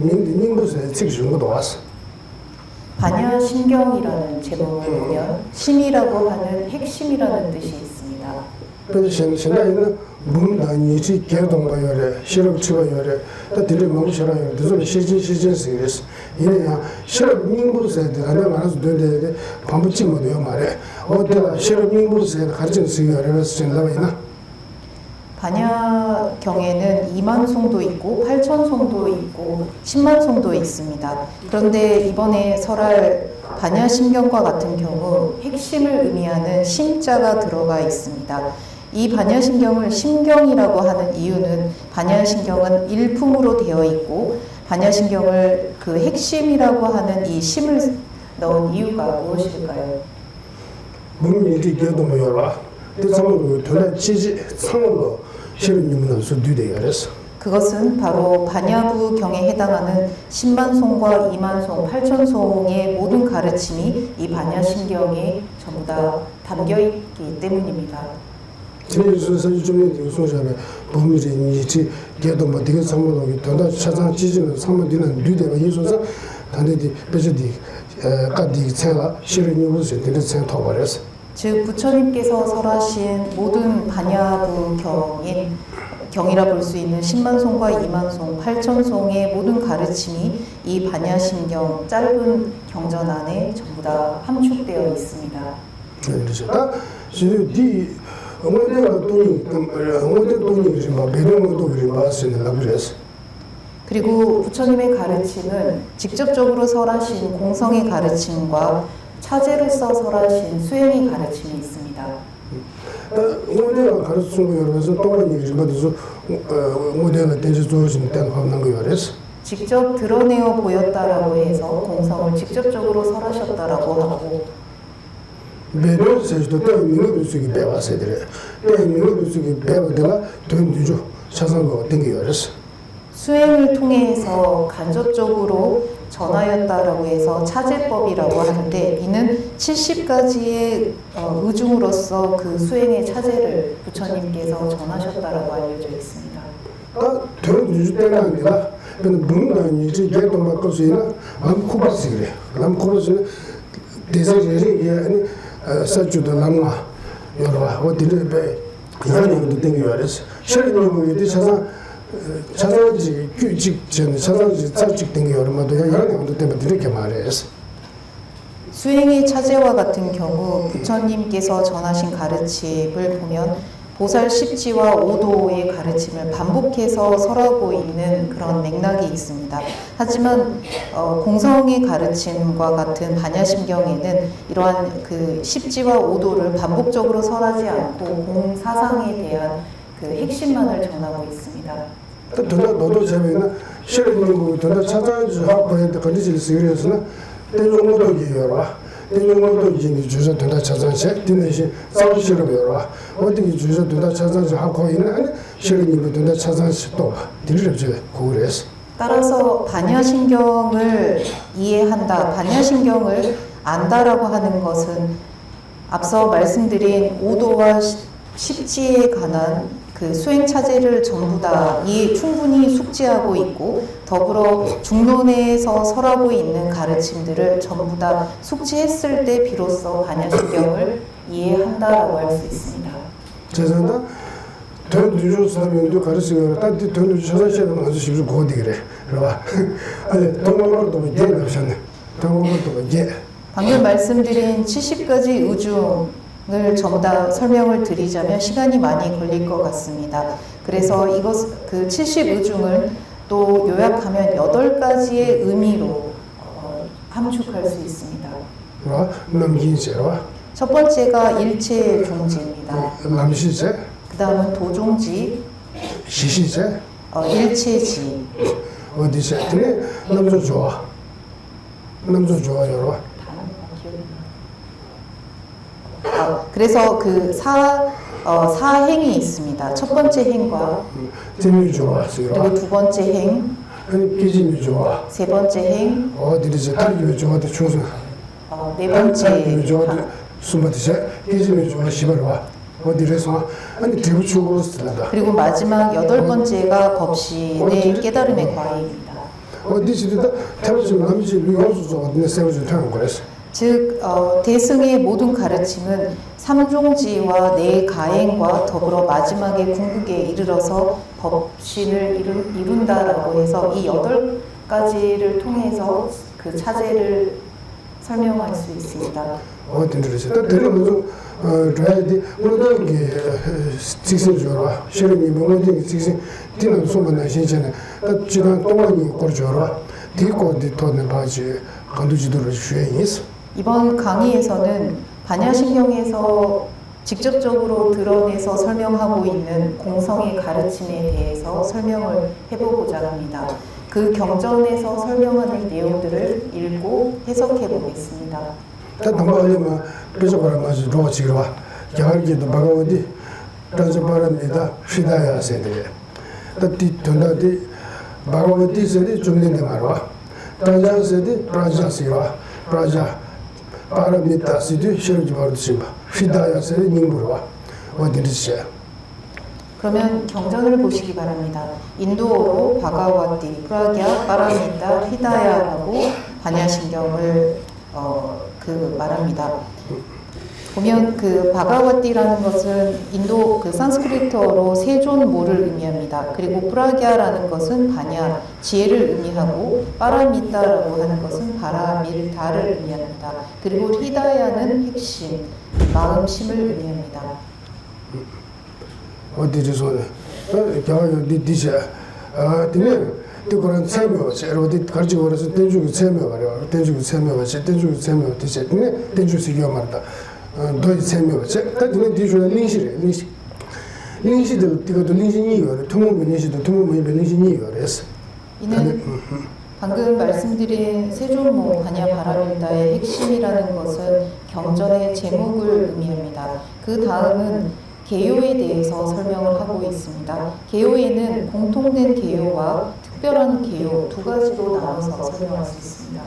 민부서에 책임도 왔어. 반야신경이라는 제목을 보면 심이라고 하는 핵심이라는 뜻이 있습니다. 그래서 현대에는 문단이지 개동바요래 실업치바요래 다 들이 멍셔라요. 그래서 시진시진스그랬어. 이래야 실업 민부서에 들어가는 말아서 되는데 반부치 못해요 말해. 어때가 실업 민부서에 가르치는 쓰기가 생각이나. 반야경에는 2만 송도 있고 8천 송도 있고 10만 송도 있습니다. 그런데 이번에 설할 반야심경과 같은 경우 핵심을 의미하는 심자가 들어가 있습니다. 이 반야심경을 심경이라고 하는 이유는 반야심경은 일품으로 되어 있고 반야심경을 그 핵심이라고 하는 이 심을 넣은 이유가 무엇일까요? 문일이 개동 요라. 대상으로 돌아 지지 상으로 실업민부서 뒤대야 그랬어. 그것은 바로 반야부경에 해당하는 10만 송과 2만 송, 8천 송의 모든 가르침이 이 반야심경에 전부 다 담겨 있기 때문입니다. 제일순서 유종의 소자에 범위를 이지 개도 뭐 되게 상모도 돈다 차장 지지는 상모디는 뒤대가 예수서 단대디 베저디 까디 체가 실업민부서 되게 생 터버렸어. 즉 부처님께서 설하신 모든 반야부경인 경이라 볼 수 있는 10만 송과 2만 송, 8천 송의 모든 가르침이 이 반야심경 짧은 경전 안에 전부 다 함축되어 있습니다. 그래서 다 지디 어머니가 돈이 어머니 돈이 뭐 배경도 그리 봤으니까 그랬어. 그리고 부처님의 가르침은 직접적으로 설하신 공성의 가르침과 차제로서 설하신 수행의 가르침이 있습니다. 어머니가 가르친 거 여러분서 똑같은 얘기 좀 받아서 어머니가 대체 좋으신 때가 없는 거 그랬어. 직접 드러내어 보였다라고 해서 공성을 직접적으로 설하셨다라고 하고 매년 세주도 때 민급을 쓰기 배웠어야 돼. 때 민급을 쓰기 배워다가 돈 주죠. 차상거 땡겨 그랬어. 수행을 통해서 간접적으로 전하였다라고 해서 차제법이라고 하는데 이는 70가지의 의중으로서 그 수행의 차제를 부처님께서 전하셨다라고 알려져 있습니다. 돈 주주 때가 아니라 근데 문단이 이제 개동 바꿔 쓰이나 남 코바스 그래. 남 코바스는 대사들이 아니 사주도 남아 여러 어디를 배 이하는 땡겨 그랬어. 실력이 차상지 규칙 전 차상지 사직 땡겨 얼마도 야는 때문에 이렇게 말했어. 수행의 차제와 같은 경우 부처님께서 전하신 가르침을 보면 보살 십지와 오도의 가르침을 반복해서 설하고 있는 그런 맥락이 있습니다. 하지만 공성의 가르침과 같은 반야심경에는 이러한 그 십지와 오도를 반복적으로 설하지 않고 공사상에 대한 그 핵심만을 전하고 있습니다. 돈다 너도 재미나 실력이 돈다 찾아주 하고 했는데 건지질 쓰기로서는 대중모도 기여라. 대중모도 이제 주저 돈다 찾아서 뒤내시 싸우시려 배워라. 어떻게 주저 돈다 찾아서 하고 있는 실력이 돈다 찾아서 또 들으려지 그랬어. 따라서 반야심경을 이해한다, 반야심경을 안다라고 하는 것은 앞서 말씀드린 오도와 십지에 관한 그 수행 차제를 전부 다 충분히 숙지하고 있고 더불어 중론에서 설하고 있는 가르침들을 전부 다 숙지했을 때 비로소 반야심경을 이해한다라고 할 수 있습니다. 제가 돈 주주 사람들도 가르치고 단지 돈 주주 사람들은 아주 쉽게 고디 그래. 그러봐. 아니 동물도 이제 없었네. 동물도 이제 방금 말씀드린 70가지 의중을 전부 다 설명을 드리자면 시간이 많이 걸릴 것 같습니다. 그래서 그 70의중을 또 요약하면 8가지의 의미로 함축할 수 있습니다. 첫 번째가 일체 종지입니다. 남시제, 그 다음은 도종지, 시시제, 일체지. 어디서 했더니 남자 좋아. 남자 좋아요. 그래서 그 사행이 있습니다. 첫 번째 행과 재미 좋았어요. 그리고 두 번째 행, 기짐이 좋아. 세 번째 행, 어디서 달기면 좋아도 충성. 네 번째 좋아도 숨어드세. 기짐이 좋아 시발와. 어디래서 아니 대부축으로 쓰다. 그리고 마지막 8번째가 법신의 깨달음의 과잉입니다. 어디시다 태블릿 남지 루요수서 어디 세우지 타는 거랬어. 즉 대승의 모든 가르침은 삼종지와 네 가행과 더불어 마지막에 궁극에 이르러서 법신을 이룬다라고 해서 이 8가지를 통해서 그 차제를 설명할 수 있습니다. 어딘들이죠? 또 들으면서 드라이디 오늘 게 직선 줘라. 시름이 뭐든지 직선 뒤는 소문나 신전에 또 지난 동안이 거줘라. 뒤고 뒤도는 바지 간두지도를 주행했어. 이번 강의에서는 반야신경에서 직접적으로 드러내서 설명하고 있는 공성의 가르침에 대해서 설명을 해보고자 합니다. 그 경전에서 설명하는 내용들을 읽고 해석해 보겠습니다. 담바리마 그저거라마지 로치그와 야르기도 바가오디 단서바랍니다. 시다야 세데. 따티 돈다디 바가오디 세데 좀는데 말와. 단자 세데 프라자시와 프라자 파라미타 시디 시르지 바르시마. 시다야 세데 닝부르와. 어디르시야. 그러면 경전을 보시기 바랍니다. 인도어로 바가와티, 프라갸, 파라미타, 히다야라고 반야신경을 말합니다. 보면 그 바가와티라는 것은 인도 그 산스크리트어로 세존모를 의미합니다. 그리고 프라갸라는 것은 반야, 지혜를 의미하고 파라미타라고 하는 것은 바라밀다를 의미합니다. 그리고 히다야는 핵심, 마음심을 의미합니다. 어디서 겨우 디디샤 디네 그런 세명을 어디 가지고 그래서 된주 세명 말이야. 된주 세명을 된주 세명 디제 네 된주 시기가 말다. 도이 세명을 딱네 디주는 링시들 이것도 링신이요. 통문이 링시도 통문이 링신이요. 그래서 이는 방금 말씀드린 세존모 반야 바라밀다의 핵심이라는 것은 경전의 제목을 의미합니다. 그 다음은 개요에 대해서 설명을 하고 있습니다. 개요에는 공통된 개요와 특별한 개요 두 가지로 나눠서 설명할 수 있습니다.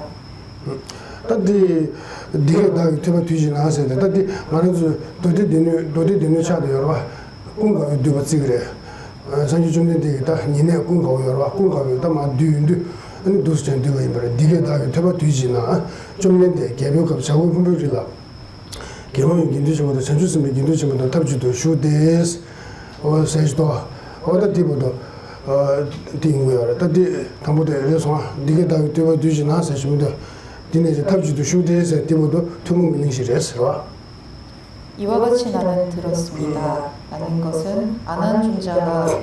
따디 네가 나 테마 뒤지 나서야 돼. 따디 말해서 도디 되는 차도 여러 봐. 꿈가 되고 그래. 산지 좀 되겠다. 니네 꿈가 여러 봐. 꿈가 다만 뒤인데 아니 도스전 되고 있는 네가 나 테마 뒤지 나. 좀 nen데 개벽 자고 분별이라. 개몽 긴디셔도 전주스미 긴디셔도 탑주도 슈데스 세즈도 어디 디보도 딩웨어 따디 담보데 레서 디게 다 되고 뒤지 나서 싶은데 디네제 탑주도 슈데스 디보도 투문 링시레스와 이와 같이 나는 들었습니다. 라는 것은 아난중자가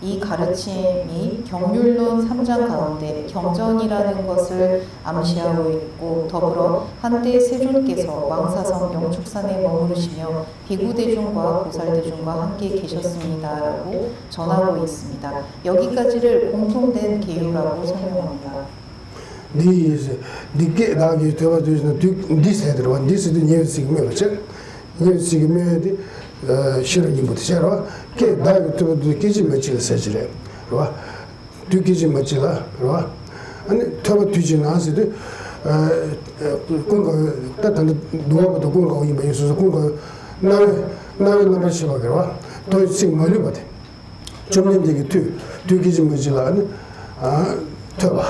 이 가르침이 경률론 3장 가운데 경전이라는 것을 암시하고 있고 더불어 한때 세존께서 왕사성 영축산에 머무르시며 비구대중과 보살대중과 함께 계셨습니다라고 전하고 있습니다. 여기까지를 공통된 개요라고 설명합니다. 니게 나기 되어도 디세드로 디스도 예식메 책 예식메디 싫어님부터 싫어 게 나기 되어도 끼지면 지르세지래 봐 뒤끼지면 지라 봐 아니 터버 뒤지 나서도 공가 따뜻한 누가부터 공가 오이면 있어서 공가 나를 싫어 그래 또 지금 멀리 봐 좀 얘기 뒤끼지면 지라 터버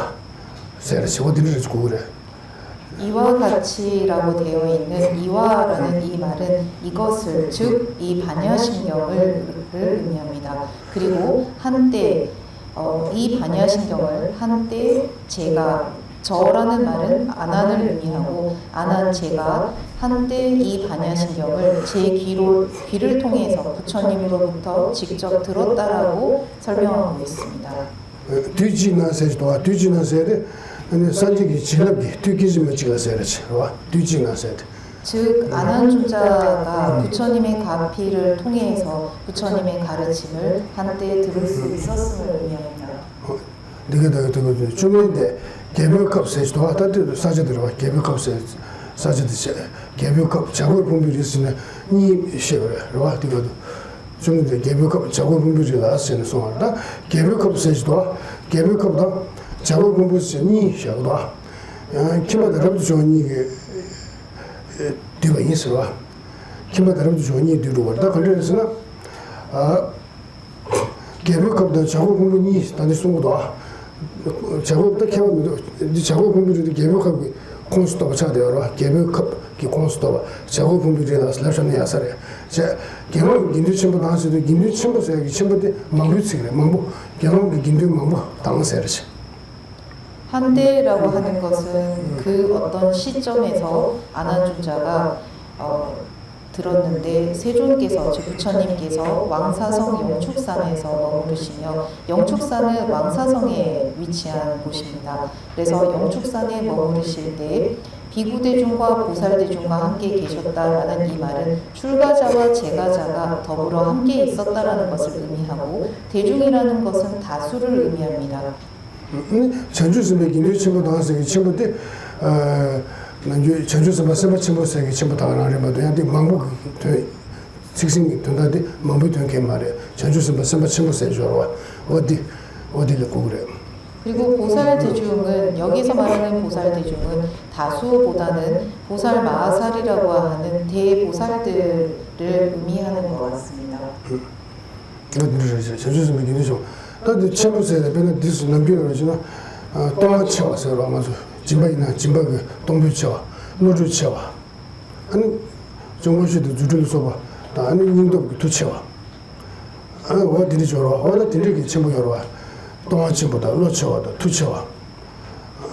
세르시 어디를 주고 그래 이와 같이라고 되어 있는 이와라는 이 말은 이것을 즉 이 반야신경을 의미합니다. 그리고 한때 이 반야신경을 한때 제가 저라는 말은 아난을 의미하고 아난 제가 한때 이 반야신경을 제 귀를 통해서 부처님으로부터 직접 들었다라고 설명하고 있습니다. 뒤지나세도 산지기 지럽기 뒤기지면 찍어서야지 와 뒤지나세요. 즉 아난중자가 부처님의 가피를 통해서 부처님의 가르침을 한때 들을 수 있었음을 의미합니다. 네가 다 되거든. 좀인데 개별값 세지도 왔다도 사제들어 개별값 사제들 개별값 작업 분별이 있으면 니 시어라 와 되거든. 좀인데 개별값 작업 분별이 나서는 소화다 개별값 세지도 개별값다 작업 공부했으니 시작도 키마다 rab도 좋은 이게 되어 있어요. 키마다 rab도 좋은 이 뒤로 왔다 그래서나 개별값도 작업 공부니 단지 송도 작업도 해보면 작업 분들이 개벽하고 콘스토가 차대요. 개벽 콘스토가 작업 분들이 나서 라션이 야사래. 제 개목 긴들 첨부 나서도 긴들 첨부서 첨부데 망부지 그래. 망부 개목 긴들 망부 당세르지. 한대라고 하는 것은 그 어떤 시점에서 안한주자가 들었는데 세존께서 즉 부처님께서 왕사성 영축산에서 머무르시며 영축산은 왕사성에 위치한 곳입니다. 그래서 영축산에 머무르실 때 비구대중과 보살대중과 함께 계셨다라는 이 말은 출가자와 제가자가 더불어 함께 있었다라는 것을 의미하고 대중이라는 것은 다수를 의미합니다. 전주스에 긴들 첨부 나서 첨부 때 전주스에 서버 첨부서 첨부 당하는 말도 야데 망부 직승 된다데 망부 된게 말이야. 전주스에 서버 첨부서 줘라. 어디를 고그래. 그리고 보살대중은 여기서 말하는 보살대중은 다수보다는 보살 마하살이라고 하는 대보살들을 의미하는 것 같습니다. 전주스에 긴들 좀 또 첨부서에 배는 디스 남기로 그러지나 또 채워서 아마도 진바이나 진바그 동부채와 노주채와 아니 정보시도 주줄 써봐 아니 인도 두채와 아 어디를 줘라 어디 들리기 첨부 열어 동아침보다 로채와도 두채와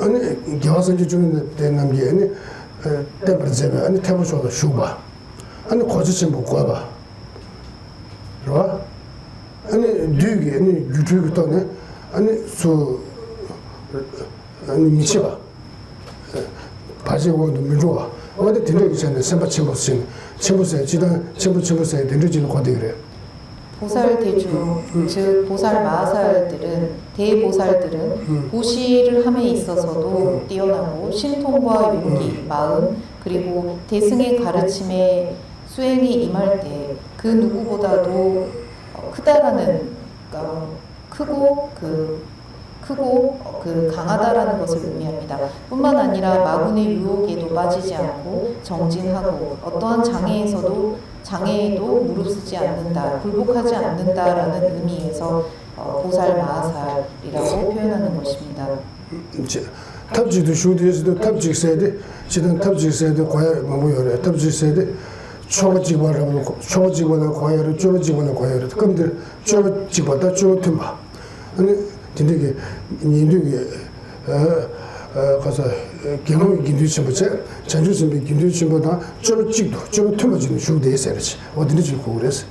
아니 겨와선지 중에 남기 아니 때버제가 아니 태부셔도 슈바 아니 거짓은 못 가봐 그러 아니 뒤에 아니 유튜브 또네 아니 수 아니 미치바 바지고 민주와 어디 들리기 전에 선바 첨부신 첨부세 지단 첨부세 들리지는 거기 그래. 보살대중 즉 보살 마하살들은 대보살들은 보시를 함에 있어서도 뛰어나고 신통과 용기, 마음 그리고 대승의 가르침에 수행이 임할 때 그 누구보다도 크다라는 크고 강하다라는 것을 의미합니다. 뿐만 아니라 마군의 유혹에도 빠지지 않고 정진하고 어떠한 장애에도 무릅쓰지 않는다, 굴복하지 않는다라는 의미에서 보살 마하살이라고 표현하는 것입니다. 탑지도 슈디에서도 탑직세대 지단 탑직세대 과야 뭐요래 탑직세대 초보직원을 과야를 좁직원을 과야를 그런데 좁직보다 좁든바 아니 근데 인도에 가서 경험이 긴들치면서 전주선비 긴들치보다 좁직도 좀 틀어지는 슈디에 있어야지 어디를 줄고 그랬어.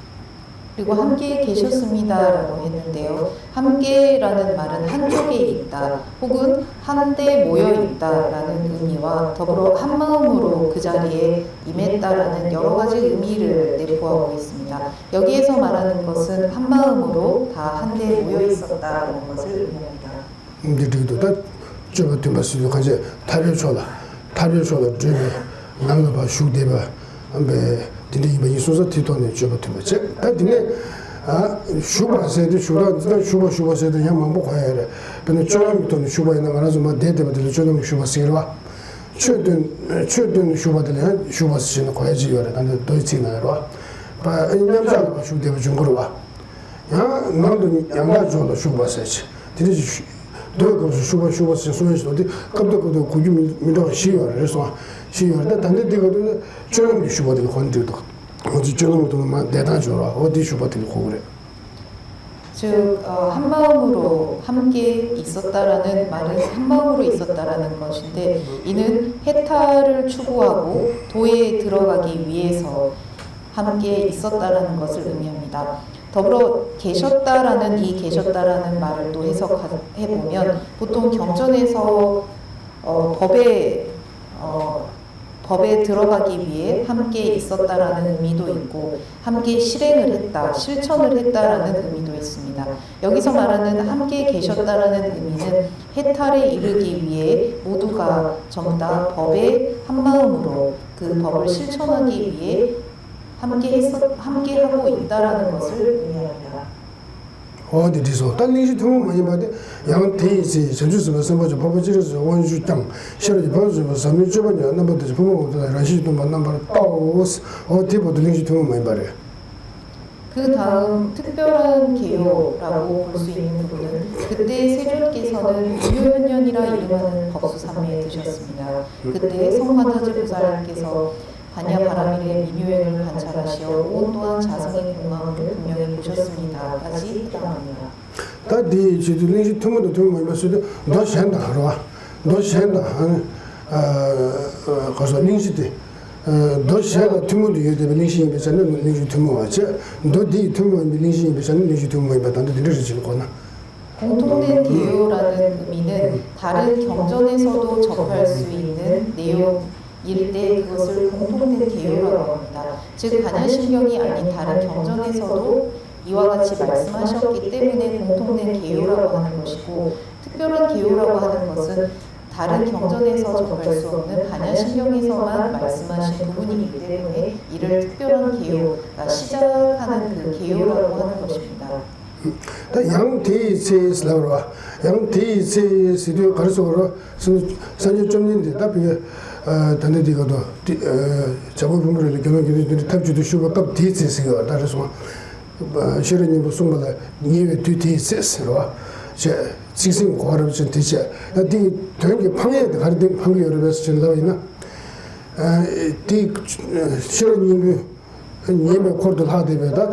그리고 함께 계셨습니다라고 했는데요. 함께라는 말은 한쪽에 있다 혹은 한데 모여 있다라는 의미와 더불어 한 마음으로 그 자리에 임했다라는 여러 가지 의미를 내포하고 있습니다. 여기에서 말하는 것은 한 마음으로 다 한데 모여 있었다라는 것을 의미합니다. 근데도 다 저것도 봤어요. 가지 타벼쳐라 저기 나는 봐 슈데바 안배 근데 이번 이소서 티톤에 저것도 봤지. 다 근데 슈바세도 슈바세도 양만 봐야 해. 근데 저놈도 슈바에 나가서 뭐 대대버들 저놈 슈바세라. 최든 슈바들 슈바스는 거야지 요래. 근데 도이치나로. 바 인남자가 슈데버 중거로 와. 야 나도 양가줘도 슈바세지. 들으지 도그 슈바스 소에서 어디 깜짝도 고기 미도 시요를 그래서 시요를 단데 되거든 저놈 슈바들 건들도 어디 저놈도 막 대단하죠. 어디 슈바들 고그래. 즉 한마음으로 함께 있었다라는 말은 한마음으로 있었다라는 것인데 이는 해탈을 추구하고 도에 들어가기 위해서 함께 있었다라는 것을 의미합니다. 더불어 계셨다라는 이 계셨다라는 말을 또 해석해 보면 보통 경전에서 법에 들어가기 위해 함께 있었다라는 의미도 있고 함께 실행을 했다, 실천을 했다라는 의미도 있습니다. 여기서 말하는 함께 계셨다라는 의미는 해탈에 이르기 위해 모두가 전부 다 법에 한마음으로 그 법을 실천하기 위해 함께 하고 있다라는 것을 의미합니다. 어디서 딴 일이 좀 많이 봐도 양 대이지 전주스면 선보죠 법지에서 원주당 실이 벌써 삼일주번이야 넘버도 부모도 라시도 만난 바로 빠오스 어디 보도 일이 좀 많이 봐요. 그 다음 특별한 개요라고 볼 수 있는 부분은 그때 세존께서는 무효현년이라 이름하는 법수산매에 드셨습니다. 그때 성관자재 보살께서 반야 바라밀의 미묘행을 관찰하시어 온 또한 자성의 공황을 분명히 보셨습니다. 까지 해당합니다. 다디 지들링시 투모도 투모이면서도 너 셴다 하러와 너 셴다 가서 링시데 너 셴다 투모도 예데 링시 베잖아 링시 투모 와체 너디 투모 링시 베잖아 링시 투모 이바단데 들으실 거나 공통된 개요라는 의미는 다른 경전에서도 접할 수 있는 내용일 때 그것을 공통된 개요라고 합니다. 즉 반야신경이 아닌 다른 경전에서도 이와 같이 말씀하셨기 때문에 공통된 개요라고 하는 것이고, 특별한 개요라고 하는 것은 다른 경전에서 접할 수 없는 반야신경에서만 말씀하신 부분이기 때문에 이를 특별한 개요가 시작하는 그 개요라고 하는 것입니다. 양대세스라와 양대세스도 가르쳐서 산주 좀인데 답이 단대디가도 작업 분들을 경험들이 탑주도 쇼가 대세스가 따라서 시련이 무슨 말에 예외 뒤대세스로 제 지금 거를 좀 되지 디 되게 방에 가는 방에 여러 번 전라이나 디 시련이 예매 코드를 하되베다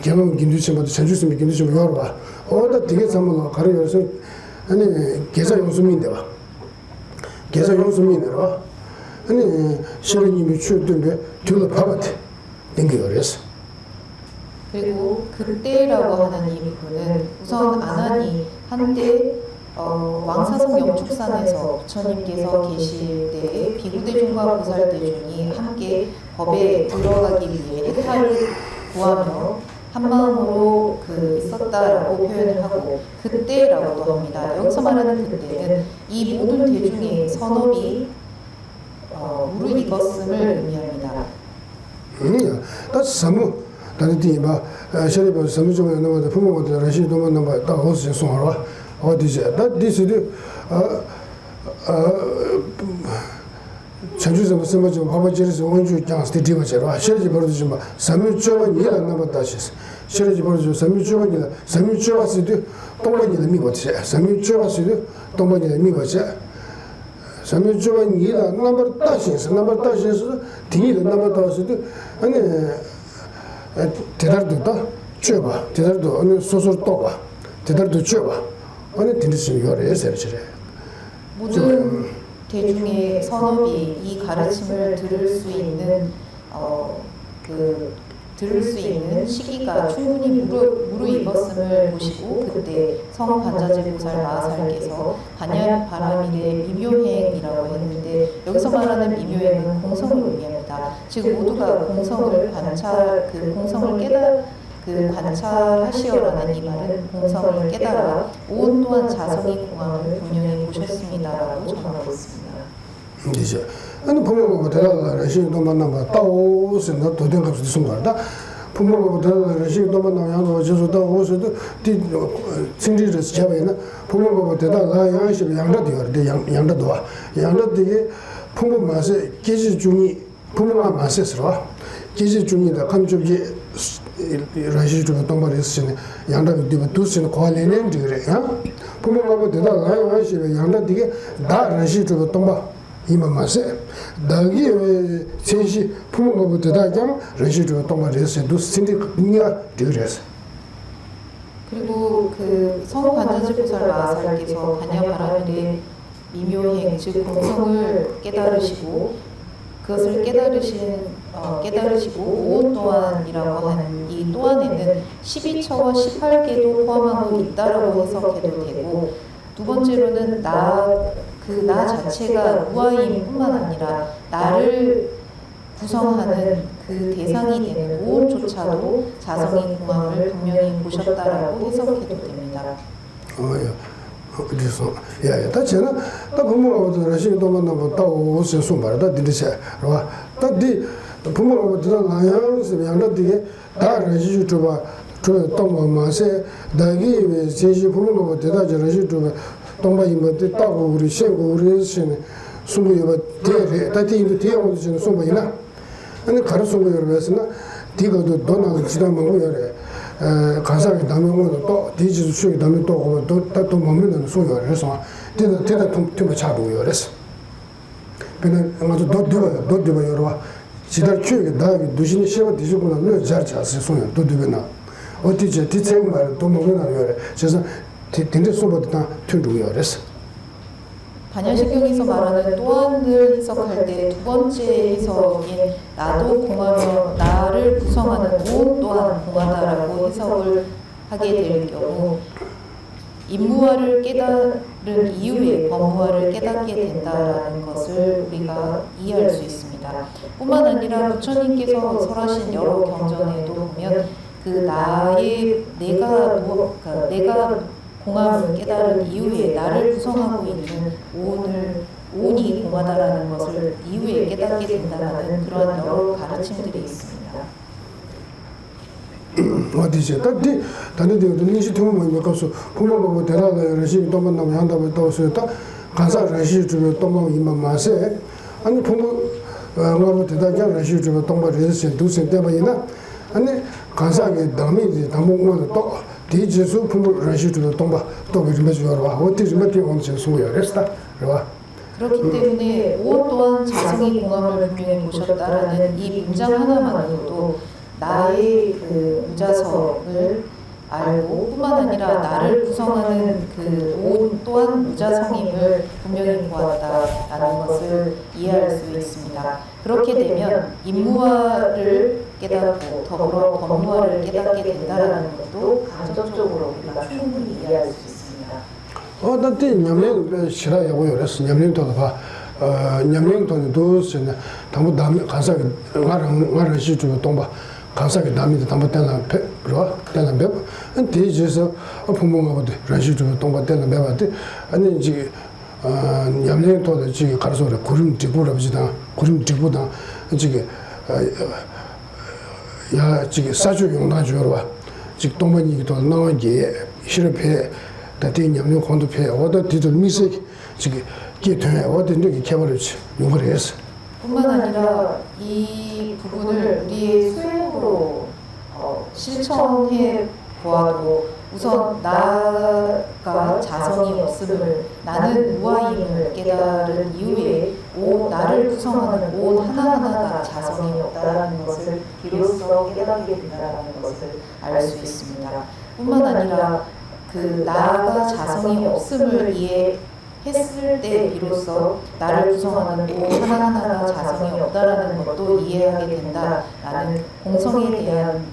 경험 긴주심도 전주심이 긴주심 여러봐 어다 되게 삼을 가려서 아니 계산 용수민데 봐 계산 용수민으로 아니 시련이 출든데 둘을 봐봤대 땡겨버렸어. 그리고 그때라고 하는 이 부분은 우선 아나니 한때 왕사성 영축산에서 부처님께서 계실 때에 비구대중과 보살대중이 함께 법에 들어가기 위해 해탈을 구하며 한마음으로 있었다라고 표현을 하고 그때라고도 합니다. 여기서 말하는 그때는 이 모든 대중의 선업이 무르익었음을 의미합니다. 사무 다르디 바 셔리버 사무중에 넘어서 부모들 러시도만 넘어 다 호스 송하러 어디지 다 디스디 전주에서 무슨 뭐 바바지에서 원주 장스티 디버처럼 셔리 버르지 마 사무중은 일 안 남았다시 셔리 버르지 사무중은 사무중에서도 동반이 미거지 사무중에서도 동반이 미거지 사무중은 일 안 남았다시 남았다시에서 뒤를 남았다시도 아니 대달도다 줘봐 대달도 어느 소설 떠봐 대달도 줘봐 어느 dindirishimi yore 세르치래. 모든 대중의 선업이 이 가르침을 들을 수 있는 들을 수 있는 시기가 충분히 무르익었음을 보시고 그때 성관자재보살 마하살께서 반야바라밀의 미묘행이라고 했는데 여기서 말하는 미묘행은 공성을 의미합니다. 즉 모두가 공성을 관찰하시오라는 이 말은 공성을 깨달아 온 또한 자성이 공황을 분명히 보셨습니다라고 전하고 있습니다. 이제 아니 부모가 대단하다 신도 만나면 따오스나 도den값도 숨가다 부모가 대단하다 신도 만나면 양도 저서다 오서도 뒤 생리를 잡아이나 부모가 대단하다 양식 양다디어 양다도와 양다디게 부모 맛에 계지 중이 부모가 맛에서 계지 중이다 감쪽이 라시주가 동반했으니 양다가 뒤에 두스는 관련된 그래 부모가 대단하다 양식 양다디게 다 라시주가 동반 이만마세 다기 제시 부모가부터 장 레시도 동아리에서 두스인디가 되어서 그리고 성관자재보살 마하살께서 반야바라밀의 미묘행 즉 공성을 깨달으시고 그것을 깨달으시고 오 또한이라고 하는 이 또한에는 12처와 18개도 포함하고 있다라고 해석해도 되고 두 번째로는 나 자체가 무아임 뿐만 아니라 나를 구성하는 그 대상이 되는 오온조차도 자성의 공황을 분명히 보셨다라고 해석해도 됩니다. 그래서 야, 다치나 다 부모가 러시아도 만나면 다 오스 숨바다 들으셔. 다디 부모가 들어나요. 양다디게 다 러시아도 봐. 저 동마마세 다기 제시 부모가 대다지 러시아도 동바이한테 따고 우리 생고 우리 신 숨고요 대대 다티도 대원도 숨고이나 아니 가르송고 여러분은 디가도 돈을 지담하고 여래 간사하게 남용은 또 디지털 수익 남용 또 오면 또 먹는 소요 그래서 대다 좀 차고요 그래서 그냥 아주 너 여러 지달 키우게 나기 두신이 시험 뒤지고 나면 잘 자세 소요 또 되나 어디지 뒤책 말또 먹는 거요 그래서 딘데 소보다 튼두요 그래서 반야신경에서 말하는 또한을 해석할 때 두 번째 해석인 나도 공하며 나를 구성하는 온 또한 공하다라고 해석을 하게 될 경우 임무화를 깨달은 이후에 법무화를 깨닫게 된다라는 것을 우리가 이해할 수 있습니다. 뿐만 아니라 부처님께서 설하신 여러 경전에도 보면 그 나의 내가 공함을 깨달은 이후에 나를 구성하고 있는 온이 공하다라는 것을 이후에 깨닫게 된다는 그런 여러 가르침들이 있습니다. 어디지? 단데 능시 통문 뭐 가서 부모가 대라가 열심히 또 만나면 한다고 또 쓰였다. 간사 러시 주면 또 뭐 이만 마세. 아니 부모 아무 대다가 러시 주면 또 뭐 레스 두세 때문이나 아니 간사게 남이 담봉만 또 디지수 부모 러시 주면 또 이름에 주어 봐. 어디 좀 어떻게 온지 소요 그랬다. 그래 그렇기 때문에 온 또한 자성이 공함을 분명히 보셨다라는 이 문장 하나만으로도 나의 그 무자성을 알고 뿐만 아니라 나를 구성하는 그 온 또한 무자성임을 분명히 보았다라는 것을 이해할 수 있습니다. 그렇게 되면 임무화를 깨닫고 더불어 법무화를 깨닫게 된다라는 것도 간접적으로 우리가 충분히 이해할 수 있습니다. 나한테 냠령 싫어하고 그랬어. 냠령도 봐. 냠령도 도스는 당부 남 간사게 말을 시주고 동바 간사게 남이 당부 때나 그러 때나 몇 대지에서 부모가부터 러시주고 동바 때나 몇한테 아니 이제 냠령도 지금 가서 그래 구름 뒤보라지다 구름 뒤보다 지금 야 지금 사주 용나 주러 와 지금 동반이기도 나오게 실패 다들 냠령 건도패 어디 뒤들 미세 지금 기도해 어디든지 개발했지 용을 했어. 뿐만 아니라 이 부분을 우리의 수행으로 실천해 보아도 우선 나가 자성이 없음을 나는 무아임을 깨달은 이후에 나를 구성하는 온 하나하나가 자성이 없다라는 것을 비로소 깨닫게 된다는 것을 알 수 있습니다. 뿐만 아니라 그 나가 자성이 없음을 이해했을 때 비로소 나를 구성하는 온 하나하나가 자성이 없다라는 것도 이해하게 된다라는 공성에 대한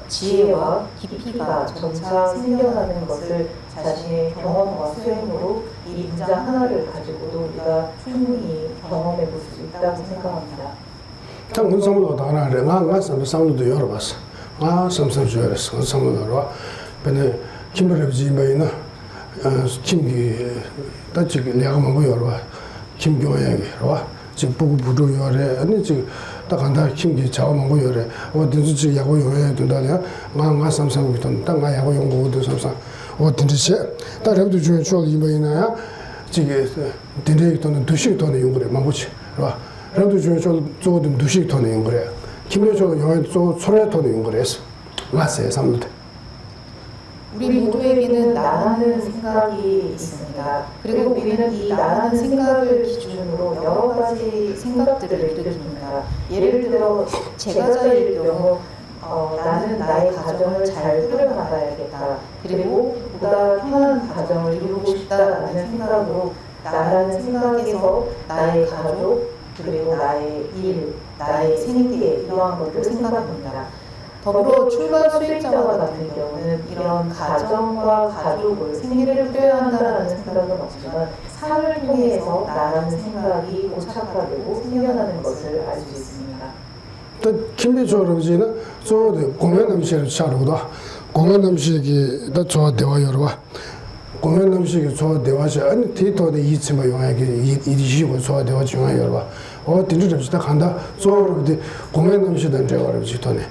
지혜와 깊이가 점차 생겨나는 것을 자신의 경험과 수행으로 이 문장 하나를 가지고도 우리가 충분히 경험해 볼 수 있다고 생각합니다. 참 은성으로 나라래 나 삼성도 열어봤어. 삼성 주열했어. 은성으로 근데 김버럽지 뭐이나 김기 따지게 내가 먹어 열어 김교회에 와 지금 보고 부도 열에 아니 지금 딱 간다 김기 자고 먹어 열에 어딘지 지금 야고 요에 된다냐 나 삼성부터 땅가 야고 연구도 삼성 어딘지 따라도 주에 저기 뭐이나야 지금 딘데 돈은 2씩 돈에 연구래 망고치 와 그래도 주에 저도 2씩 돈에 연구래 김교조 요에 저 소래 돈에 연구래서 맞아요 삼도 우리 모두에게는 나라는 생각이 있습니다. 그리고 우리는 이 나라는 생각을 기준으로 여러 가지 생각들을 일으킵니다. 예를 들어 제가자일 경우 나는 나의 가정을 잘 꾸려나가야겠다. 그리고 보다 편한 가정을 이루고 싶다라는 생각으로 나라는 생각에서 나의 가족 그리고 나의 일, 나의 생계 이러한 것을 생각합니다. 더불어 출가 수행자와 같은 경우는 이런 가정과 가족을 생계를 꾸려야 한다는 생각은 없지만 삶을 통해서 나라는 생각이 고착화되고 생겨나는 것을 알 수 있습니다. 또 김배조로지는 저 공연 음식을 차려다 공연 음식이 더 좋아 대화 여러 공연 음식이 좋아 대화지 아니 데이터에 이치마 용하게 이리시고 좋아 대화 중에 여러 딘주럽시다 간다 저로부터 공연 음식은 대화를 지도네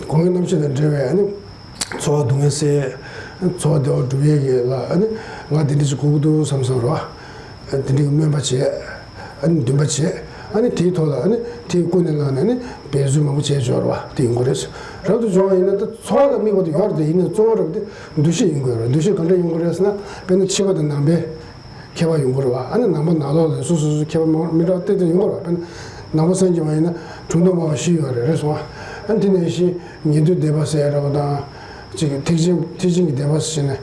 공연 넘치는 저에 아니 저 동에서 저도 두에게가 아니 나 드리지 고도 삼성으로 드리고 멤버치 아니 멤버치 아니 뒤도다 아니 뒤꾼을라는 배주만 제조로와 띵거레스 저도 좋아하는 또 소화가 미고도 여러도 있는 조어는데 두시 인거로 두시 근데 인거레스나 배는 치거든 남배 개발 연구로와 아니 남은 나도 수수수 개발 미라 때도 연구로 남은 선지와이나 중도마가 시여를 그래서 안티네시 니도 대바세라고다 지금 티징이 대바스네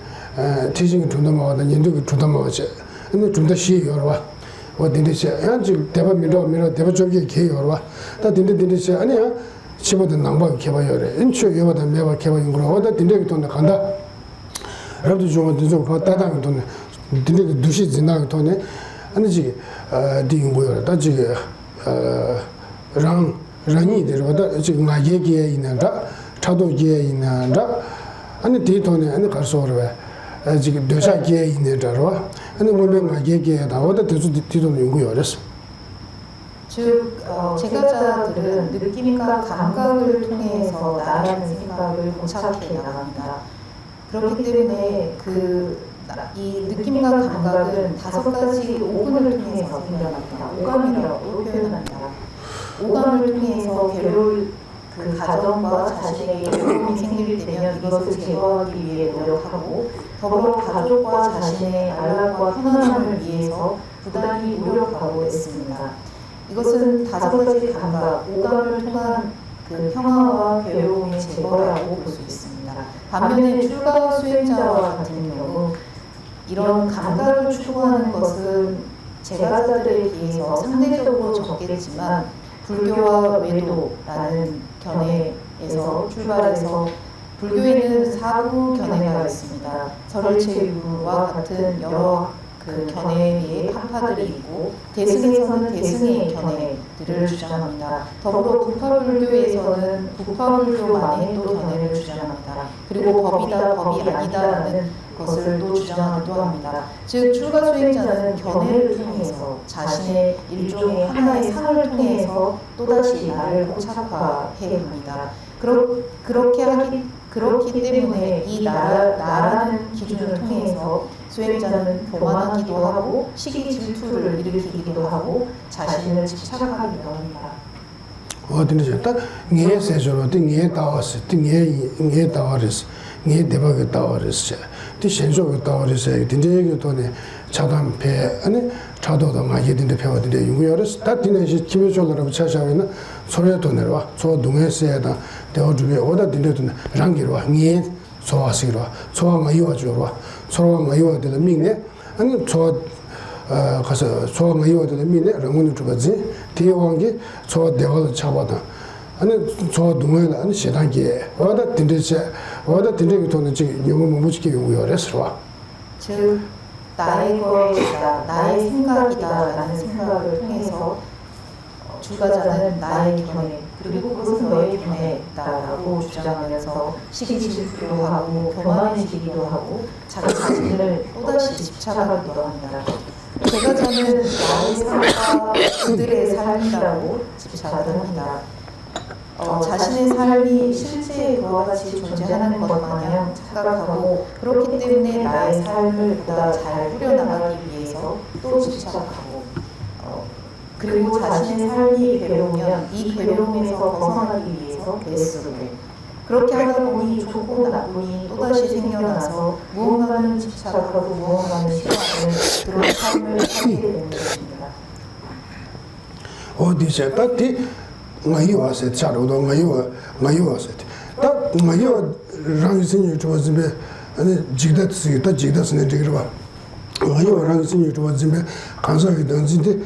티징이 중도마가 니도 중도마가지 근데 중도 시여와 어딘데시 아직 대바 미라 대바 쪽에 개여와 다 딘데시 아니야 집어든 남바 개발여래 인초 여바다 매바 개발 연구로 어디 딘데기 돈에 간다 여러분들 좀 따다가 돈에 딘데 두시 지나가 돈에 아니지 디용고요 다 지금 랑이 데려다 지금 나 얘기에 있는다 차도기에 있는다 아니 디돈에 아니 가서로 지금 도시기에 있는다로 아니 뭐는 얘기에 나와도 디돈 연구요랬어 즉 제가자들은 느낌과 감각을 통해서 나라는 생각을 고착해 나갑니다. 그렇기 때문에 이 느낌과 감각은 5가지 오감을 통해서 생겨납니다. 오감이라고 표현합니다. 오감을 통해서 괴로울 가정과 자신에게 괴로움이 생길 때면 이것을 제거하기 위해 노력하고 더불어 가족과 자신의 안락과 편안함을 위해서 부단히 노력하고 있습니다. 이것은 5가지 감각, 오감을 통한 평화와 괴로움의 제거라고 볼 수 있습니다. 반면에 출가 수행자와 같은 경우 이런 감각을 추구하는 것은 제가자들에 비해서 상대적으로 적겠지만 불교와 외도라는 견해에서 출발해서 불교에는 4부 견해가 있습니다. 설일체유와 같은 여러 견해의 판파들이 있고 대승에서는 대승의 견해들을 주장합니다. 더불어 부파불교에서는 부파불교만의 또 견해를 주장합니다. 그리고 법이다, 법이 아니다라는 것을 또 주장하기도 합니다. 즉 출가 수행자는 견해를 통해서 자신의 일종의 하나의 상을 통해서 또다시 나를 고착화해 갑니다. 그렇기 때문에 이 나라는 기준을 통해서 수행자는 교만하기도 하고 시기 질투를 일으키기도 하고 자신을 집착하기도 합니다. 어디는 딱 네 세조로 네 따왔어 네 따와르스 네 대박에 따와르스 네 신조에 따와르스 딘데게 돈에 차단 배 아니 차도도 많이 딘데 배워딘데 연구여스 딱 딘데시 기회적으로 찾아오는 소리도 내려와 저 동에서에다 대어주게 오다 딘데도 랑기로 네 소화시로 소화가 이어져와 소화가 이어될 민네 아니 저 가서 소화가 이어될 민네 랑문을 주거지 대왕기 저 대화를 잡아다 아니 저 동에 아니 시단계 오다 딘데게 돈은 지금 영어 못 지게 연구여스와 즉 나의 것이다, 나의 생각이다라는 생각을 통해서 출가자는 나의 견해 그리고 그것은 너의 견해다라고 주장하면서 시기 질투도 하고 교만해지기도 하고 자기 자신을 또다시 집착하기도 합니다. 제가자는 나의 삶과 그들의 삶이라고 집착을 합니다. 자신의 삶이 실제 그와 같이 존재하는 것 마냥 착각하고 그렇기 때문에 나의 삶을 보다 잘 꾸려나가기 위해서 또 집착하고 그리고 자신의 삶이 괴로우면 이 괴로움에서 벗어나기 위해서 애쓰고 그렇게 하다 보니 좋고 나쁨이 또다시 생겨나서 무언가는 집착하고 무언가는 싫어하는 그런 삶을 살게 되는 것입니다. 어디서 딱히 ngayi wase charodo ngayi wase ta ngayi rangi sinyu chwa zimbe ane jigda tsi ta jigda sne jigirwa ngayi rangi sinyu chwa zimbe kansa ge danzi de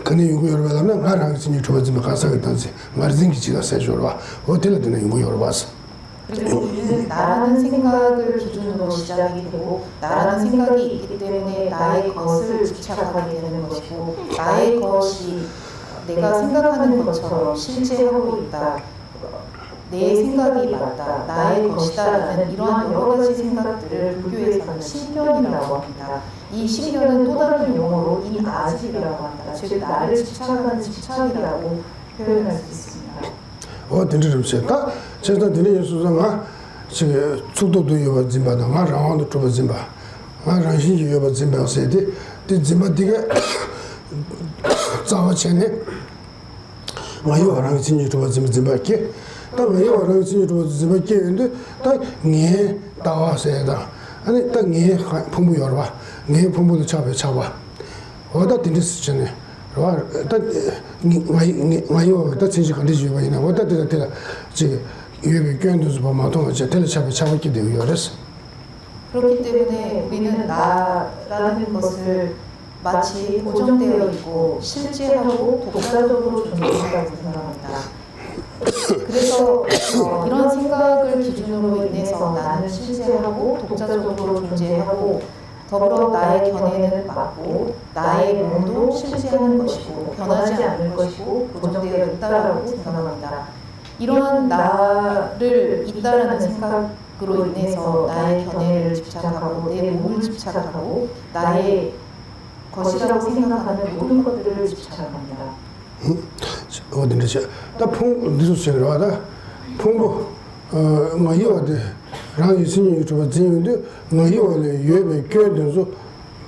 kane yungu yorwa la nga rangi sinyu chwa zimbe kansa ge danzi ngar zingi jigda se jorwa hotel de yungu yorwa 스 그리고 이는 나라는 생각을 기준으로 시작이 되고 나라는 생각이 있기 때문에 나의 것을 집착하게 되는 것이고 나의 것이 내가 생각하는 것처럼 실제 하고 있다. 내 생각이 맞다. 나의 것이다라는 이러한 여러 가지 생각들을 불교에서는 신견이라고 합니다. 이 신견은 또 다른 용어로 인아집이라고 합니다. 즉 나를 집착하는 집착이라고 표현할 수 있습니다. 딘지름세다 제가 드리는 수상아 지금 축도도 여바 짐바다 마랑도 좀 짐바 마랑시 여바 짐바세디 디 짐바디가 자와 전에 와요 와랑 진이 좀 좀밖에 다 와요 와랑 진이 좀 좀밖에 근데 다네 다와세다 아니 다네 풍부 열어 봐. 네 풍부도 잡아 어다 딘스 전에 와 와요 다 진지 간지 와이나 어다 되다 지금 유비 견도서 보면 또 이제 텔레샵에 잡게 되고 열었어. 그렇기 때문에 우리는 나라는 것을 마치 고정되어 있고 실제하고 독자적으로 존재한다고 생각합니다. 그래서 이런 생각을 기준으로 인해서 나는 실제하고 독자적으로 존재하고 더불어 나의 견해는 맞고 나의 몸도 실제하는 것이고 변하지 않을 것이고 고정되어 있다라고 생각합니다. 이러한 나를 있다라는 생각으로 인해서 나의 견해를 집착하고 내 몸을 집착하고 나의 것이라고 생각하는 모든 것들을 집착합니다. 어딘지 다 풍부스를 와다 풍부 뭐이어데 라이 신이 좀 진인데 뭐이어래 예배 교회에서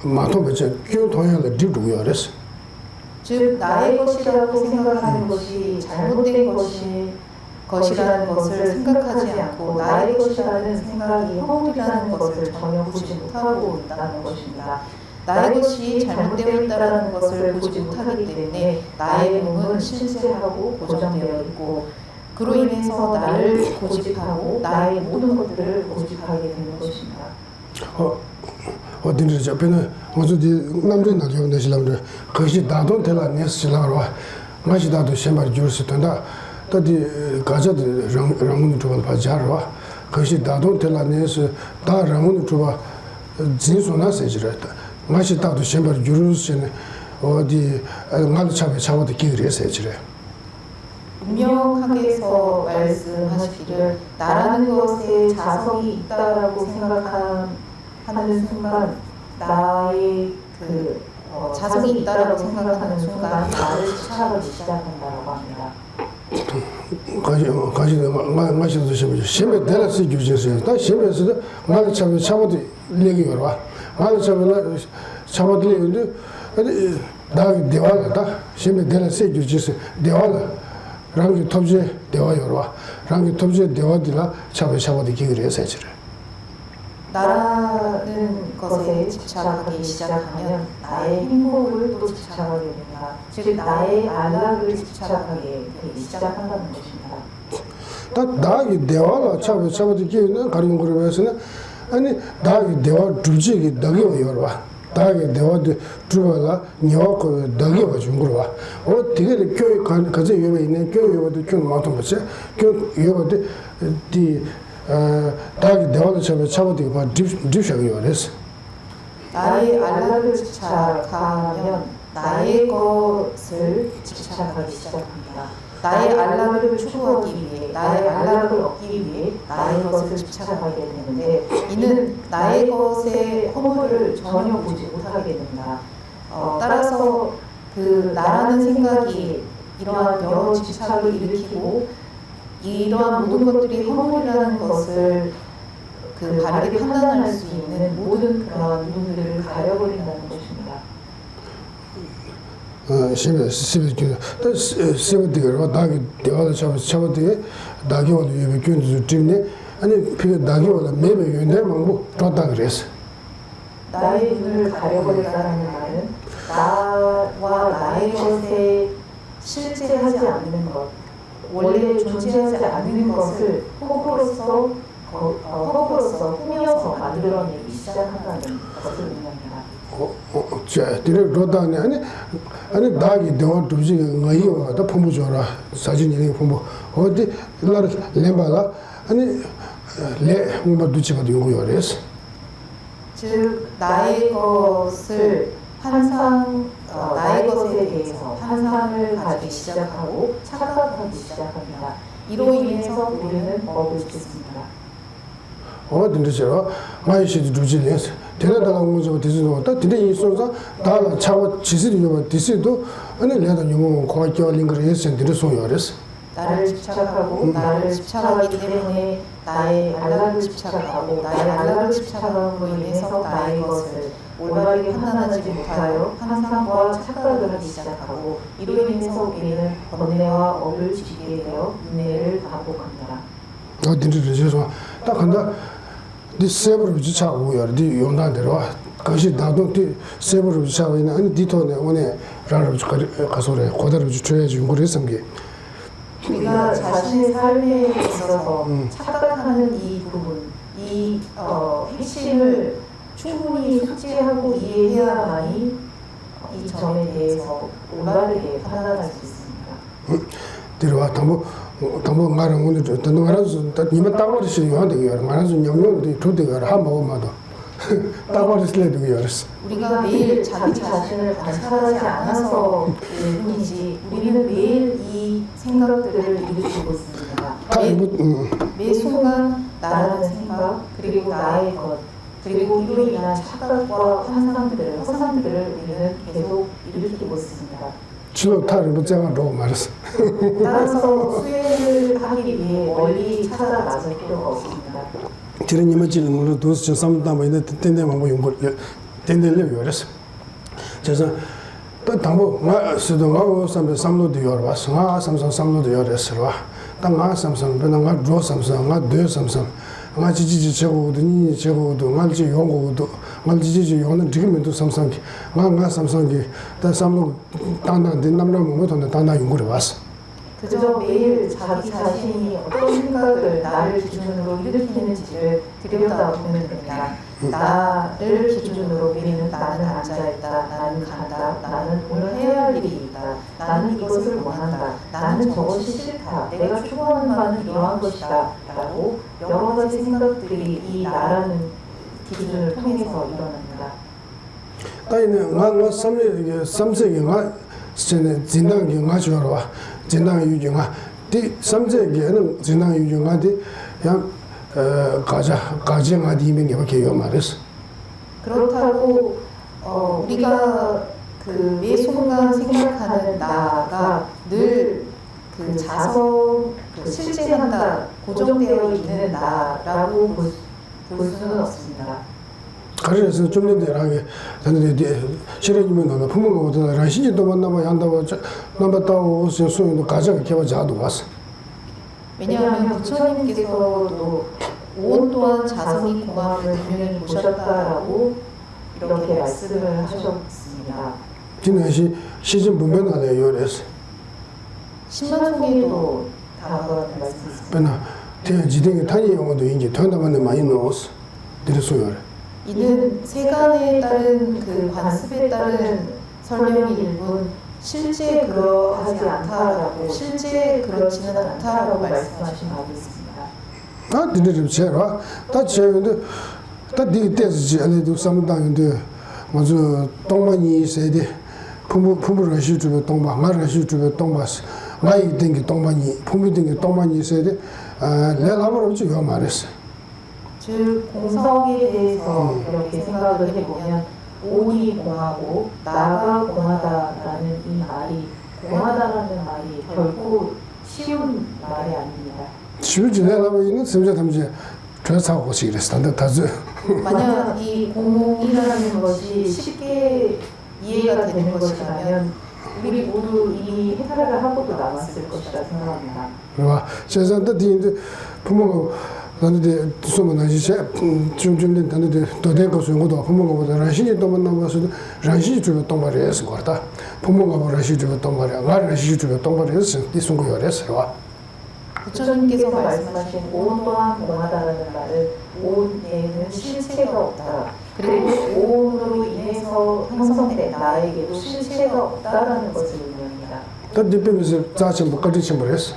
마토베체 교회 통해서 뒤두고요랬어. 즉 나의 것이라고 생각하는 것이 잘못된 것이라는 것을 생각하지 않고 나의 것이라는 생각이 허물이라는 것을 전혀 보지 못하고 있다는 것입니다. 나의 것이 잘못되어 있다는 것을 보지 못하기 때문에 나의 몸은 실제하고 고정되어 있고 그로 인해서 나를 고집하고 나의 모든 것들을 고집하게 되는 것입니다. 어딘지 저번에 어저디 남들 나중에 실람들 그것이 나도 될라 네스라고 마치 나도 셈발 줄수 있다. 또디 가자들 랑문 좀 봐자로 그것이 나도 될라 네스 다 랑문 좀 진소나 세지라다. 마치 나도 셈발 줄수 어디 말 잡아도 기그레서 해지래. 분명하게서 말씀하시기를 나라는 것에 자성이 있다라고 생각하는 순간 나의 자성이 있다라고 생각하는 순간 나를 집착하기 시작한다고 합니다. 마시도 심에 대라스 주제서 다 심에서도 말 잡아도 얘기 열어 말 잡아도 얘기인데 나 대화다 심에 대라스 주제서 대화다 랑기 톱제 대화 열어 랑기 톱제 대화들라 잡아도 기그레서 해지래. 나라는 것에 집착하기 시작하면 나의 행복을 또 집착하게 됩니다. 즉 나의 안락을 집착하게 되기 시작한다는 것입니다. 나의 대화가 잡아도 기는 가는 거로 해서는 아니 나의 대화 주제기 너게 열어 나의 대화도 주어라 녀고 너게 와준 거로 와. 되게 교육 가져 요에 있는 교육도 좀 많던 거지. 교육 요도 디 다기 대화를 잡아도 봐 디셔가 요레스. 나의 안락을 집착하면 나의 것을 집착하기 시작합니다. 나의 안락을 추구하기 위해, 나의 안락을 얻기 위해 나의 것을 집착하게 되는데 이는 나의 것의 허물을 전혀 보지 못하게 됩니다. 따라서 그 나라는 생각이 이러한 여러 집착을 일으키고 이러한 모든 것들이 허물이라는 것을 바르게 판단할 수 있는 모든 그러한 눈들을 가려버린다는 것입니다. 시베디가 다기 대화를 잡아도 다기 오늘 예배 교인들 팀네 아니 그 다기 오늘 매매 요인데 뭐 좋다 그랬어. 나의 눈을 가려버리라는 말은 나와 나의 것에 실제하지 않는 것, 원래 존재하지 않는 것을 허구로서 꾸며서 만들어내기 시작한다는 것을 의미합니다. 자, 뒤를 로다네 아니 다기 대화 두지 거이요 다 pom부 줘라 사진 이런 pom부 어디 라르 렘바라 아니 레 뭔가 두치가 용고요레스 즉 나의 것을 나의 것에 대해서 환상을 가지기 시작하고 착각하기 시작합니다. 이로 인해서 우리는 업을 짓습니다. 어딘지요? 마이시도 두지레스 대나다가 뭐저 디스도 다 디데 이소자 다가 차고 지스리요 디스도 아니 레다 요모 고아교 링그를 했는데 소요레스 나를 집착하고 나를 집착하기 때문에 나의 안락을 집착하고 나의 안락을 집착함으로 인해서 나의 것을 올바르게 판단하지 못하여 환상과 착각을 하기 시작하고 이로 인해서 우리는 번뇌와 업을 지게 되어 윤회를 반복합니다. 어딘지 죄송. 딱 한다. 디 세브르 비차고 요. 디 용단대로 가시 나도 디 세브르 비차고 있는 아니 디토네 오늘 라르 가소래 고다르 줘야지 용거를 했음게. 우리가 자신의 삶에 있어서 착각하는 이 부분, 이 핵심을 충분히 숙지하고 이해해야만이 이 점에 대해서 올바르게 판단할 수 있습니다. 들어와 담보 말은 오늘 또 말아서 이만 따버리시 요한데 말아서 영영도 두대가 한 먹어마도 따버리실래도 그랬어. 우리가 매일 자기 자신을 관찰하지 않아서 뿐이지 우리는 매일 이 생각들을 일으키고 있습니다. 매 순간 나라는 생각 그리고 나의 것 그리고 이로 인한 착각과 환상들을 허상들을 우리는 계속 일으키고 있습니다. 지금 탈을 못 잡아도 말았어. 따라서 수행을 하기 위해 멀리 찾아 나설 필요가 없습니다. 저런 이만 지는 걸로 도스 저 삼다 뭐 이제 땡땡만 뭐 용거 땡땡을 요랬어. 그래서 또 담보 나 수동하고 삼로도 요러봤어. 나 삼성 삼로도 요랬어. 와. 땅가 삼성 변anga 로 삼성가 드 삼성 nga 지지지 저거거든요. 저거도 말지 용거도 말지지 용은 지금도 삼성기 nga 삼성기 다 삼로 단단한 남남 뭐도 단단 용거를 왔어. 그저 매일 자기 자신이 어떤 생각을 나를 기준으로 일으키는지를 들여다보면 됩니다. 나를 기준으로 우리는 나는 앉아있다, 나는 간다, 나는 오늘 해야 할 일이 있다, 나는 이것을 원한다, 나는 저것이 싫다, 내가 추구하는 바는 이러한 것이다 라고 여러 가지 생각들이 이 나라는 기준을 통해서 일어납니다. 따이는 nga 삼세기 nga 전에 진당기 nga 줘라. 진당 유정아. 디 삼세기에는 진당 유정아디 양 가자 디면 이렇게 요 말했어. 그렇다고 우리가 그 매 순간 생각하는 나가 늘 그 자성 그 실제한다 고정되어 있는 나라고 볼 수는 없습니다. 그래서 좀 내라게 근데 실행이면 너는 부모가 라신도 만나봐 한다고 남았다고 소소도 가자가 개와자도 왔어. 왜냐하면 부처님께서도 온 또한 자성이 공함을 분명히 보셨다라고 이렇게 말씀을 하셨습니다. 진행시 시즌 분변 안에 요랬어. 신만송에도 다음과 말씀했습니다. 그러나 대지등의 탄이 영어도 이제 통담한데 많이 넣었어. 들으소요. 이는 세간에 따른 그 관습에 따른 설명일 뿐 실제 그러하지 않다라고 실제 그렇지는 않다라고 말씀하신 바도 있습니다. 아, 들으면 제가 다 제인데 다 디테지 안에도 상당한데 먼저 동만이 있어야 돼. 부부를 하시죠. 동만 말을 하시죠. 동마스 나이 된게 동만이 부부 된게 동만이 있어야 돼. 아, 내가 아무런 요 말했어. 즉 공성에 대해서 이렇게 생각을 해보면 온이 공하고 나가 공하다라는 이 말이 공하다라는 말이 결코 쉬운 말이 아닙니다. 쉬우지 내가 있는 sem자 담제 저사고 시그랬어. 근데 다즈 만약 이 공이라는 것이 쉽게 이해가 되는 것이라면 우리 모두 이미 해탈을 하고도 남았을 것이라 생각합니다. 와, 세상에 뒤인데 부모가 나한테 소문 나시세 좀좀 나한테 도된 거 소용도 부모가 보다 라신이 또 만나서 라신이 주면 또 말이었어 거다. 부모가 보다 라신이 주면 또 말이야. 라신이 주면 또 말이었어. 이 순고 요랬어. 와. 부처님께서 말씀하신 온 또한 공하다라는 말은 온에는 실체가 없다. 그리고 온으로 인해서 형성된 나에게도 실체가 없다라는 것을 의미합니다. 또 뒤편에서 자신 못 가르치 버렸어.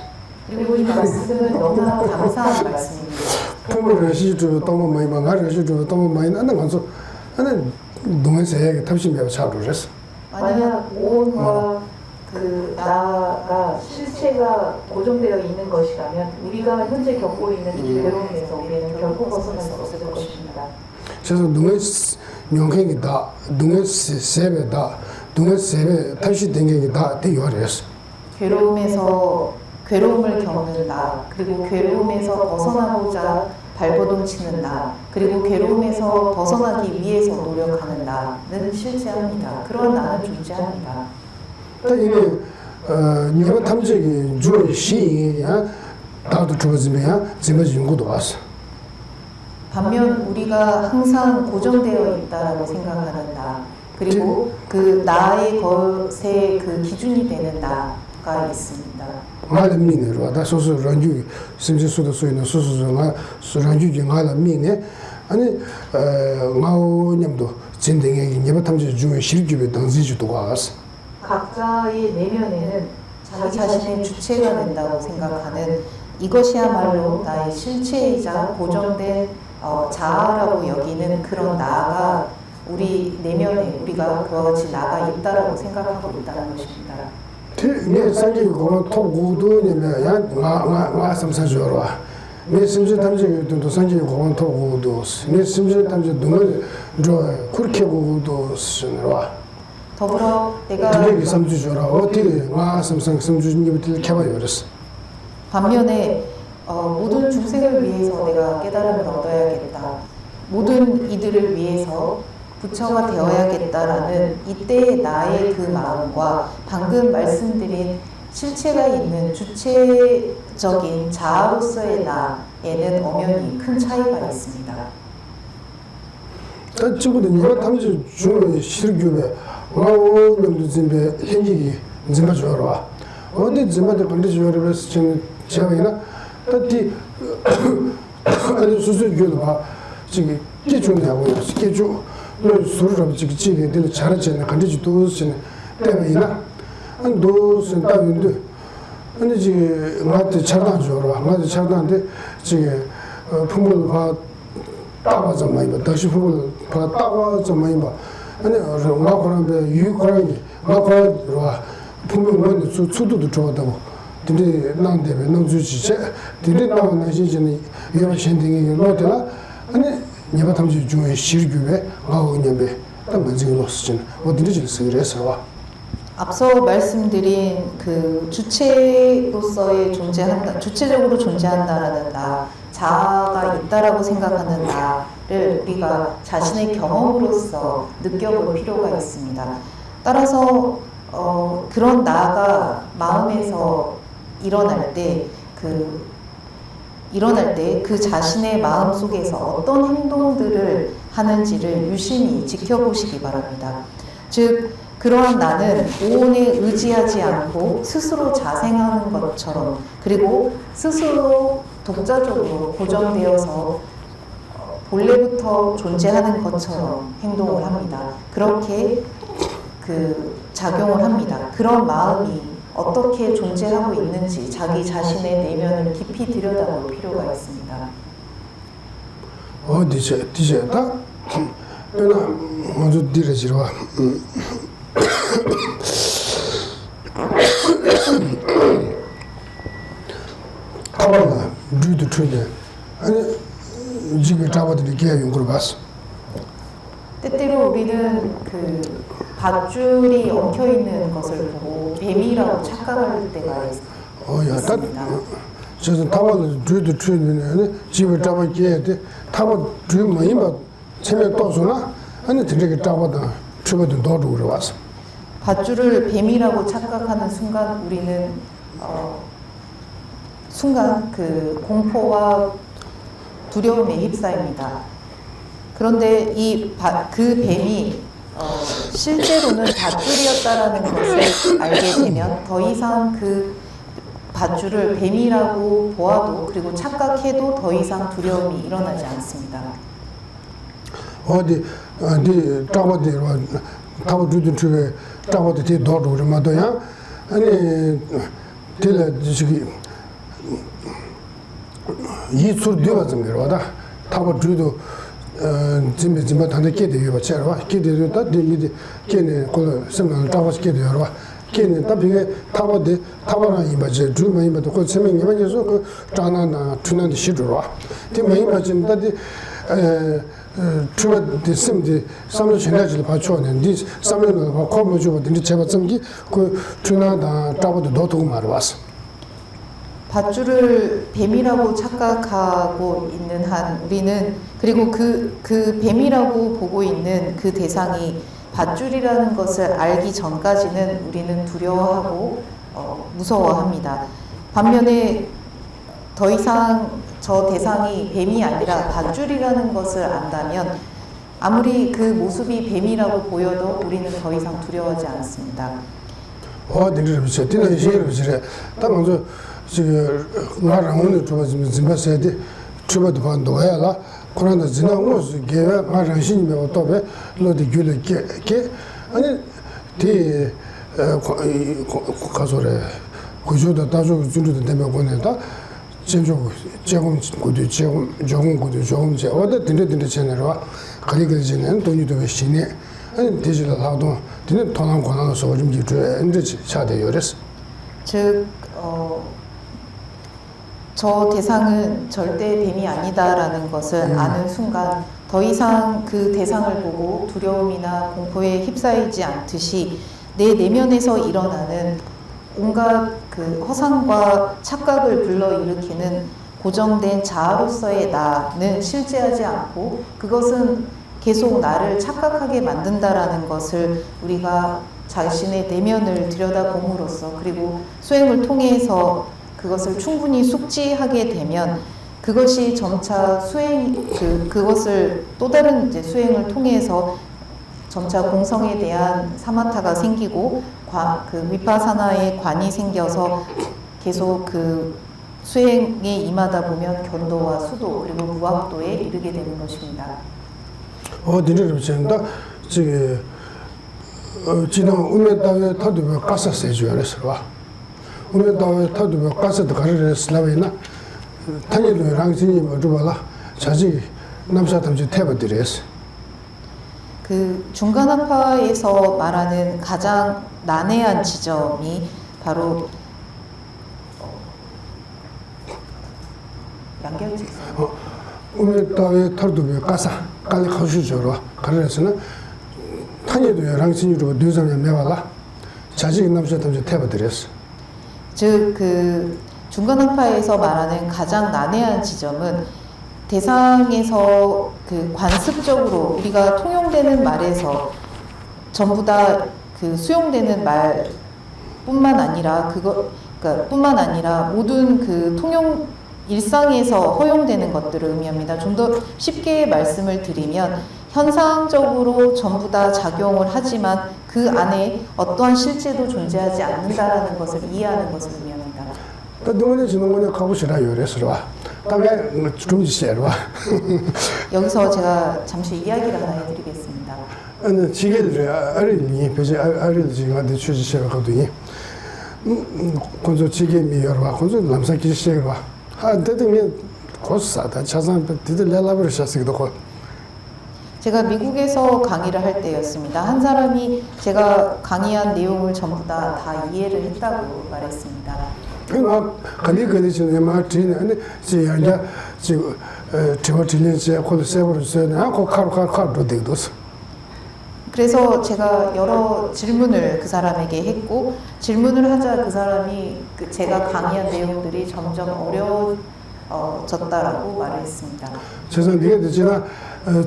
그리고 이 말씀은 너무나 감사한 말씀입니다. 부모를 라신이 주면 또 많이 망할 라신이 주면 또 많이 나는 건서 나는 동에서 탑신 배워 잘 그랬어. 만약 온과 그 나가 실체가 고정되어 있는 것이라면 우리가 현재 겪고 있는 이 괴로움에서 우리는 결코 벗어날 수 없을 것입니다. 그래서 눈에 용행이다, 눈에 세배다, 눈에 세배 다시 댕기다 되게 어렸어. 괴로움에서 괴로움을 겪는 나 그리고 괴로움에서 벗어나고자 발버둥 치는 나, 그리고 괴로움에서 벗어나기 위해서 노력하는 나는 실제합니다. 그런 나는 존재합니다. 이게 니가 탐지기 주의 시야 다도 주어지면 지금 연구도 왔어. 반면 우리가 항상 고정되어 있다라고 생각하는 나, 그리고 그 나의 것의 그 기준이 되는 나가 있습니다. 나를 믿는 다 소소 런주 심지수도 소이는 소소가 런주기 나를 믿네. 아니 마오님도 진행에 니가 탐지 주의 실기에 당지주도 왔어. 각자의 내면에는 자기 자신의 주체가 된다고 생각하는 이것이야말로 나의 실체이자 고정된 자아라고 여기는 그런 나가 우리 내면에 우리가 그와 같이 나가 있다라고 생각하고 있다는 것입니다. 내 산지 고만 토고도냐면 야나 삼사줘라. 내 심지 탐지도 산지 고만 토고도 내 심지 탐지 동을 저 그렇게 고도 쓰느라. 더불어 내가 되게 삼주줘라. 어떻게 나 삼상 삼주님들 개발이 어렸어. 반면에 모든 중생을 위해서 내가 깨달음을 얻어야겠다. 모든 이들을 위해서 부처가 되어야겠다라는 이때의 나의 그 마음과 방금 말씀드린 실체가 있는 주체적인 자아로서의 나에는 엄연히 큰 차이가 있습니다. 친구들 이거 탐지 주는 실규에 와오는 집에 현직이 진짜 좋아라. 어디 집에도 근데 좋아를 지금 제가이나 딱히 아니 수수교도 봐. 지금 기준이 하고 있어. 기준 수르를 지금 지게 될 잘하잖아. 근데 도스는 때문에나 안 도스는 따윈데 아니 지금 나한테 잘안 줘라. 나한테 잘안데 지금 풍물 봐 따와서 많이 봐. 다시 풍물 봐 따와서 많이 봐. 아니 마코란데 유코란이 마코란으로 풍물은 수도도 좋아하다고. 근데 난데 왜 주지? 근데 나는 이제는 이런 신딩이 놓더라. 아니 네가 탐지 중에 실규에 가오냐베 딱 만지게 놓으시잖아. 어디를 쓰그래서 앞서 말씀드린 그 주체로서의 존재한다, 주체적으로 존재한다라는 나, 자아가 있다라고 생각하는 나를 우리가 자신의 경험으로서 느껴볼 필요가 있습니다. 따라서 그런 나가 마음에서 일어날 때 그 자신의 마음 속에서 어떤 행동들을 하는지를 유심히 지켜보시기 바랍니다. 즉, 그러한 나는 오온에 의지하지 않고 스스로 자생하는 것처럼, 그리고 스스로 독자적으로 고정되어서 본래부터 존재하는 것처럼 행동을 합니다. 그렇게 작용을 합니다. 그런 마음이 어떻게 존재하고 있는지 자기 자신의 내면을 깊이 들여다볼 필요가 있습니다. 디제다 내가 먼저 디레지로 와. 아빠가 주도 trude 아니 지금 잡아들이 게 용구를 봤어. 때때로 우리는 그 밧줄이 엉켜 있는 것을 보고 뱀이라고 착각할 때가 있습니다. 저는 타바를 주도 trude는 집을 잡아게 돼. 타바 주 많이 봐. 처음에 떠서나 아니 되게 잡아다 주거든 도로 왔어. 밧줄을 뱀이라고 착각하는 순간 우리는 그 공포와 두려움에 휩싸입니다. 그런데 그 뱀이 실제로는 밧줄이었다라는 것을 알게 되면 더 이상 그 밧줄을 뱀이라고 보아도 그리고 착각해도 더 이상 두려움이 일어나지 않습니다. 어디 잡아들어 타바 주도 trude 잡아들 도로 마도야 아니 될 저기 이술 되어 좀 그러다 타바 주도 짐be 단데 깨되어 봐처럼 깨되어다 되게 깨네 그 생각 잡아서 깨되어 봐 깨네 답이게 타바랑 이마제 주만 이마도 그 세명 이마에서 그 자나나 투난데 시도로 되면 이마진다데 추가 심지 삼로 전화지를 받쳐는데 삼로는 뭐 컴을 주고 근데 제가 좀기 그 투나다 잡아도 너도 말아 왔어. 밧줄을 뱀이라고 착각하고 있는 한 우리는 그리고 그 뱀이라고 보고 있는 그 대상이 밧줄이라는 것을 알기 전까지는 우리는 두려워하고 무서워합니다. 반면에 더 이상 저 대상이 뱀이 아니라 밧줄이라는 것을 안다면 아무리 그 모습이 뱀이라고 보여도 우리는 더 이상 두려워하지 않습니다. 어디를 뒤는 시를 비치래. 딱 먼저 지금 나랑 오늘 좀 짐바세데 주바도 반도야라. 그러나 지나 오스 게가 마랑 신이면 어떠베 로디 귤에 게 아니 디 가서래 구조도 다주 줄도 되면 보내다 제조 제공 고도 제공 조공 고도 조공 제 어디 딘데 채널와 거리거지는 돈이도 배신이 아니 디지털 하도 디는 돈한 권한을 소좀 지주 인제 차대 요랬어 즉 저 대상은 절대 뱀이 아니다라는 것을 아는 순간 더 이상 그 대상을 보고 두려움이나 공포에 휩싸이지 않듯이 내 내면에서 일어나는 온갖 그 허상과 착각을 불러일으키는 고정된 자아로서의 나는 실제하지 않고 그것은 계속 나를 착각하게 만든다라는 것을 우리가 자신의 내면을 들여다봄으로써 그리고 수행을 통해서 그것을 충분히 숙지하게 되면 그것이 점차 그것을 또 다른 이제 수행을 통해서 점차 공성에 대한 사마타가 생기고 그 위파사나의 관이 생겨서 계속 그 수행에 임하다 보면 견도와 수도 그리고 무학도에 이르게 되는 것입니다. 어디를 비친다 지금 지난 우메다에 타도 가사세 줘야랬어 봐. 우메다에 타도 가사도 가르를 슬라베나 타니도 랑진이 뭐줘봐라 자지 남사탐지 태버들이었어. 그 중간학파에서 말하는 가장 난해한 지점이 바로 양계역직선. 우메다에 타도 가사 깔리 가수저로 가르에서는 타니도 랑진이로 뉴스에 매발라 자지 남사탐지 태버들이었어. 즉 그 중간학파에서 말하는 가장 난해한 지점은 대상에서 그 관습적으로 우리가 통용되는 말에서 전부 다 그 수용되는 말뿐만 아니라 그러니까 뿐만 아니라 모든 그 통용 일상에서 허용되는 것들을 의미합니다. 좀 더 쉽게 말씀을 드리면 현상적으로 전부 다 작용을 하지만 그 안에 어떠한 실제도 존재하지 않는다라는 것을 이해하는 것을 의미합니다. 또 너네 지는 거는 가고 싶어요, 그래서 와. 다음에 좀 지시해라. 여기서 제가 잠시 이야기를 하나 해드리겠습니다. 아니 지게들 아래니 배제 아래를 지금 한테 취지시해 가더니 건조 지게 미여와 건조 남산 기시해 봐. 아 대등이 고스하다. 자산 뒤들 내려버리셨어도 고. 제가 미국에서 강의를 할 때였습니다. 한 사람이 제가 강의한 내용을 전부 다 이해를 했다고 말했습니다. 그 가리거리지는 마트는 아니 지야냐 지금 저거 들리지 콜 세버스는 아고 카르도 되도스. 그래서 제가 여러 질문을 그 사람에게 했고 질문을 하자 그 사람이 제가 강의한 내용들이 점점 어려워졌다라고 말을 했습니다. 세상 네가 되지나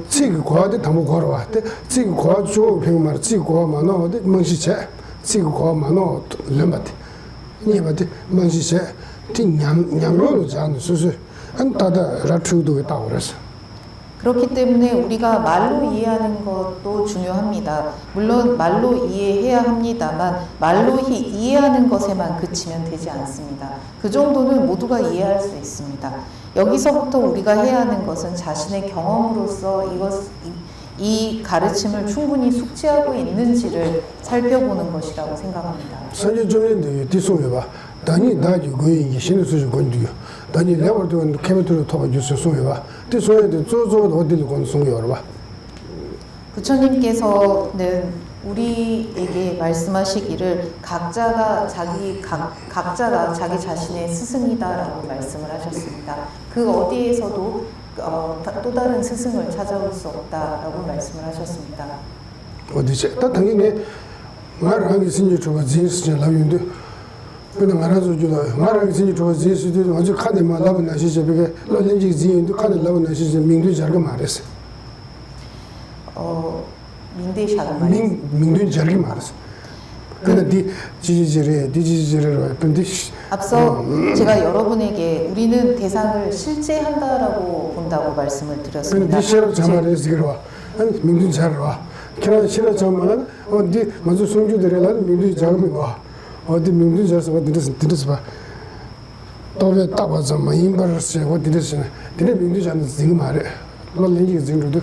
지금 과대 담고 걸어왔대. 지금 과주 병말 지금 과만 어디 멍시체 지금 과만 어 렘바티. 니바티 멍시체 냠냠로로 자는 수수 안다다 라트도 있다고 그랬어. 그렇기 때문에 우리가 말로 이해하는 것도 중요합니다. 물론 말로 이해해야 합니다만 말로 이해하는 것에만 그치면 되지 않습니다. 그 정도는 모두가 이해할 수 있습니다. 여기서부터 우리가 해야 하는 것은 자신의 경험으로서 이 가르침을 충분히 숙지하고 있는지를 살펴보는 것이라고 생각합니다. 선제 중인데 뒤송해 봐. 단이 나지 거의 신의 수준 건지요. 단이 레버도 캐비트로 토가 주스 송해 봐. 뒤송해도 조조도 어디로 건 송해 봐. 부처님께서는 우리에게 말씀하시기를 각자가 자기 자신의 스승이다라고 말씀을 하셨습니다. 그 어디에서도 또 다른 스승을 찾아올 수 없다라고 말씀을 하셨습니다. 어디지? 다 당연히 말을 하기 신이 좋아 진스지 라면도 그냥 알아서 주다 말하기 진짜 좋아지 수도 아주 카드만 라고나 시제베게 로렌지 지인도 카드 라고나 시제 민도 잘가 말했어. 민대 샤가 말했어. 민도 잘가 말했어. 근데 디지지레로 근데 앞서 제가 여러분에게 우리는 대상을 실제한다라고 본다고 말씀을 드렸습니다. 근데 디시로 자말에서 그러와. 아니 민도 잘와. 그런 싫어 정말은 어디 먼저 송주들이라는 민도 작으면 와. 어디 민도 잘서 들으서 봐. 또왜 따와서 뭐 임바르스 어디 들으시나. 근데 민도 잘는 지금 말해. 로렌지 지인도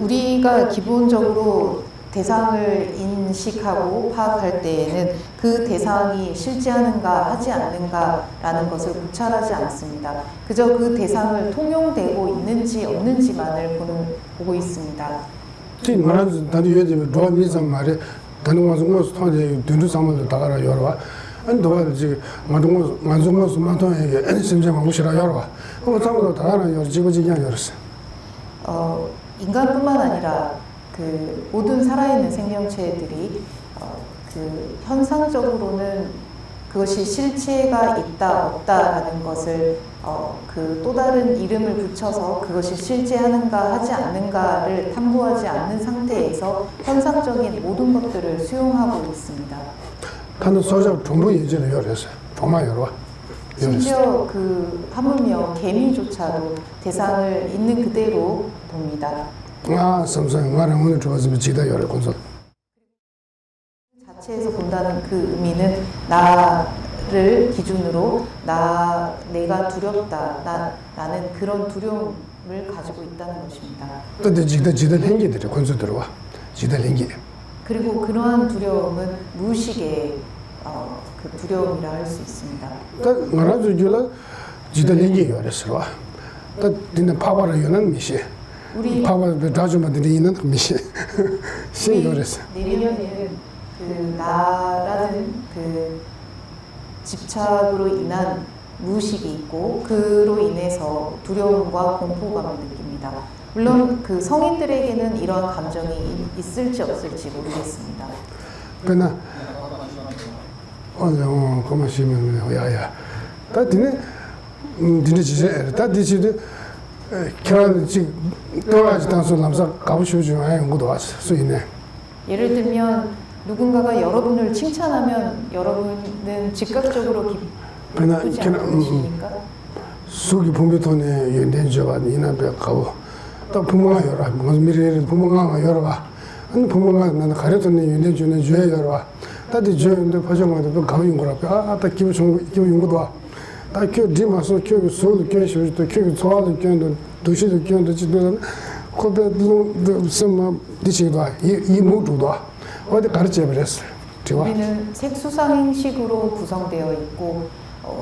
우리가 기본적으로 대상을 인식하고 파악할 때에는 그 대상이 실제하는가 하지 않는가라는 것을 고찰하지 않습니다. 그저 그 대상을 통용되고 있는지 없는지만을 보고 있습니다. 지금 말하는 다들 요즘 좋아하는 말에 다른 와서 통해 듣는 사람들 다가라 여러와. 안 도와 지금 만종고서 만통에게 심지어 무시라 여러와. 그거 사람들 다가라 여 지고지기 열었어. 인간뿐만 아니라 모든 살아있는 생명체들이 현상적으로는 그것이 실체가 있다 없다라는 것을 또 다른 이름을 붙여서 그것이 실제하는가 하지 않는가를 탐구하지 않는 상태에서 현상적인 모든 것들을 수용하고 있습니다. 하는 소자 정부 예전에 열었어요. 정말 열어. 심지어 하물며 개미조차도 대상을 있는 그대로 봅니다. 삼성 말은 오늘 좋아지면 지다 열어 콘솔. 자체에서 본다는 그 의미는 나를 기준으로 내가 두렵다, 나는 그런 두려움을 가지고 있다는 것입니다. 근데 지다 행기들이 콘솔 들어와. 지다 행기. 그리고 그러한 두려움은 무의식의 두려움이라 할 수 있습니다. 딱 말아줘 줄라 지다 행기 열었어. 딱 듣는 파바를 여는 미시. 우리 파바 다주만 드리는 미시. 신 열었어. 내면에는 나라는 집착으로 인한 무의식이 있고 그로 인해서 두려움과 공포감을 느낍니다. 물론 성인들에게는 이러한 감정이 있을지 없을지 모르겠습니다. 그러나 고마시면 야야. 다 드네 지세 다 디지도 결혼 지금 또아지 단소 남사 가보시죠. 아무도 왔어. 수이네. 예를 들면 누군가가 여러분을 칭찬하면 여러분은 즉각적으로 기쁘지 않으십니까? 수기 분배톤에 연대저가 이나베 가고 또 부모가 열어. 무슨 미래를 부모가 열어봐. 아니 부모가 나는 가려졌네 연대주는 줘야 열어봐. 다들 저인데 파정마도 가면 거라. 딱 기분 용고도 와. 다 디마서 교 소도 교시도 교 소화도 교도 도시도 교도 지도는 코베도 좀 디시도 이 모두도 어디 가르쳐 버렸어. 우리는 색수상행식으로 구성되어 있고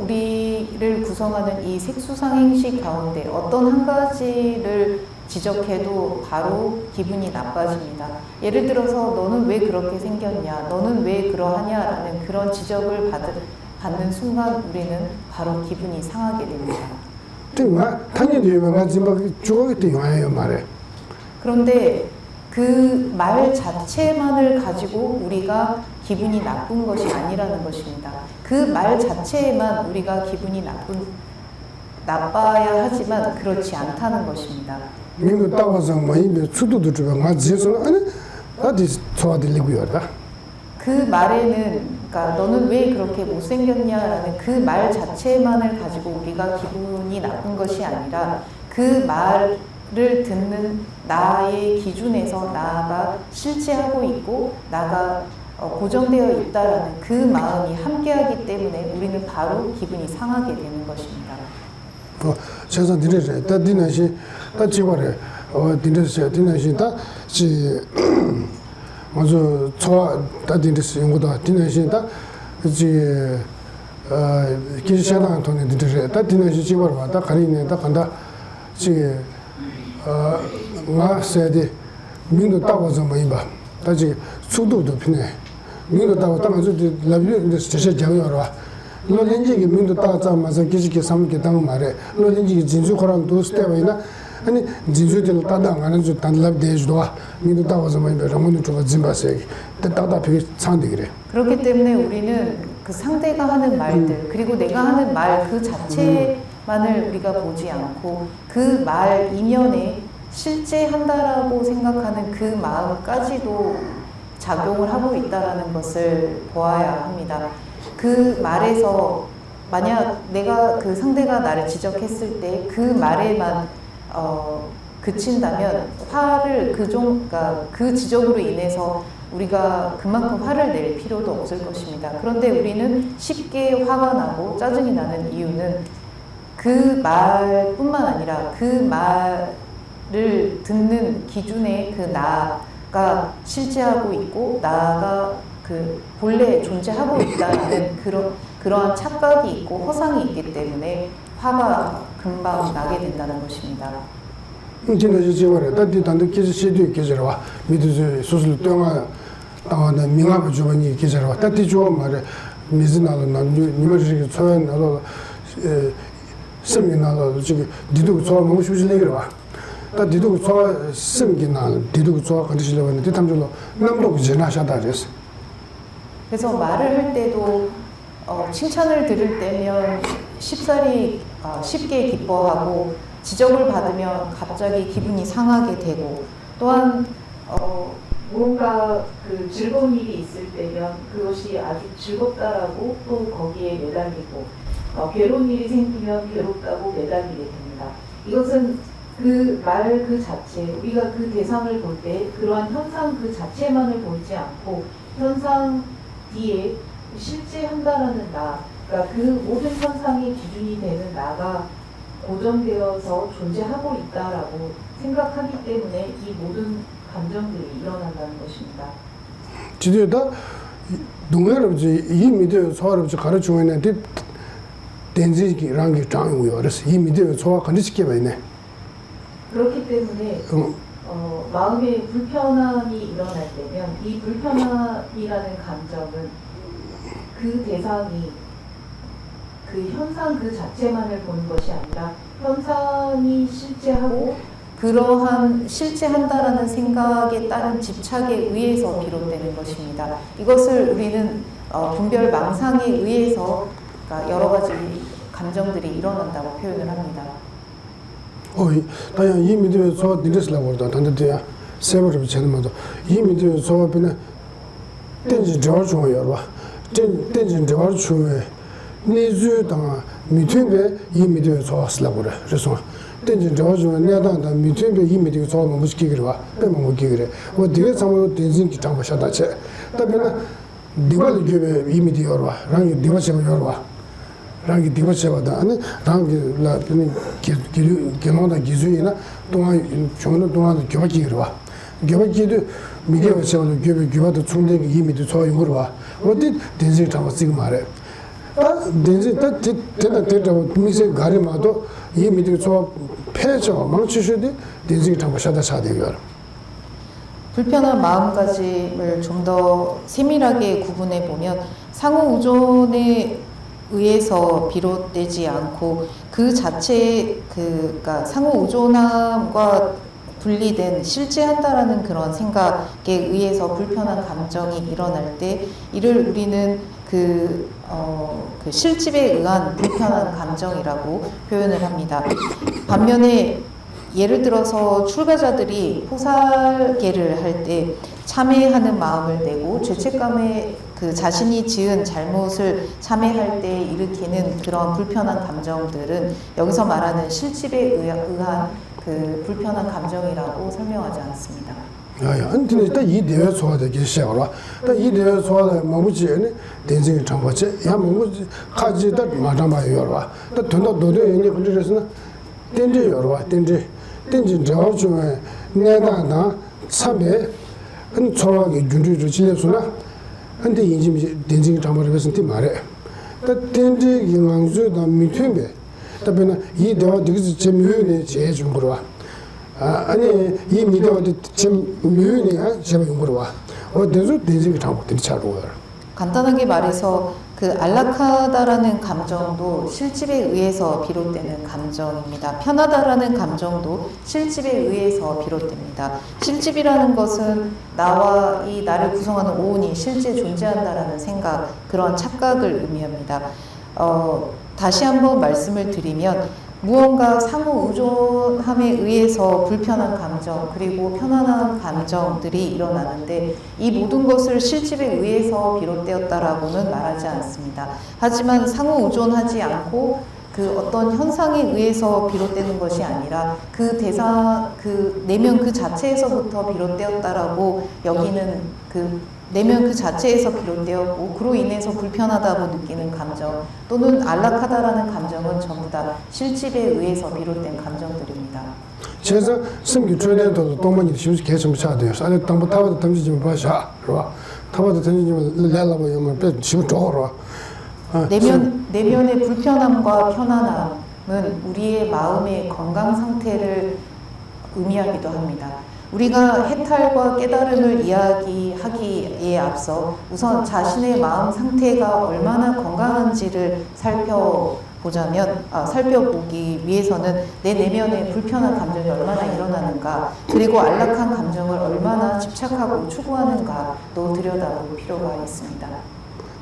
우리를 구성하는 이 색수상행식 가운데 어떤 한 가지를 지적해도 바로 기분이 나빠집니다. 예를 들어서 너는 왜 그렇게 생겼냐, 너는 왜 그러하냐라는 그런 지적을 받는 순간 우리는 바로 기분이 상하게 됩니다. 당연히 유명하지 죽어겠다 영화예요 말에. 그런데 그 말 자체만을 가지고 우리가 기분이 나쁜 것이 아니라는 것입니다. 그 말 자체에만 우리가 기분이 나빠야 하지만 그렇지 않다는 것입니다. 민도 따와서 뭐인데 수도도 주고 맞지서 아니 어디 좋아들리고요다. 그 말에는 그러니까 너는 왜 그렇게 못생겼냐라는 그 말 자체만을 가지고 우리가 기분이 나쁜 것이 아니라 그 말을 듣는 나의 기준에서 나가 실제하고 있고 나가 고정되어 있다라는 그 마음이 함께하기 때문에 우리는 바로 기분이 상하게 되는 것입니다. 제가 드려서 다 디나시 다 지와래 디나시 디나시 다지 먼저 저 다디스 연구도 디나시 다 그지 기시샤나 돈에 드려 다 디나시 지와래 다 가리네 다 간다 지 마세디 민도 따와서 뭐 이봐 다지 수도도 피네 민도 따와 따면서 라비에 진짜 장여로 로렌지기 민도 따자마자 기지기 삼게 당 말에 로렌지기 진주코랑 도스테바이나 아니 진주들 따당 하는 줄 단랍 대주도와 민도 따와서 뭐 이봐 라문도 좀 짐바세기 따다 되게 찬데 그래. 그렇기 때문에 우리는 그 상대가 하는 말들 그리고 내가 하는 말 그 자체만을 우리가 보지 않고 그 말 이면에 실제 한다라고 생각하는 그 마음까지도 작용을 하고 있다라는 것을 보아야 합니다. 그 말에서 만약 내가 그 상대가 나를 지적했을 때 그 말에만 그친다면 화를 그러니까 그 지적으로 인해서 우리가 그만큼 화를 낼 필요도 없을 것입니다. 그런데 우리는 쉽게 화가 나고 짜증이 나는 이유는 그 말뿐만 아니라 그 말을 듣는 기준의 그 나가 실제하고 있고 나가 그 본래 존재하고 있다는 그러한 착각이 있고 허상이 있기 때문에 화가 금방 나게 된다는 것입니다. 진짜 지금은 다들 단도 계속 시도 계속 와 미드 소설 동안 나는 민감한 주변이 계속 와 다들 좀 말에 미즈나는 니머지 처음 나도 세미나도 지금 디도 저 너무 쉽지 내려 와. 다 디도 저 세미나 디도 저 컨디션을 하는데 담절로 남도 지나셔다랬어. 그래서 말을 할 때도 칭찬을 들을 때면 쉽게 기뻐하고 지적을 받으면 갑자기 기분이 상하게 되고 또한 뭔가 그 즐거운 일이 있을 때면 그것이 아주 즐겁다라고 또 거기에 매달리고 괴로운 일이 생기면 괴롭다고 매달리게 됩니다. 이것은 그 말 그 자체 우리가 그 대상을 볼 때 그러한 현상 그 자체만을 보지 않고 현상 뒤에 실제 한다라는 나 그러니까 그 모든 현상의 기준이 되는 나가 고정되어서 존재하고 있다라고 생각하기 때문에 이 모든 감정들이 일어난다는 것입니다. 지도다 동네로 이 미디어 소화를 가르치고 있는데 덴지기랑 게 장고요. 그래서 이 미디어 소화 건드시게 봐있네. 그렇기 때문에 마음에 불편함이 일어날 때면 이 불편함이라는 감정은 그 대상이 그 현상 그 자체만을 보는 것이 아니라 현상이 실제하고 그러한 실제한다라는 생각에 따른 집착에 의해서 비롯되는 것입니다. 이것을 우리는 분별 망상에 의해서 그러니까 여러 가지 감정들이 일어난다고 표현을 합니다. 다양 이 미디어 소화 디스라고 그러다 단데야 세버를 붙이는데 이 미디어 소화는 덴지 저주요 봐. 덴지 저주에 내주당 미트베 이 미디어 소화스라고 그래. 그래서 덴지 저주에 내다다 미트베 이 미디어 소화 뭐 시키기로 와. 빼면 뭐 기그래. 되게 상으로 덴지 기장 보셔다체. 다음에 디발이 교배 이 미디어로 와. 랑이 디바체로 와. 랑이 디바체보다 아니 랑이 라니 기노다 기주이나 동안 종로 동안 교박기로 와. 교박기도 미디어 세워도 교박도 충분히 이 미디어 소화 용으로 와. 어디 덴지 잡아 지금 말해. 덴지 때다 미세 가리마도 이 미디어 소화 폐저 망치셔도 덴지 잡아 샤다 사대요. 불편한 마음가짐을 좀 더 세밀하게 구분해 보면 상호 의존에 의해서 비롯되지 않고 그 자체 그러니까 상호 의존함과 분리된 실제한다라는 그런 생각에 의해서 불편한 감정이 일어날 때 이를 우리는 그 실집에 의한 불편한 감정이라고 표현을 합니다. 반면에 예를 들어서 출가자들이 포살계를 할 때 참회하는 마음을 내고 죄책감에 그 자신이 지은 잘못을 참회할 때 일으키는 그런 불편한 감정들은 여기서 말하는 실집에 의한 그 불편한 감정이라고 설명하지 않습니다. 근데 일단 이 대회 소화되기 시작으로 이 대회 소화를 뭐지는 댄싱을 참고지 야 뭐지 가지다 맞아봐요 여러와 또 돈도 노래 얘기 그래서 댄지 여러와 댄지 저주에 내다나 참에 한 초하게 준주주 지내서나 근데 인지 댄싱을 참고를 티 말해 또 댄지 영광주다 미트베 답변은 이 대화 되게 재미있네 제일 좀 그러와 아니 이 미디어도 지금 묘연이야 제가 용으로 와. 어디서 댄싱을 타고 들이 차로 와. 간단하게 말해서 그 안락하다라는 감정도 실집에 의해서 비롯되는 감정입니다. 편하다라는 감정도 실집에 의해서 비롯됩니다. 실집이라는 것은 나와 이 나를 구성하는 오온이 실제 존재한다라는 생각, 그런 착각을 의미합니다. 다시 한번 말씀을 드리면 무언가 상호 의존함에 의해서 불편한 감정 그리고 편안한 감정들이 일어나는데 이 모든 것을 실집에 의해서 비롯되었다라고는 말하지 않습니다. 하지만 상호 의존하지 않고 그 어떤 현상에 의해서 비롯되는 것이 아니라 그 대상, 그 내면 그 자체에서부터 비롯되었다라고 여기는 그 내면 그 자체에서 비롯되었고 그로 인해서 불편하다고 느끼는 감정 또는 안락하다라는 감정은 전부 다 실집에 의해서 비롯된 감정들입니다. 그래서 섬기 최대도 동반이 쉬우지 계속 차대요. 아니 당부 타바도 던지지 마셔. 그봐. 타바도 던지지 내려고 하면 배 지금 쪼그러. 내면의 불편함과 편안함은 우리의 마음의 건강 상태를 의미하기도 합니다. 우리가 해탈과 깨달음을 이야기하기에 앞서 우선 자신의 마음 상태가 얼마나 건강한지를 살펴보기 위해서는 내 내면에 불편한 감정이 얼마나 일어나는가, 그리고 안락한 감정을 얼마나 집착하고 추구하는가도 들여다볼 필요가 있습니다.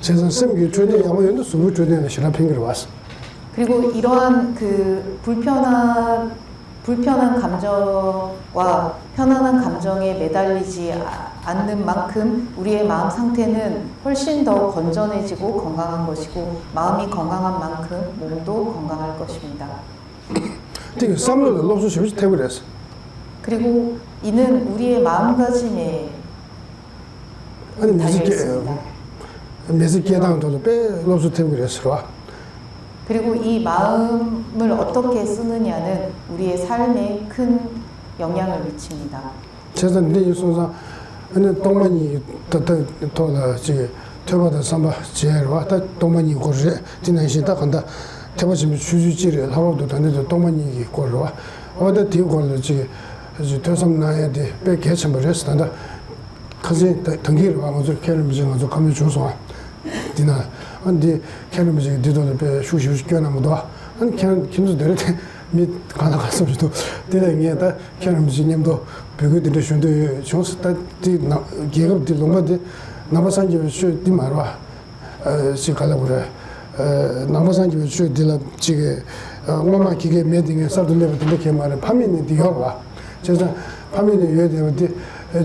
세상 섬기 최대 야무연도 수부 최대는 시라 핑계를 왔어. 그리고 이러한 그 불편한 감정과 편안한 감정에 매달리지 않는 만큼 우리의 마음 상태는 훨씬 더 건전해지고 건강한 것이고 마음이 건강한 만큼 몸도 건강할 것입니다. 되게 쌈도 로스 쉬우지 태버렸어. 그리고 이는 우리의 마음가짐에 달려있습니다. 매스기에당도 빼 로스 태버렸어. 그리고 이 마음을 어떻게 쓰느냐는 우리의 삶에 큰 영향을 미칩니다. 세상 내 유소상 어느 동만이 또다 지금 퇴바다 삼바 제일와 다 동만이 고르 지난시다 간다 퇴바심 주주지를 하고도 다는데 동만이 고르와 어디 뒤고를 지금 퇴섬나야 돼배 개침을 했었다. 그지 등기를 하면서 캐를 가지고 가면 주소 디나 근데 캐는 이제 뒤도를 배 휴식 겨나무도 한 캐는 김도 내려대 밑 가나 갔음도 대량이다 캐는 님도 배우들이 준도 좋았다 디 계급 디 농바데 나마산지 슈 디마르와 시칼라 그래 나마산지 슈 디라 지게 엄마 기계 메딩에 살들레 되게 말에 파미니 디어와 제가 파미니 요에데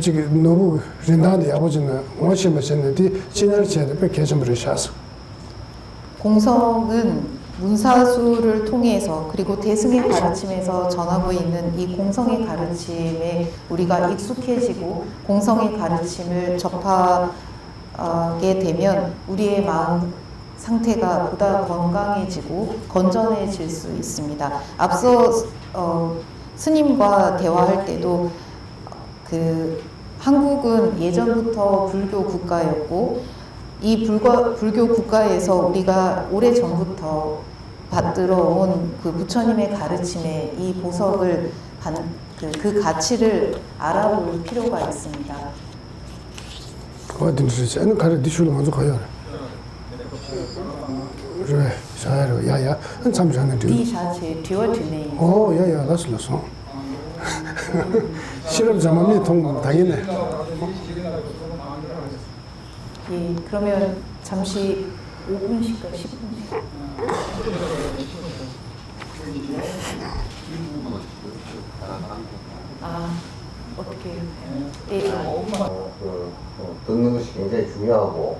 지금 너무 린다데 아버지는 원심하셨는데 진열체에 배 개점을 하셨어. 공성은 문사수를 통해서 그리고 대승의 가르침에서 전하고 있는 이 공성의 가르침에 우리가 익숙해지고 공성의 가르침을 접하게 되면 우리의 마음 상태가 보다 건강해지고 건전해질 수 있습니다. 앞서 스님과 대화할 때도 한국은 예전부터 불교 국가였고 이 불교 국가에서 우리가 오래전부터 받들어 온 그 부처님의 가르침에 이 보석을 그 가치를 알아볼 필요가 있습니다. 어떤 뜻이지? 가르 디슈로 먼저 가요. 그래, 잘 야야. 한 잠시만요. 디샤체 뒤어지네. 야야, 나슬렀어. 실험 자만이 통 당연해. 예, 그러면 잠시 5분씩과 10분씩. 어떻게 해요? 듣는 것이 굉장히 중요하고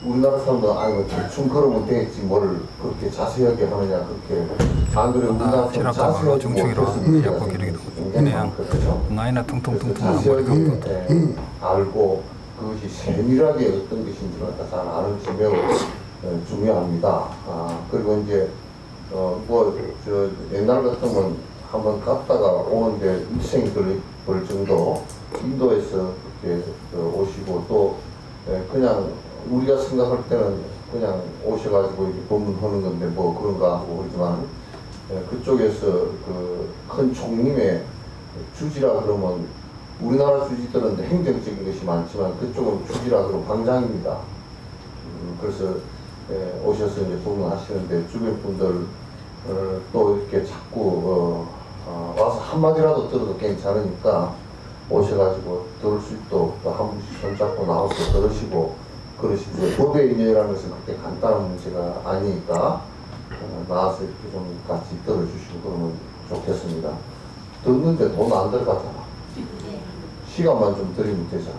우리나라 사람들은 대충 걸으면 되겠지 뭘 그렇게 자세하게 하느냐 그렇게 안 그래 우리나라 사람 자세하게 약간 기르기도 그냥 나이나 퉁퉁퉁퉁 자세하게 알고 그것이 세밀하게 어떤 것인지를 잘 아는 것이 매우 중요합니다. 그리고 이제 옛날 같으면 한번 갔다가 오는데 일생이 걸릴 정도 인도에서 그렇게 오시고 또 그냥 우리가 생각할 때는 그냥 오셔가지고 이렇게 법문하는 건데 뭐 그런가 하고 그러지만 그쪽에서 그 큰 총림의 주지라 그러면 우리나라 주지들은 행정적인 것이 많지만 그쪽은 주지라 그러면 광장입니다. 그래서 오셔서 이제 부문하시는데 주변 분들 또 이렇게 자꾸 와서 한마디라도 들어도 괜찮으니까 오셔가지고 들을 수 있도록 또 한 분씩 손잡고 나와서 들으시고 그러십시오. 법의 인연이라는 것은 그렇게 간단한 문제가 아니니까 나와서 이렇게 좀 같이 들어주시고 그러면 좋겠습니다. 듣는데 돈 안 들어가잖아. 시간만 좀 들이면 되잖아.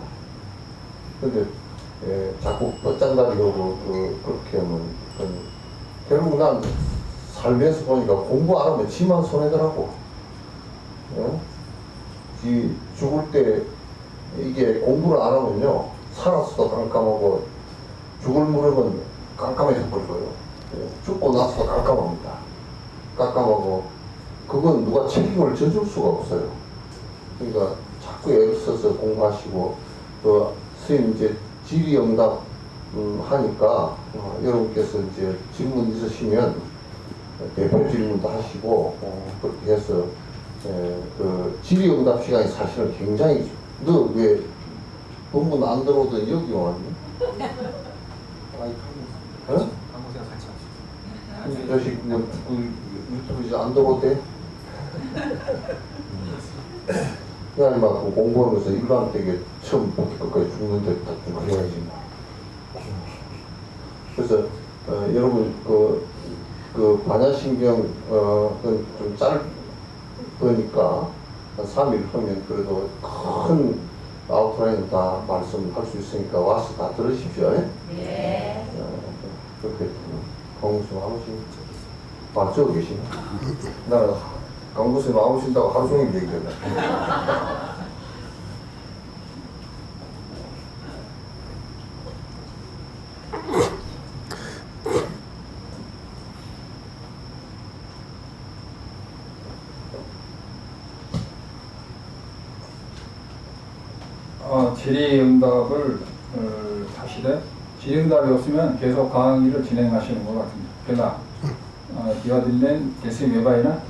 근데 자꾸 뻗장다리 오고 그렇게 하면 결국 난 살면서 보니까 공부 안 하면 지만 손해더라고. 죽을 때 이게 공부를 안 하면요 살았어도 깜깜하고 죽을 무렵은 깜깜해져 버려요. 죽고 나서도 깜깜합니다. 깜깜하고 그건 누가 책임을 져줄 수가 없어요. 그러니까 자꾸 애를 써서 공부하시고 또 선생님 이제 질의응답 하니까 여러분께서 이제 질문 있으시면 대표 질문도 하시고 그렇게 해서 그 질의응답 시간이 사실은 굉장히 너 왜 본문 안 들어오더니 여기 왔니? 어? 이 자식 뭐 유튜브 이제 안 들어오대? 그냥 막 공부하면서 일반되게 처음 보기 끝까지 죽는데 딱 좀 그래야지 뭐. 그래서 여러분 그 반야신경 좀 짧으니까 한 3일 하면 그래도 큰 아웃라인 다 말씀할 수 있으니까 와서 다 들으십시오. 네. 그렇게 강구스님 아무신 맞죠 계시나? 나는 강구스님 아무신다고 하루 종일 얘기했네. 질의응답을 하시되 질의응답이 없으면 계속 강의를 진행하시는 것 같습니다. 그러나 기와들린 개수 외바이나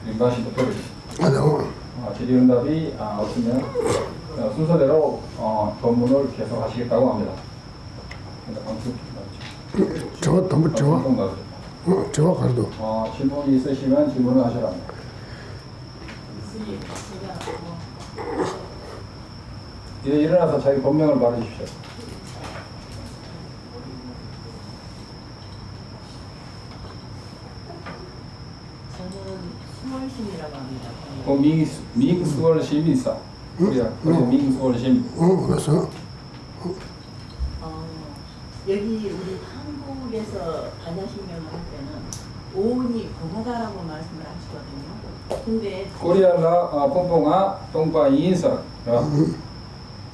림바시도 표시 질의응답이 없으면 순서대로 본문을 계속 하시겠다고 합니다. 저거 가도 질문이 있으시면 질문을 하셔라 합니다. 이제 일어나서 자기 본명을 말해주십시오. 저는 수월심이라고 합니다. 민수월심 있어. 우리가 민수월심. 그래서 여기 우리 한국에서 반야신경을 할 때는 오온이 공하다라고 말씀을 하시거든요. 근데 코리아가 뽕뽕아 똥바이인서.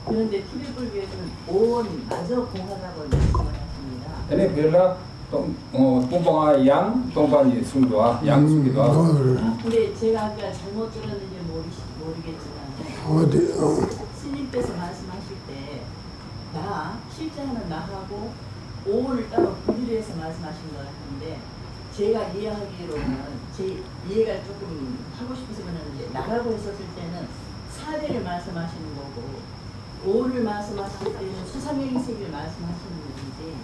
그런데 티베불교에서는 오온마저 공하다고 말씀을 하십니다. 얘네 별라 뽕뽕아 양 똥바이 순도와 양 순기도. 근데 제가 아까 잘못 들었는지 모르겠지만 어디 스님께서 말씀하실 때 나 실제 하는 나하고 오온을 따로 분리해서 말씀하신 것 같은데 제가 이해하기로는 제 이해가 조금 하고 싶어서 그러는데 나라고 했었을 때는 사대를 말씀하시는 거고 오를 말씀하실 때는 수삼행식을 말씀하시는 건지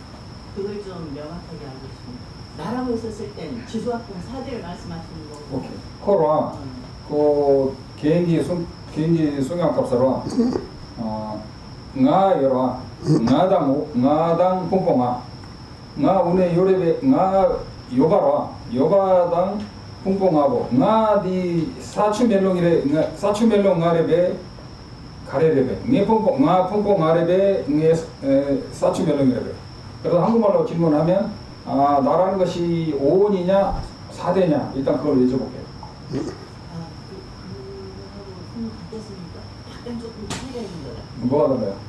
그걸 좀 명확하게 알고 싶습니다. 나라고 했었을 때는 지수학공 사대를 말씀하시는 거고 오케이. 코로나 그 개인기 송양값으로 nga 여러 nga당 뽕뽕아 nga 운의 요래배 nga 요바당 뽕뽕하고 nga디 사추멜롱이래 사추멜롱 nga레배 가래레베 nga 뽕뽕 nga레베 nga 사추멜롱이래베. 그래서 한국말로 질문하면 나라는 것이 5원이냐 4대냐 일단 그걸 여쭤볼게요. 그거하고 바뀌었으니까 약간 조금 차이가 있는 것 같아요. 뭐가 달라요?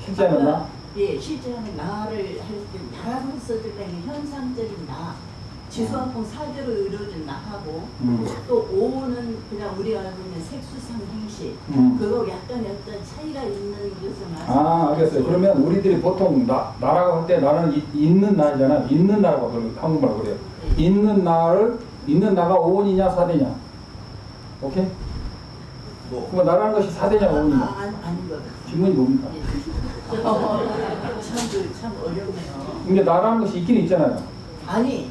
실제는 나? 예, 실제는 나를 할 때 나라고 했을 때는 현상적인 나 지수학공 사대로 이루어진 나하고 또 오는 그냥 우리가 알고 있는 색수상 행식 그거 약간 어떤 차이가 있는 것을 말씀. 알겠어요. 그러면 우리들이 보통 나라고 할 때 나는 있는 나잖아. 있는 나라고 한국말로 그래요. 네. 있는 나가 5원이냐 4대냐. 오케이? 그럼 나라는 것이 4대냐 5원이냐. 아닌 것 같아요. 질문이 뭡니까? 저는 이해하기도 참 어렵네요. 이게 나라는 것이 있긴 있잖아요. 아니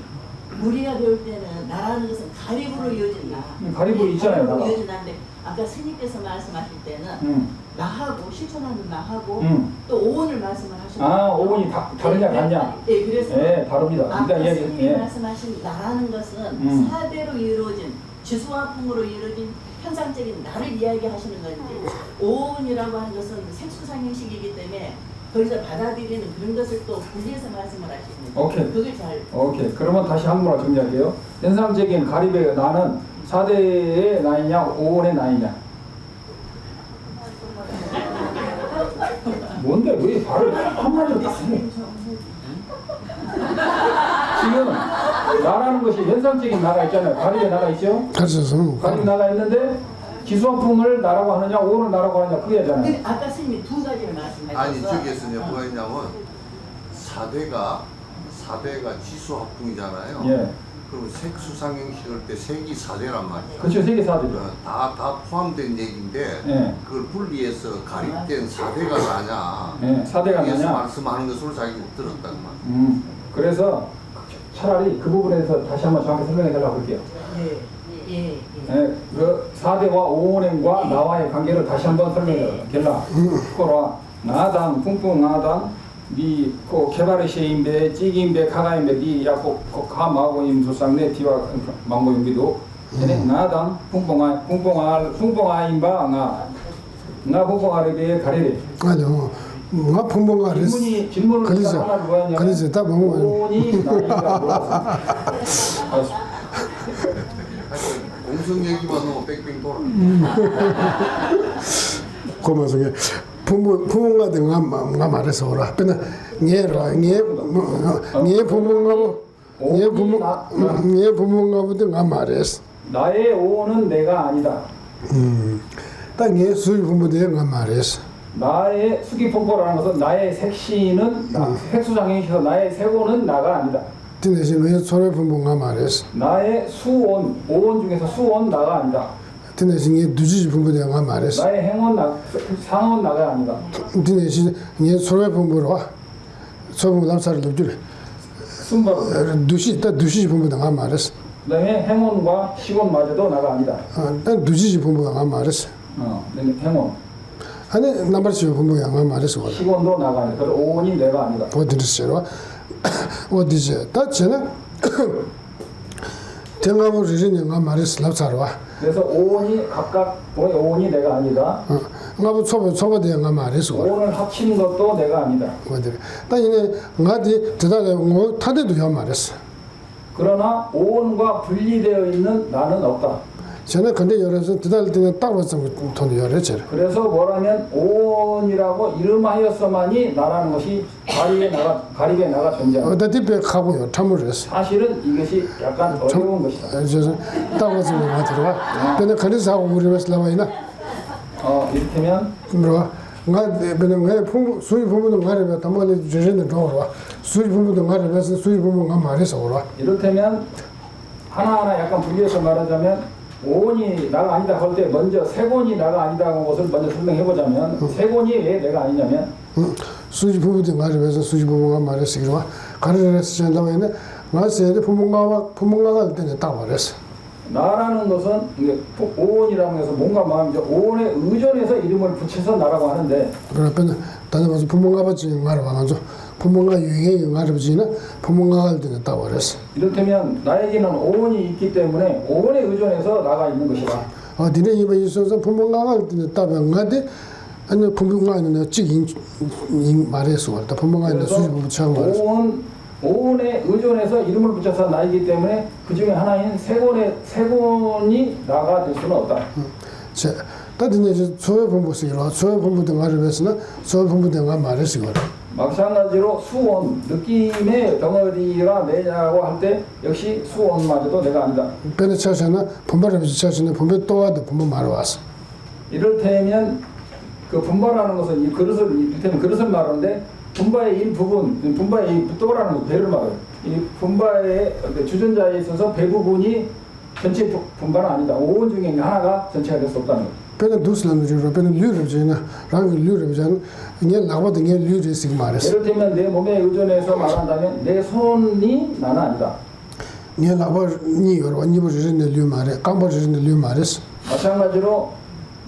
우리가 배울 때는 나라는 것은 가립으로 이어진 나. 가립으로 있잖아요, 가립으로 나가. 이어진 나인데 아까 스님께서 말씀하실 때는 나하고 실천하는 나하고 또 오온을 말씀을 하셨는데 아, 오온이 다르냐 같냐? 예, 그래서 예, 다릅니다. 아까 일단 얘기, 스님이 예. 말씀하신 나라는 것은 사대로 이루어진 지수화풍으로 이루어진 현상적인 나를 이야기하시는 건지 오온이라고 하는 것은 색수상행식이기 때문에 거기서 받아들이는 그런 것을 또 분리해서 말씀을 하시는 거예요. 오케이. 그걸 잘 오케이. 그러면 다시 한 번만 정리할게요. 현상적인 가립의 나는 4대의 나이냐, 5원의 나이냐? 뭔데? 왜 발을 한마디로 딱 해? 지금 나라는 것이 현상적인 나가 있잖아요. 가립의 나가 있죠? 가르쳐서 가립 나가 있는데 지수화풍을 나라고 하느냐, 5원을 나라고 하느냐 그게 잖아요. 근데 아까 스님이 두 가지를 말씀하셨어. 아니 저기에서 이제 뭐가 있냐면 4대가 지수합풍이잖아요. 예. 그럼 색수상행식을 때 색이 4대란 말이에요. 그렇죠. 세계 4대죠. 다 포함된 얘기인데 예. 그걸 분리해서 가립된 4대가 나냐 예. 4대가 위에서 나냐? 말씀하는 것으로 자기가 들었단 말이에요. 그래서 차라리 그 부분에서 다시 한번 정확히 설명해 달라고 할게요. 예. 예, 그 4대와 5원행과 나와의 관계를 다시 한번 설명해 달라. 코라 나당 뿡뿡 나당 니코 개발의 시인배 찌기인배 가가인배 니 야코 가마고 임수상네 디와 망고 용기도 얘네 나당 뿡뿡아인바 나 뿡뿡아르게 가리래. 아니요. 뭐 풍부가 그랬어. 질문을 그래서 하나 뭐였냐면 그래서 다 먹으면 5원이 나이가 뭐라고? 공성 얘기만 하면 뺑뺑 돌아. 고마서 부모가 된가 말해서 오라. 근데 예 부모가 보다 가 말했어. 나의 5원은 내가 아니다. 땅에 수이 부모들 가 말했어. 나의 수기폭포라는 것은 나의 색시는 색수장행시에서 나의 색온은 나가 아니다. 대신 왜 소리 부모가 말했어. 나의 수온, 5원 중에서 수온 나가 아니다. 대신 이 두지 부모들 가 말했어. 나의 행온 상온 나가 아니다. 대신 이 소리 부모로 와. 소부 남사를 넣줄. 순바로. 두시 부모들 가 말했어. 그다음에 행온과 시온마저도 나가 아니다. 난 두지 부모가 가 말했어. 행온, 아니 남발시 부모가 가 말했어. 시온도 나가 아니다. 그래서 5원이 내가 아니다. 어디서 어디지? 다 저는 대가물 이rin가 말했어. 납사로와. 그래서 5원이 각각 5원이 내가 아니다. 나부 초보대가 말했어. 5원을 합친 것도 내가 아니다. 어디? 나 이제 나디 대단해 뭐 타대도 야 말했어. 그러나 5원과 분리되어 있는 나는 없다. 저는 근데 열어서 대달 때는 딱 왔어. 돈 열었지. 그래서 뭐라면 5원이라고 이름하여서만이 나라는 것이 가립의 나가 존재한다. 어디 뒤에 가고요. 참을 했어. 사실은 이것이 약간 어려운 것이다. 그래서 딱 와서 내가 들어와. 근데 그래서 하고 우리 와서 나와이나. 이렇게면 그러와. 나 내가 수입 부분도 말해봐. 담아내 주제는 좋아라. 수입 부분도 말해봐서 수입 부분가 말해서 오라. 이렇다면 하나하나 약간 분리해서 말하자면 5원이 나가 아니다 할 때 먼저 색원이 나가 아니다는 것을 먼저 설명해보자면 색원이 왜 내가 아니냐면 수입 부분도 말해봐서 수입 부분가 말해서 이러와. 가르쳐서 전다고 했는데 나서야 부모가 할 때는 딱 말했어. 나라는 것은 5원이라는 것은 뭔가 마음이죠. 5원에 의존해서 이름을 붙여서 나라고 하는데 그러면 다녀봐서 부모가 받지 말아봐가지고 부모가 유행이 말아보지나 부모가 할 때는 딱 말했어. 이렇다면 나에게는 5원이 있기 때문에 5원에 의존해서 나가 있는 것이다. 니네 입에 있어서 부모가 할 때는 딱 응가대 아니 부모가 있는 찍인 말했어. 부모가 있는 수입 부분 처음 말했어. 5원에 의존해서 이름을 붙여서 나이기 때문에 그 중에 하나인 색원이 나가 될 수는 없다. 자, 다들 이제 소외 본부 쓰기로 소외 본부 등 말해서는 소외 본부 등가 말했어. 마찬가지로 수원, 느낌의 덩어리가 내냐고 할 때 역시 수원마저도 내가 아니다. 변에 차서는 분발에 차서는 분배 또 와도 분배 말아 왔어. 이를테면 그 분발하는 것은 이 이를테면 그릇을 말하는데 분바의 일부분, 분바의 또라는 거 배를 말해요. 이 분바의 주전자에 있어서 배 부분이 전체 분바는 아니다. 5원 중에 하나가 전체가 될 수 없다는 거예요. 배는 두슬람도 저러 배는 류르잖아. 랑이 류르잖아. 이게 나와도 이게 류르식 말했어. 예를 들면 내 몸에 의존해서 말한다면 내 손이 나는 아니다. 이게 나와 니 여러 니 버지는 류 말해. 강 버지는 류 말했어. 마찬가지로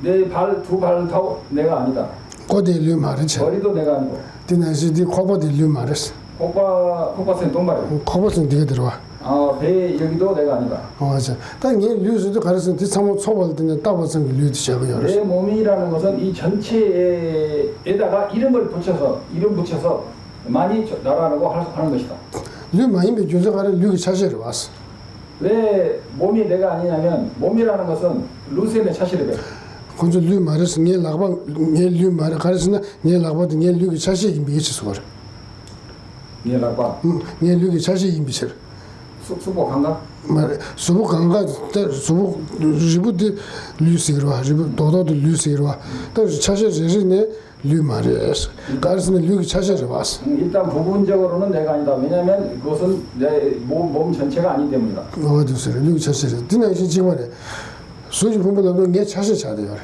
내 발 두 발 다 내가 아니다. 고대 류 말했지. 머리도 내가 아니고 디나시디 코바디 류 말했어. 코바센 동발이. 코바선 되게 들어와. 배 여기도 내가 아니다. 맞아. 단 이게 류스도 가르쳐 뒤 참고 초벌 때는 따버선 류도 시작을 열었어. 내 몸이라는 것은 이 전체에다가 이름 붙여서 많이 나라라고 하는 것이다. 류 많이 배주서 가르 류기 차시를 왔어. 왜 몸이 내가 아니냐면 몸이라는 것은 루센의 차시를 배. கொஞ்சம் 류 말했어. 니 라방 니류 말 가르치나 니 라바도 니 류기 차시 임비치 소리. 니라고 니 류기 차시 임비치. 수보 강가? 말 수부 강가 수부 리부디 류시르와 리부 도도도 류시르와 또 차시 제시네 류 말이었어. 가르치는 류기 차시를 왔어. 일단 부분적으로는 내가 아니다. 왜냐하면 그것은 내 몸 전체가 아니기 때문이다. 어디서 류기 차시를 디나 이제 지금 말해. 수지 분보다도 내 차시 차대요.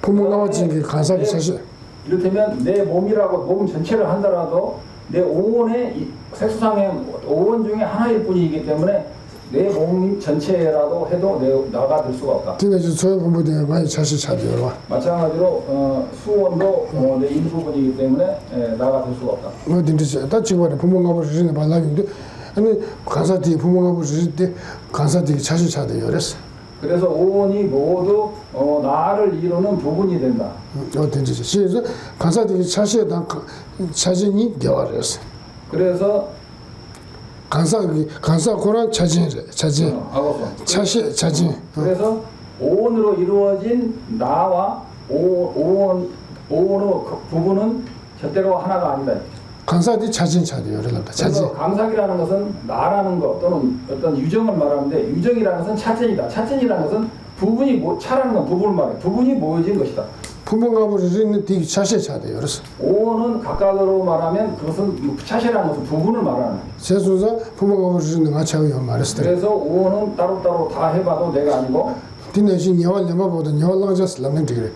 부모 나왔지 게 간사기 차시. 이를테면 내 몸이라고 몸 전체를 한다라도 내 오원의 색수상의 오원 중에 하나일 뿐이기 때문에 내 몸 전체라도 해도 나가 될 수가 없다. 디나 이제 저 분보다 많이 차시 차대요. 마찬가지로 수원도 내 일부분이기 때문에 나가 될 수가 없다. 어딘지 다 지금 말해 부모 가버리는 발라인데 아니 간사디 부모 가버릴 때 간사디 차시 차대요. 그랬어. 그래서 오원이 모두 나를 이루는 부분이 된다. 어딘지 시에서 간사디 차시에 단 차진이 개화했어. 그래서 간사 고란 차진이래. 차진. 알았어. 차시 차진. 그래서 오원으로 이루어진 나와 오원의 부분은 절대로 하나가 아니다. 간사디 차진 차대요. 그러니까 차진. 그래서 감삭이라는 것은 나라는 것 또는 어떤 유정을 말하는데 유정이라는 것은 차진이다. 차진이라는 것은 부분이 차라는 건 부분을 말해. 부분이 모여진 것이다. 부모 가버리는 디 차시에 차대요. 그래서 오원은 각각으로 말하면 그것은 차시라는 것은 부분을 말하는 거예요. 세수자 부모 가버리는 가차요 말했을 때. 그래서 오원은 따로따로 다 해봐도 내가 아니고 디내신 여월 lem바보다 여월 랑자스 람는 되게.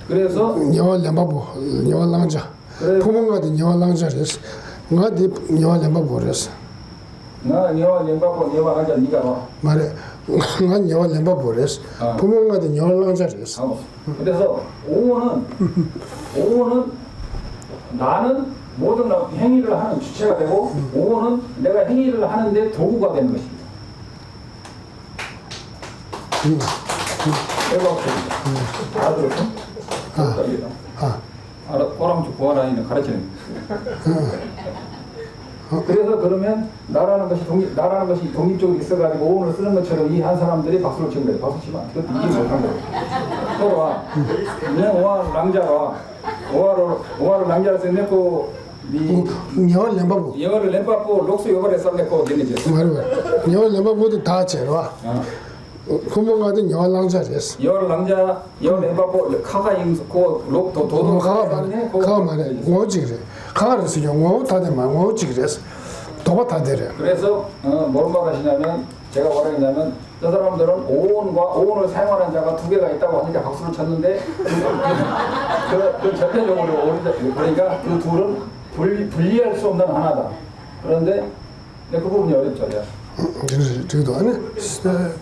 그래서 여월 lem바보 여월 랑자. 부모가 된 여월 랑자랬어. 나디 여월 lem바보랬어. 나 여와 연바고 여와 하자 네가 와. 말해. 난 여월 lem바보랬어. 부모가 된 여월 랑자랬어. 그래서 오원은 나는 모든 행위를 하는 주체가 되고 오원은 내가 행위를 하는데 도구가 되는 것입니다. 다 들었어? 알아, 꼬랑 좀 고아라니는 가르치는. 그래서 그러면 나라는 것이 독립적으로 있어가지고 오원을 쓰는 것처럼 이 한 사람들이 박수를 치는 거예요. 박수 치면 그것도 이해 못한 거예요. 서로와 그냥 오와 랑자와 오와를 랑자를 써내고 여월 lem바보. 영어를 램바고 록스 요발에 써내고 되는지. 말해. 여월 lem바보도 다 제로와. 부모가 된 여월 랑자랬어. 여를 랑자 여 램바고 카가 임고 록 도도 가가 말해. 뭐지 그래. 가가서 영어 다 되면 뭐지 그래서 도바 다 되래. 그래서 뭐를 말하시냐면 제가 뭐라 했냐면 저 사람들은 오온을 사용하는 자가 두 개가 있다고 하니까 박수를 쳤는데 그 절대적으로 그러니까 그 둘은 분리할 수 없는 하나다. 그런데 그 부분이 어렵죠. 그래서 저도 안에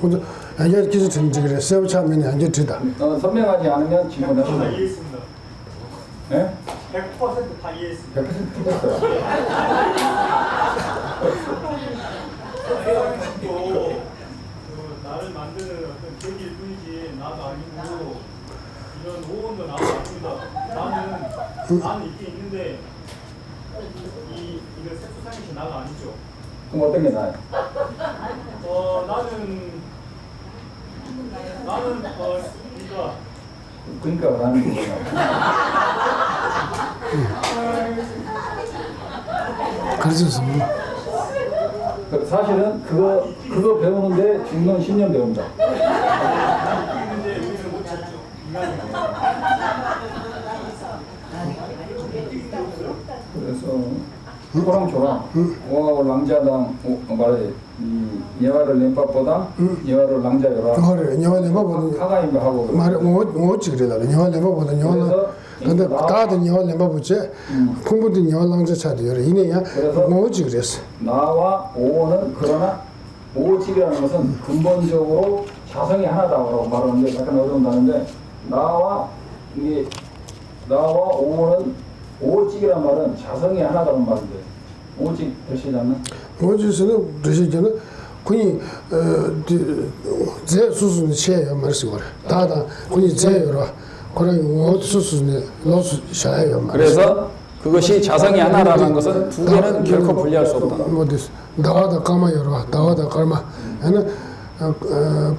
먼저 안전 기술 전지 그래. 세부 차면이 안전 되다. 선명하지 않으면 질문하시면 다 이해했습니다. 네? 100%다 이해했습니다. 100% 틀렸어요. 나를 만드는 어떤 계기일 뿐이지 나도 아니고 이런 오원도 나도 아닙니다. 나는 있긴 있는데 이거 색소상이시 나가 아니죠. 그럼 어떤 게 나아요? 그러니까 나는 거잖아. 가르쳐서 사실은 그거 배우는데 중간 10년 배운다. 있는데 우리는 못 찾죠. 그래서 코랑 조랑 오하고 랑자당 말해 예화를 렘밥보다 예화를 랑자요라 그래 영화 렘바보다 카가임바 하고 말 뭐지 그래다 영화 렘바보다 영화 근데 다들 영화 렘바보지 공부된 영화 랑자 차도 여러 이내야 뭐지 그랬어 나와 오는 그러나 오직이라는 것은 근본적으로 자성이 하나다라고 말하는데 약간 어려운다는데 나와 오는 오직이란 말은 자성이 하나다는 말인데 오직 되시지 않나? 오직에서는 되시잖아 군이 제 수순의 체야 말씀 거래 다다 군이 제여라 그래 오 수순의 로스 샤야 말 그래서 그것이 자성이 하나라는 것은 두 개는 결코 분리할 수 없다. 뭐です나와다 까마여라 나와다 까마 하나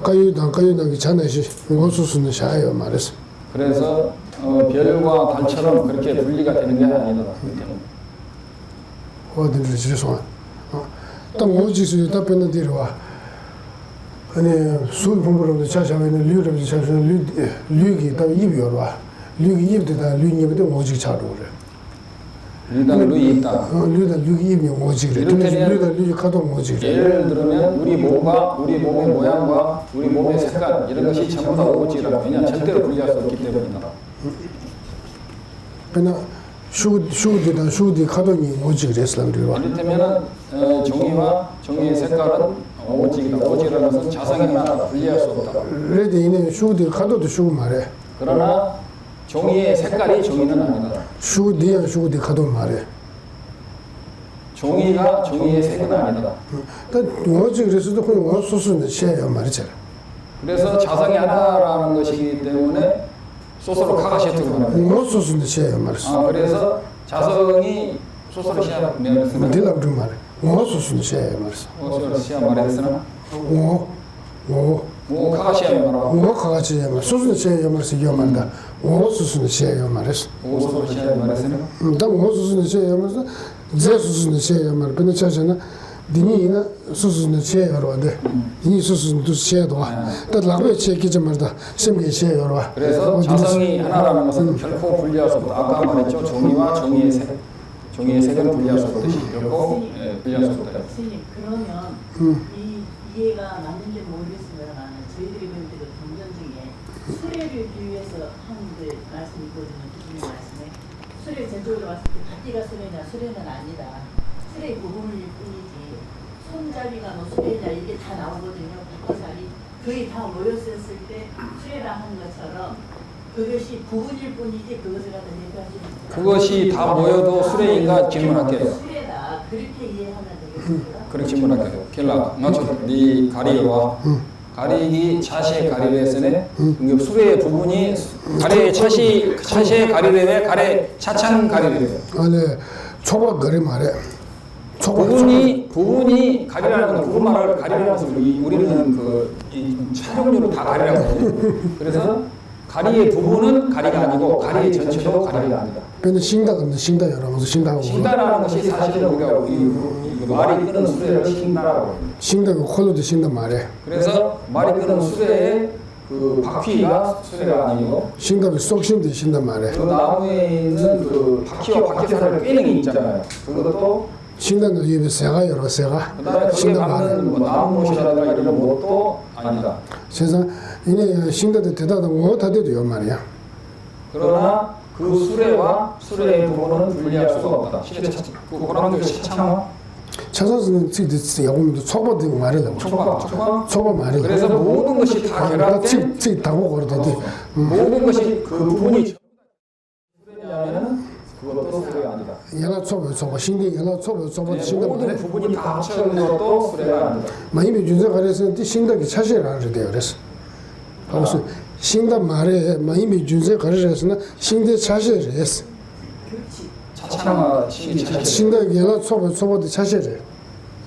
까유다 자네시 오수순의 샤야 말했어 그래서 별과 달처럼 그렇게 분리가 되는 게 아니다. 어디를 지르소 또 오직수 답변을 드려와 아니 술 공부를 자샤면은 류를 자샤는 류기 다 입이어와 류기 입대다 류니부터 오직 차로 그래 류당 류이 있다. 류다 류기 입이 오직 그래 류다 류기 가도 오직 그래 예를 들면 우리 몸과 우리 몸의 모양과 우리 몸의 색깔 이런 것이 전부 다 오직이라고. 왜냐 절대로 분리할 수 없기 때문이다. 그러나 슈디 가도니 오직 그랬어 그래와 이를테면은 종이와 종이의 색깔은 오직이다. 오직이라는 것은 자성이 하나다. 분리할 수 없다. 그래도 이내 슈디 가도도 슈 말해 그러나 종이의 색깔이 종이는 아니다. 슈디야 슈디 가도 말해 종이가 종이의 색은 아니다. 오직 그랬어도 그냥 오수순의 체야 말이잖아 그래서 자성이 하나라는 것이기 때문에 소스로 카가시에트로 말합니다. 오수순의 체야 말했어 그래서 자성이 소스로 시합 면에서는 딜라 그 말해 오수순의 체야 말했어 소스로 시합 말에서는 오 카가시에 말하고 오가가지 말 수순의 체야 말했어 이 말다 오수순의 체야 말했어 소스로 시합 말에서는 다 오수순의 체야 말했어 제 수순의 체야 말 근데 차잖아 디니나 수순의 체야로 와데 이 수순도 체야도 와다 라베 체기지 말다 심게 체야로 와 그래서 자성이 하나라는 것은 결코 분리할 수 없다. 아까 말했죠. 종이와 종이의 색, 종이의 색은 분리할 수 없듯이 결코 분리할 수 없다. 선생님 그러면 이 이해가 맞는지 모르겠습니다만 저희들이 볼 때도 경전 중에 수레를 비유해서 하는데 말씀이 있거든요. 교수님 말씀에 수레 전적으로 봤을 때 바퀴가 수레냐 수레는 아니다. 수레 부분일 뿐이지 손잡이가 뭐 수레냐 이게 다 나오거든요. 바퀴살이 거의 다 모였었을 때 수레라 하는 것처럼 그것이 부분일 뿐이지 그것을 갖다 얘기하시는 그것이 다 모여도 수레인가 질문할게요. 수레다 그렇게 이해하면 되겠습니다. 그렇게 질문할게요. 켈라, 나초 네 가리와 가리기 차시의 가리레스네. 수레의 부분이 가리의 차시의 가리레에 가리 차창 가리레. 아니 초밥 거리 말해 부분이 가리라는 건 부분 말을 가리라는 것을 우리는 이 차종류를 다 가리라고 하거든요. 그래서 가리의 부분은 가리가 아니고 가리의 전체도 가리가 아니다. 근데 싱다가 싱다 여러분들 싱다고 싱다라는 것이 사실은 우리가 말이 끄는 수레를 싱다라고 합니다. 싱다고 콜로도 싱다 말해 그래서 말이 끄는 수레의 그 바퀴가 수레가 아니고 싱다가 쏙싱도 싱다 말해 그 나무에 있는 그 바퀴와 바퀴살을 꿰는 게 있잖아요. 그것도 싱다는 입에 새가 여러 새가 그다음에 거기에 싱다 말해 맞는 뭐 나무못이라든가 이런 것도 아니다. 세상 이내 싱다도 대다도 뭐다 돼도 요 말이야 그러나 그 수레와 수레의 부분은 분리할 수가 없다. 그 호랑들 차창화 차선은 지지 야고도 초밥도 말하려고 초밥 말해 그래서 모든 것이 다 결합된 지 다고 그러던데 모든 것이 그 부분이 수레냐면은 그것도 수레가 아니다. 연락 초밥 싱디 연락 초밥 싱다 모든 말해 부분이 다 합쳐진 것도 수레가 아니다. 마이미 준세 가래서 싱다기 차시를 하려 돼요 그래서 그래서 싱다 말에 마이미 준세 가래서는 싱데 차시를 했어 차창화 시기 차시 싱다 연락 초밥도 차시를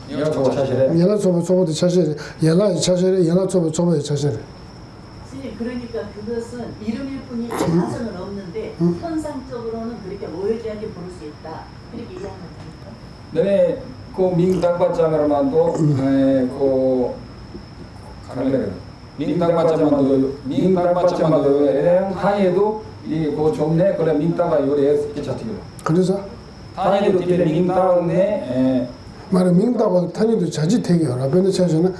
이거 차시래. 연락 초밥도 차시를 연락 차시를 연락 초밥도 차시를 선생님 그러니까 그것은 이름일 뿐이지 가성은 없는데 현상적으로는 그렇게 모여져야지 볼 수 있다. 그렇게 이해하면 됩니까? 너네 그 민당받자면도 그 가르레 민당받자만도 하에도 이그 종래 그래 민당가 요래 이렇게 잡히고 그래서 타니도 뒤에 민다운에 말은 민다고 타니도 자지 되게 여러 번에 찾으나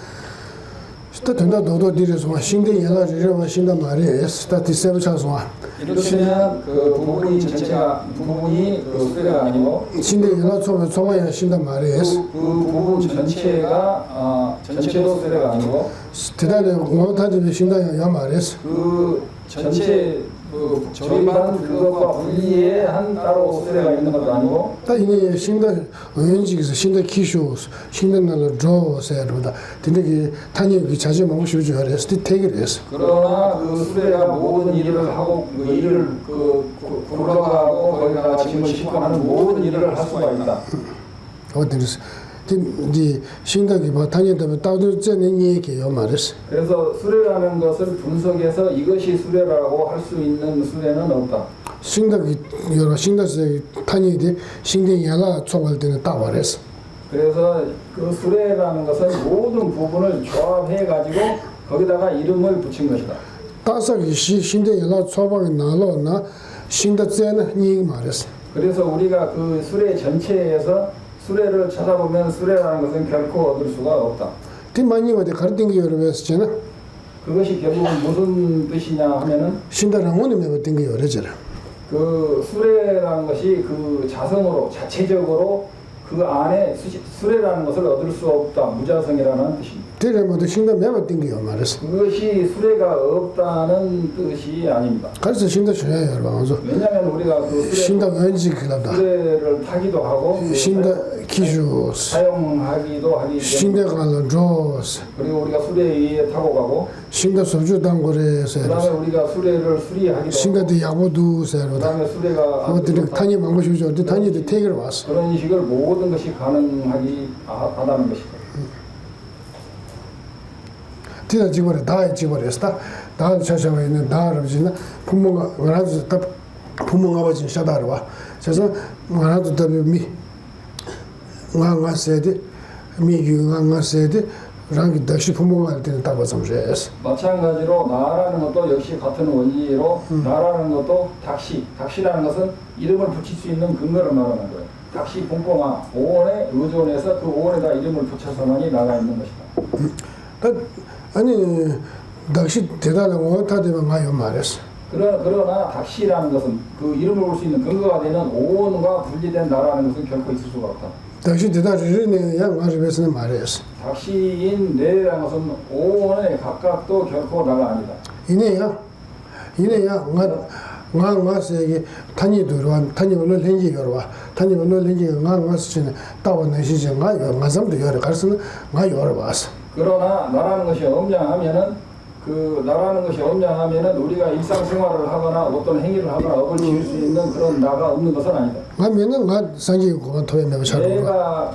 스타 된다 너도 뒤에서 와 신대 연락을 신다 말이에요. 스타 디세브 차서 와 이렇게는 그 부분이 전체가 부분이 그 수레가 아니고 신대 연락 소마야 신다 말이에요. 그 부분 전체가 전체도 수레가 아니고 대단히 못하지 신다 야 말이에요. 그 전체 그 조립한 그것과 분리한 따로 수레가 있는 것도 아니고 다 이게 신다 의원직에서 신다 기슈 신다 날로 줘서다. 근데 타니 자주 먹고 싶지 그래서 되게 했어. 그러나 그 수레가 모든 일을 하고 그 일을 굴러가고 거기다가 짐을 싣고 하는 모든 일을 할 수가 있다. 어디서 디 신다기 뭐 타니다면 따도 전에 얘기해요 말했어. 그래서 수레라는 것을 분석해서 이것이 수레라고 할 수 있는 수레는 없다. 신다기 여러 신다세 타니디 신대 야라 초발 때는 다 말했어. 그래서 그 수레라는 것은 모든 부분을 조합해 가지고 거기다가 이름을 붙인 것이다. 따사기 신대 야라 초발이 나로나 신다세는 이 말했어. 그래서 우리가 그 수레 전체에서 수레를 찾아보면 수레라는 것은 결코 얻을 수가 없다. 디 많이 어디 가르친 게 여러 배스잖아. 그것이 결국은 무슨 뜻이냐 하면은 신다랑 오늘 매번 게 여러잖아. 그 수레라는 것이 그 자성으로 자체적으로 그 안에 수레라는 것을 얻을 수 없다. 무자성이라는 뜻입니다. 대략 신다 매번 게 말했어. 그것이 수레가 없다는 뜻이 아닙니다. 그래서 신다 줘야 여러분. 왜냐하면 우리가 그 신다 왠지 그러다. 수레를 타기도 하고 신다 기주 사용하기도 하기 때문에 신다 가는 조스 그리고 우리가 수레 위에 타고 가고 신다 소주 당고래서 그다음에 우리가 수레를 수리하기도 신다도 야보도 하고 세로다. 그다음에 수레가 어디 타니 망고 싶죠. 어디 타니도 태기를 왔어. 그런 식을 모든 것이 가능하다는 것이다. 티다 집어래 다 집어랬다. 다 찾아와 있는 나르지나 부모가 원하도 다 부모가 와진 샤다로 와. 그래서 원하도 더미 나가세데 미규가가세데 랑기 다시 부모가 할 때는 다 벗어져야지. 마찬가지로 나라는 것도 역시 같은 원리로 나라는 것도 닥시라는 것은 이름을 붙일 수 있는 근거를 말하는 거예요. 닥시 봉봉아 오원에 의존해서 그 오원에다 이름을 붙여서만이 나가 있는 것이다. 아니 닥시 대단한 원타되면 가요 말했어. 그러나 닥시라는 것은 그 이름을 볼 수 있는 근거가 되는 오원과 분리된 나라는 것은 결코 있을 수가 없다. 닥시 대단히 양 아르베스는 말했어. 닥시인 내라는 것은 오원에 각각도 결코 나가 아니다. 이내야 nga 타니 들어와 타니 오늘 렌지 열어와 타니 오늘 렌지 nga 쓰는 따오는 시즌 nga 잠도 열어 가서는 nga 열어봤어. 그러나 나라는 것이 없냐하면은 그 나라는 것이 없냐하면은 우리가 일상생활을 하거나 어떤 행위를 하거나 업을 지을 수 있는 그런 나가 없는 것은 아니다. nga 면은 nga 상기고 토에 매번 차고 내가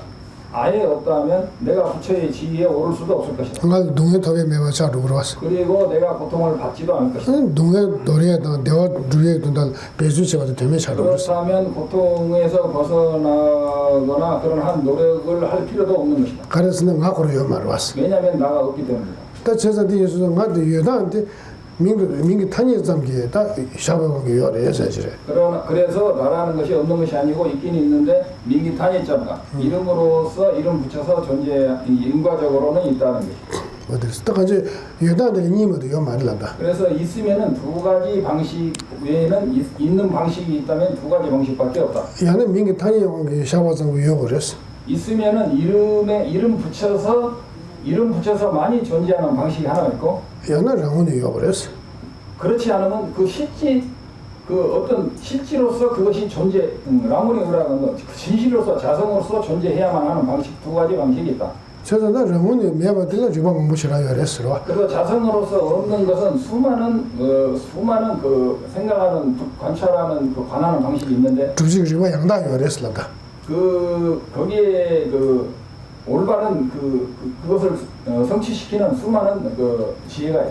아예 없다면 내가 부처의 지위에 오를 수도 없을 것이다. nga 동해 토에 매번 차고 그러왔어. 그리고 내가 고통을 받지도 않을 것이다. 동해 노래다 대화 주에 둔다 배수체가 되면 차고 그랬어. 그렇다면 고통에서 벗어나거나 그런 한 노력을 할 필요도 없는 것이다. 그래서는 nga 그러요 말왔어. 왜냐하면 나가 없기 때문이다. 다 제자들이 예수도 nga 여다한테 민기 타니 잠게 다 샤바고 열어야지 그래. 그래서 나라는 것이 없는 것이 아니고 있긴 있는데 민기탄이자가 이름으로서 이름 붙여서 존재 인과적으로는 있다는 것이죠. 어디서 딱 이제 여다들이 님도 요 말을 한다. 그래서 있으면은 두 가지 방식 외에는 있는 방식이 있다면 두 가지 방식밖에 없다. 야는 민기 타니 온 샤바상고 요 그랬어. 있으면은 이름 붙여서 많이 존재하는 방식이 하나 있고 야는 랑원이 요 그랬어. 그렇지 않으면 그 어떤 실지로서 그것이 라무니우라는 것, 진실로서 자성으로서 존재해야만 하는 방식 두 가지 방식이 있다. 저자나 랑원이 매바들라 주방 무시라 그랬어. 그리고 자성으로서 없는 것은 수많은 그 생각하는 관찰하는 그 관하는 방식이 있는데 두지가 양다 그랬을까. 거기에 올바른 그것을 성취시키는 수많은 그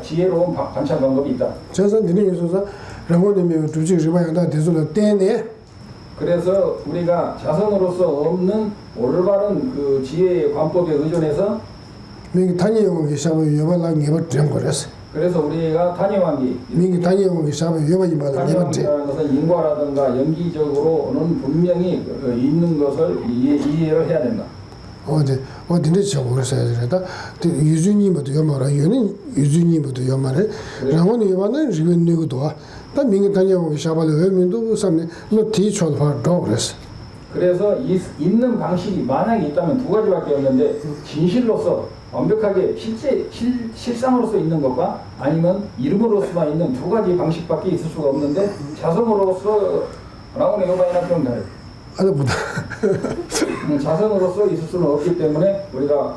지혜로운 관찰 방법이 있다. 저자들이 있어서 랑원이 매 두지가 양다 대소를 떼네. 그래서 우리가 자성으로서 없는 올바른 그 지혜의 관법에 의존해서 민기 타니 온 샤바 요발랑 예버 좀 그랬어. 그래서 우리가 단위왕기 민기 단위왕기 샤바 여바 이마다 예반지 단위왕기라는 것은 인과라든가 연기적으로는 분명히 있는 것을 이해를 해야 된다. 어디 저 모르셔야 되다. 유준이부터 요마라 유는 유준이부터 요마래. 라고는 요마는 지금 누구도 다 민기 단위왕기 샤바를 외민도 삼네 너 티초를 봐 도그랬어. 그래서 있는 방식이 만약에 있다면 두 가지밖에 없는데 진실로서 완벽하게 실상으로서 있는 것과 아니면 이름으로서만 있는 두 가지 방식밖에 있을 수가 없는데 자성으로서 라고는 요바이나 좀 다르다. 알아보다. 자성으로서 있을 수는 없기 때문에 우리가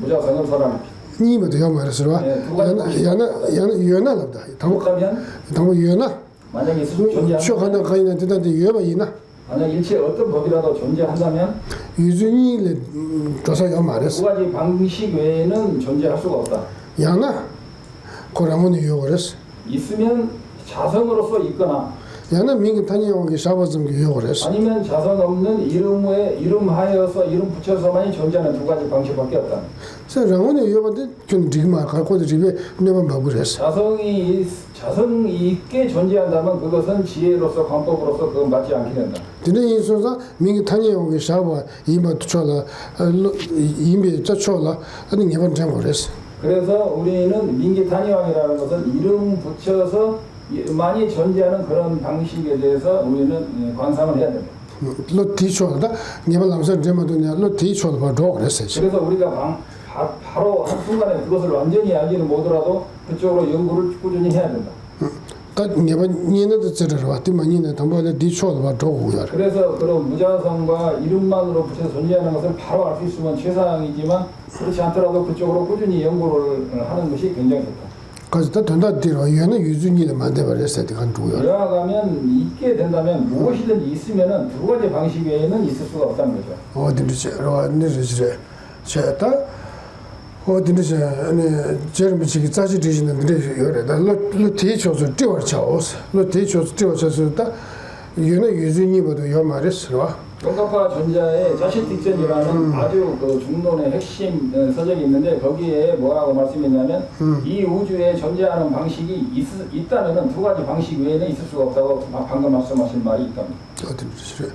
무자성을 설합니다. 니부터 요마래서 봐. 야나 유연하다. 그렇다면 당고 유연하. 만약에 존재한다. 쇼하나 가이나 되는데 유여바이나. 만약 일체 어떤 법이라도 존재한다면 유준이 조사 요 두 말했어. 가지 방식 외에는 존재할 수가 없다. 야나 고라문이 요거랬어. 있으면 자성으로서 있거나 야나 민기 단위왕기 샤바zum 요거랬어. 아니면 자성 없는 이름하여서 이름 붙여서만이 존재하는 두 가지 방식밖에 없다. 그래서 라문이 요한테 좀 지금 갖고도 집에 내만 봐버렸어. 자성이 있게 존재한다면 그것은 지혜로서 관법으로서 그건 맞지 않게 된다. 근데 인소사 민기 단위왕기 샤바 이마 투쳐라 이미 쩌쳐라 아니 네번 장거랬어. 그래서 우리는 민기 단위왕이라는 것은 이름 붙여서 많이 존재하는 그런 방식에 대해서 우리는 관상을 해야 됩니다. 로 티초다 네번 남서 제마도냐 로 티초도 봐 도그랬어. 그래서 우리가 바로 한순간에 그것을 완전히 알지는 못하더라도 그쪽으로 연구를 꾸준히 해야 된다. 딱 네번 니네도 저러 왔더만 니네 담보에 티초도 봐 도고야. 그래서 그런 무자성과 이름만으로 붙여서 존재하는 것을 바로 알 수 있으면 최상이지만 그렇지 않더라도 그쪽으로 꾸준히 연구를 하는 것이 굉장히 좋다. 그래서 다 된다 뒤로 얘는 유준이를 만들어버렸어요. 그건 누구야? 이어가면 있게 된다면 무엇이든지 있으면은 두 가지 방식 외에는 있을 수가 없다는 거죠. 어디든지 어디든지 제가 어디든지 아니 저름이 자주 드시는 데를 요래다 로 티초서 뛰어쳐서 로 티초서 뛰어쳐서다 얘는 유준이보다 요 말했어. 동갑과 전자의 자실 딕션이라는 아주 그 중론의 핵심 서적이 있는데 거기에 뭐라고 말씀했냐면 이 우주에 존재하는 방식이 있다면은 두 가지 방식 외에는 있을 수가 없다고 방금 말씀하신 말이 있답니다. 어디든지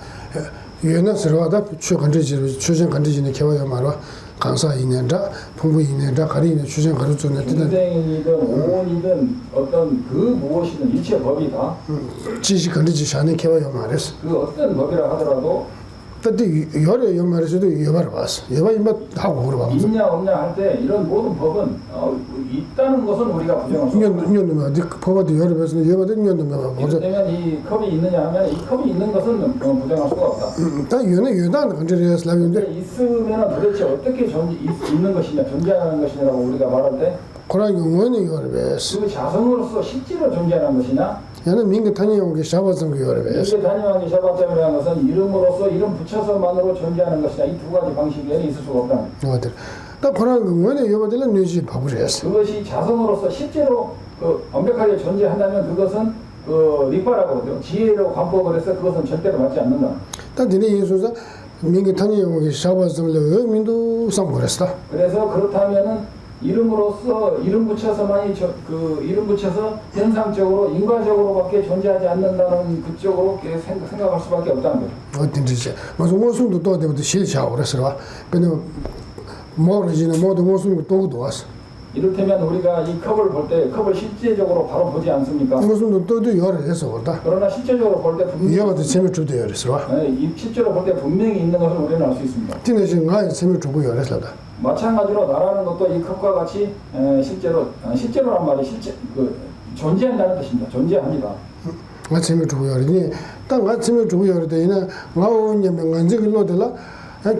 얘는 서로다 추전 간지지는 개와요 말아 강사 2년자 풍부 2년자 가리는 추전 가르쳐는 인생이든 오온이든 어떤 그 무엇이든 일체 법이 다 지식 간지지 샤는 개와요 말했어. 그 어떤 법이라 하더라도 근데 요래 요 말에서도 여바를 봤어. 여바 임마 하고 그러봐. 있냐 없냐 할 때 이런 모든 법은 있다는 것은 우리가 부정할 수 없다. 인연놈아, 네 법아도 요래 봤으면 여바도 인연놈아 보자. 이를테면 이 컵이 있느냐 하면 이 컵이 있는 것은 부정할 수가 없다. 다 요나는 간절해서 라는데 근데 있으면 도대체 어떻게 있는 것이냐 존재하는 것이냐라고 우리가 말할 때 그런 경우는 요래 봤어. 그 자성으로서 실제로 존재하는 것이냐 얘는 민기 탄이온 게 샤바성 게 요래 봤어. 이게 단위왕기 샤바점이라는 것은 이름으로서 이름 붙여서만으로 존재하는 것이냐 이 두 가지 방식에는 있을 수가 없다. 어들. 다 그런 경우는 여바들은 뉴지 바꾸랬어. 그것이 자성으로서 실제로 완벽하게 존재한다면 그것은 리파라고 그러죠. 지혜로 관법을 해서 그것은 절대로 맞지 않는다. 다 되네 예수사 민기 탄이온 게 샤바성을 민도 상거랬어. 그래서 그렇다면은 이름으로서 이름 붙여서만이 이름 붙여서 현상적으로 인과적으로밖에 존재하지 않는다는 그쪽으로 생각할 수밖에 없다는 거죠. 어딘지 맞아 무슨도 또 되부터 실샤고 그랬어. 근데 모르지는 모두 무슨 또 왔어. 이를테면 우리가 이 컵을 볼 때 컵을 실제적으로 바로 보지 않습니까? 무슨 또도 요래 해서 그렇다. 그러나 실제적으로 볼 때 이거도 재미주도 요랬어. 실제로 볼 때 분명히 있는 것을 우리는 알 수 있습니다. 티네신 가에 재미주고 요랬어. 마찬가지로 나라는 것도 이 컵과 같이 실제로란 말이 존재한다는 뜻입니다. 존재합니다. 아침에 주고 요리니 땅 아침에 주고 요리되나 나오냐면 간직을 놓들라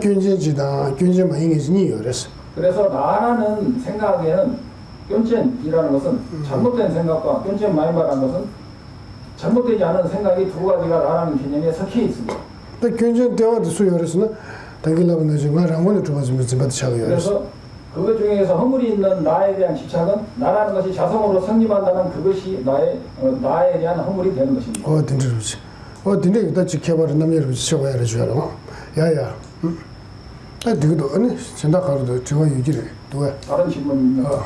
균진지다 균진 많이니 요랬어. 그래서 나라는 생각에는 뀨젠이라는 것은 잘못된 생각과 뀨젠 마이바라는 것은 잘못되지 않은 생각이 두 가지가 나라는 개념에 섞여 있습니다. 근데 균진 대화도 수요랬으나 당길라고 내지만 라고는 좀 맞으면 차고 요랬어. 그래서 그것 중에서 허물이 있는 나에 대한 집착은 나라는 것이 자성으로 성립한다는 그것이 나에 대한 허물이 되는 것입니다. 딘지루지. 딘지 일단 지켜봐라 남녀를 지켜봐야 주야로. 야야. 아, 누구도 아니 생각하고도 저거 얘기를 누가 다른 질문입니다.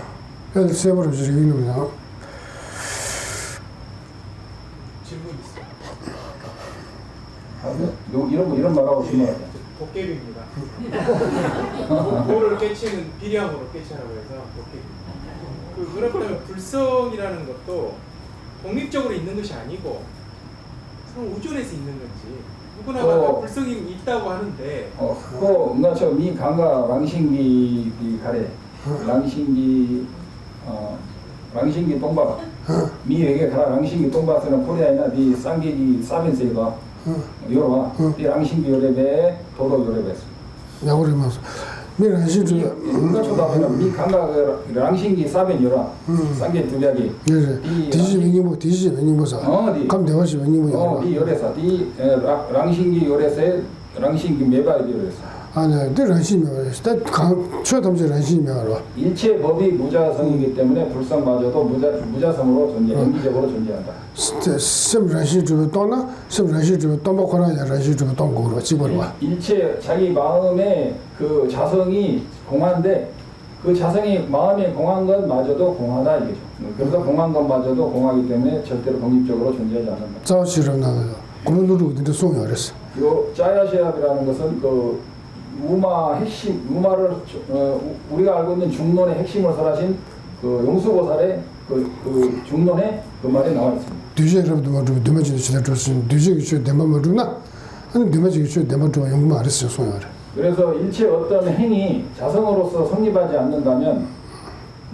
그래서 세버로 지금 이놈이나. 질문 있어요. 이런 말하고 질문하자. 도깨비입니다. 도를 깨치는 비량으로 깨치라고 해서 도깨비. 그렇다면 불성이라는 것도 독립적으로 있는 것이 아니고 서로 우존해서 있는 건지 누구나 불성이 있다고 하는데. 저 미 강가 랑싱기 가래 랑싱기 동바 미에게 가라 랑싱기 동바스는 코리아이나 디 쌍기기 사벤세가 요로와 디 랑싱기 요레베 도도 요레베스 야고리면서 내가 시주 그거보다는 미 강가 랑싱기 사벤 요라 쌍기 두비하기 디지 맹이보사 감 대화시 맹이보야 디 요레사 디 랑싱기 요레세 랑싱기 메바이 요레사 아니 런심이야 최담제 런심이야 일체 법이 무자성이기 때문에 불성마저도 무자성으로 연기적으로 존재한다. 심 런시 주면 또나 심 런시 주면 또 먹거나 런시 주면 또 먹으러 집으로 와 일체 자기 마음의 그 자성이 공한데 그 자성이 마음에 공한 것마저도 공하다 이거죠. 그래서 공한 것마저도 공하기 때문에 절대로 독립적으로 존재하지 않는다. 자오시로 나가요. 고문으로 근데 송이 어렸어. 요 짜야시압이라는 것은 그 우마 핵심, 우마를 우리가 알고 있는 중론의 핵심을 설하신 그 용수보살의 그 중론의 그 말에 나와 있습니다. 뒤제라도 말도 드마지 시대 줬으면 뒤제 기초 대만 말도나 아니 드마지 기초 대만 좀 연구 안 했어요 송이 어려. 그래서 일체 어떤 행위 자성으로서 성립하지 않는다면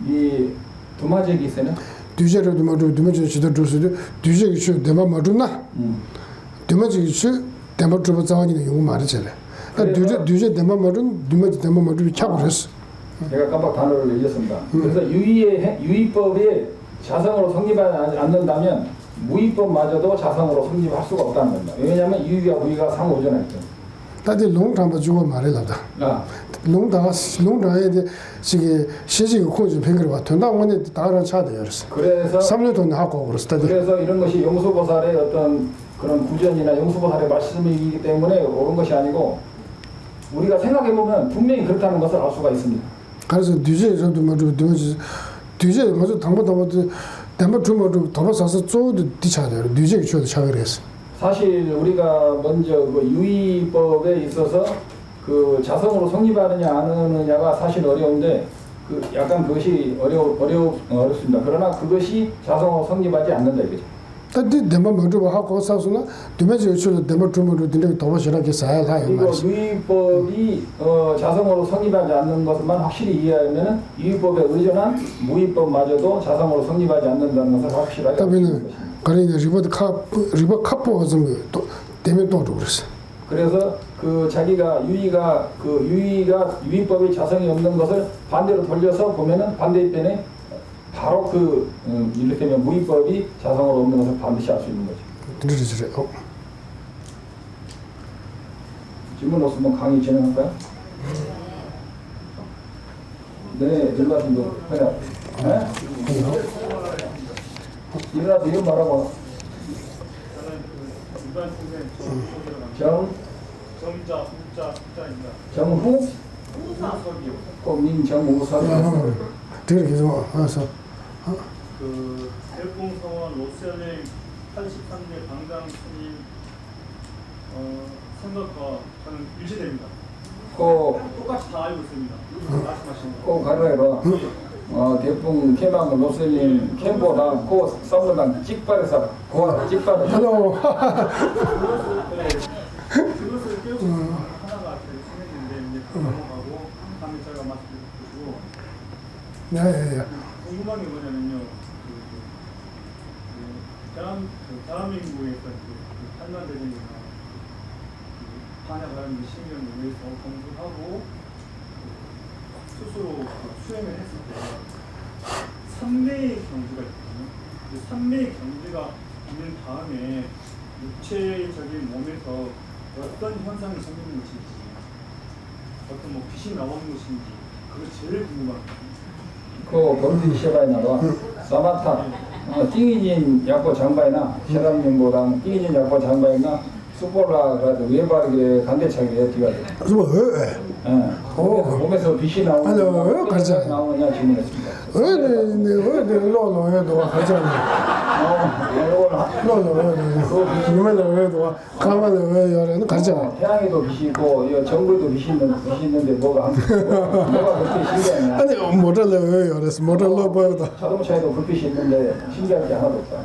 이 두마제기 세는 뒤제라도 말도 드마지 시대 줬으면 뒤제 기초 대만 말도나 드마지 기초 대만 좀 자원이 연구 안 했잖아. 뒤제 대만 말은 드마지 대만 말도 차고 했어. 제가 깜빡 단어를 잊었습니다. 그래서 유의법이 자성으로 성립하지 않는다면 무의법마저도 자성으로 성립할 수가 없다는 겁니다. 왜냐하면 유의와 무의가 상호전하기 때문에. 다들 농담 주고 말해라다. 농담에 이제 지금 시지가 코지 뱅그를 왔다. 나 오늘 다른 차도 열었어. 그래서 3년 돈 하고 그랬어. 그래서 이런 것이 용수보살의 어떤 그런 구전이나 용수보살의 말씀이기 때문에 옳은 것이 아니고 우리가 생각해 보면 분명히 그렇다는 것을 알 수가 있습니다. 그래서 뒤제라도 말도 뒤제 먼저 당보다 대만 주먹으로 도박사서 쪼도 뒤차대요. 뒤제 기초도 차그랬어. 사실 우리가 먼저 그 유의법에 있어서 그 자성으로 성립하느냐 안 하느냐가 사실 어려운데 그 약간 그것이 어렵습니다. 그러나 그것이 자성으로 성립하지 않는다 이거죠. 근데 대만 먼저 하고 사서나 뒤에서 기초도 대만 주먹으로 뒤에 도박이라게 사야 그리고 유의법이 자성으로 성립하지 않는 것만 확실히 이해하면 유의법에 의존한 무의법마저도 자성으로 성립하지 않는다는 것을 확실하게 알 수 있는 것입니다. 그러니까 리버 카포가 또 대면 또 그랬어. 그래서 그 자기가 유의법의 자성이 없는 것을 반대로 돌려서 보면은 반대편에 바로 이를테면 무의법이 자성으로 없는 것을 반드시 알 수 있는 거죠. 질문 없으면 강의 진행할까요? 네, 일어나신 분. 그냥. 일어나서 이름 말하고. 저는 일반 총회 정자 정후? 우석이요. 민정우석. 되게 계속 와서 그 대풍성원 로스연행 83대 방장 스님 생각과 저는 일치됩니다. 똑같이 다 알고 있습니다. 말씀하신 거. 꼭 가르해봐. 대풍 케방 로셀린 캠보다 고 썸머당 찍발에서 고아 찍발을 hello 그것을 깨우쳐 하나가 생겼는데 이제 넘어가고 다음에 제가 말씀드리고 네. 궁금한 게 뭐냐면요. 대한민국에서 한나대전이나 반야가는 시민을 위해서 공부하고 스스로 수행을 했을 때 3매의 경주가 있거든요. 3매의 경주가 있는 다음에 육체적인 몸에서 어떤 현상이 생기는 것인지 어떤 뭐 빛이 나오는 것인지 그것이 제일 궁금합니다. 그 범지 시바에 나와 사마타 띵이진 약보 장바이나 셰람님보당 띵이진 약보 장바이나 수볼라라도 외바르게 간대차게 뒤가 돼. 왜? 몸에서 빛이 나오느냐 질문했습니다. 왜 로로에도 하잖아. 로로에도 이만해도 가만히 왜 열어는 가잖아. 태양에도 빛이 있고 이 정글도 빛이 있는데 뭐가 그렇게 신기하냐? 아니 모델로 왜 열었어? 모델로 보여도. 자동차에도 불빛이 있는데 신기할 게 하나도 없다.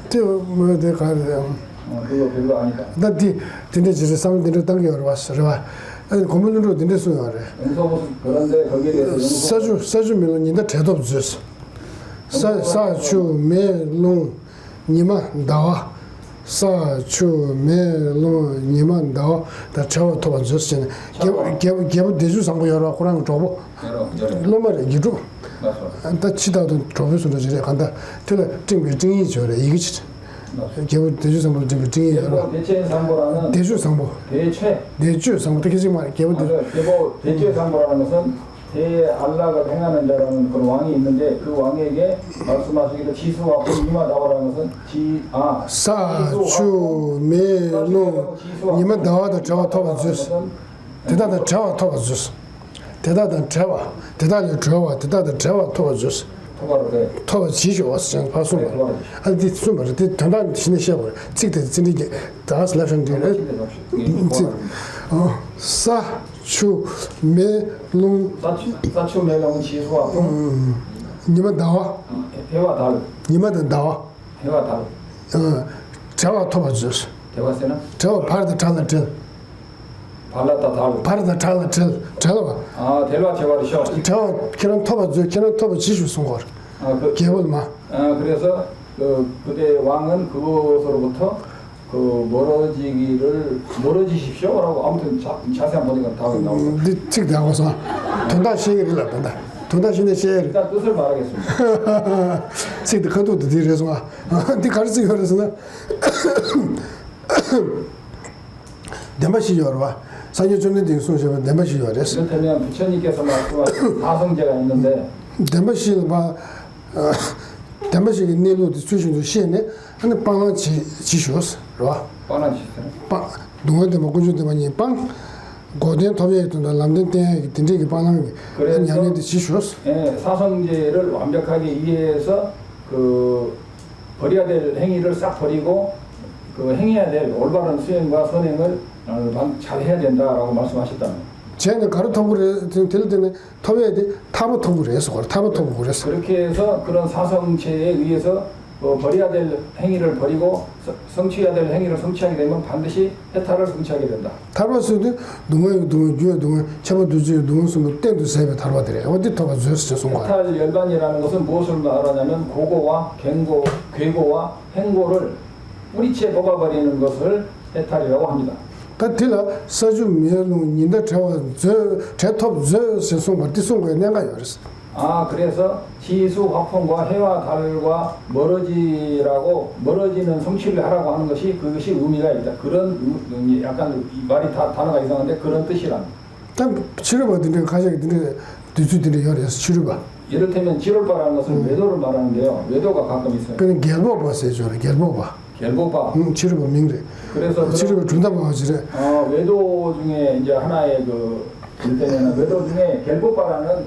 저 뭐대 가야 그거 별로 아니다. 나디 근데 지금 상대로 당겨 왔어. 아니 고문으로 된대 소용하래. 연소 그런데 거기에 대해서 사주면 인다 대도 없었어. 사주멜롱 니마 나와. 사주멜롱 니마 나와. 다 저거 더 줬잖아. 개부 대주 상고 여러 고랑 줘보. 로마를 이루. 안다 치다도 줘서는 저래 간다. 틀에 정비 줘래 이게 진짜. 개부 대주 상고 정비 정이 여러. 대체 상보라는 대주 상보. 대주 상보 어떻게 지금 말 개부 대체 상보라는 것은 대알라가 행하는 자라는 그런 왕이 있는데 그 왕에게 말씀하시기를 지수와 이마 나오라는 것은 사주멜롱 니마 나와도 저거 더 줬어. 대다다 저거 더 줬어. 대다다 저와 대다다 저와 대다다 저와 더 줬어. 토가를 더 지죠 왔어. 파송. 아니 숨을 때 단단 신의 시합을 찍대 진리게 다스 라션 되네. 사주멜롱 사추 멜롱은 지수와 니마 나와. 해와 달 니마도 나와. 해와 달 저와 더 줬어. 대화세는 저 바르다 잘라들. 발랐다 달 바르다 잘라들. 저와 델와 제와를 쉬어 저 그런 터버 지수 쓴 거. 그 개월마. 그래서 그대 왕은 그것으로부터 멀어지십시오라고 아무튼 자세한 보니까 답이 나옵니다. 틱 나와서 돈다 시기를 나본다. 돈다 신의 시기. 일단 뜻을 말하겠습니다. 틱 그것도 뒤에서 네 가르치 그래서는 내맛이 열어 봐. 사년 전에 된 소식은 내맛이 열었어. 이를테면 부처님께서 말씀하신 사성제가 있는데 내맛이 봐. 내맛이 내로도 수준도 시에네. 하는 빵을 지시었어. 봐. 뻔한 짓을 빵 농원데 먹고 줄때 많이 빵 고된 도배했던 남된 때 진짜게 빵을 그래서 양에도 지시었어. 사성제를 완벽하게 이해해서 버려야 될 행위를 싹 버리고 행해야 될 올바른 수행과 선행을 잘 해야 된다라고 말씀하셨다는. 쟤는 가르토부를 될 때는 토해야 돼. 타부토부를 했어. 타부토부를 했어. 그렇게 해서 그런 사성체에 의해서 버려야 될 행위를 버리고 성취해야 될 행위를 성취하게 되면 반드시 해탈을 성취하게 된다. 타로스도 농어의 주의 제법도 주의 농어스는 때도 세배 타로들이 어디 토가 주었어 송가. 해탈 열반이라는 것은 무엇을 말하냐면 고고와 괴고와 행고를 뿌리채 뽑아버리는 것을 해탈이라고 합니다. 그들라 사주 미엘롱 인다 제톱 송가 뒤송가 내가 열었어. 그래서 지수 화풍과 해와 달과 멀어지는 성취를 하라고 하는 그것이 의미가 있다. 그런 약간 말이 단어가 이상한데 그런 뜻이랍니다. 딱 치료받는 가족이 뒤주들이 열어서 치료봐. 이를테면 지롤바라는 것은 외도를 말하는데요. 외도가 가끔 있어요. 그는 gel보바 세죠. gel보바. gel보바. 치료봐 명래. 그래서 치료를 준다고 하지래. 외도 중에 이제 하나의 이를테면 외도 중에 gel보바라는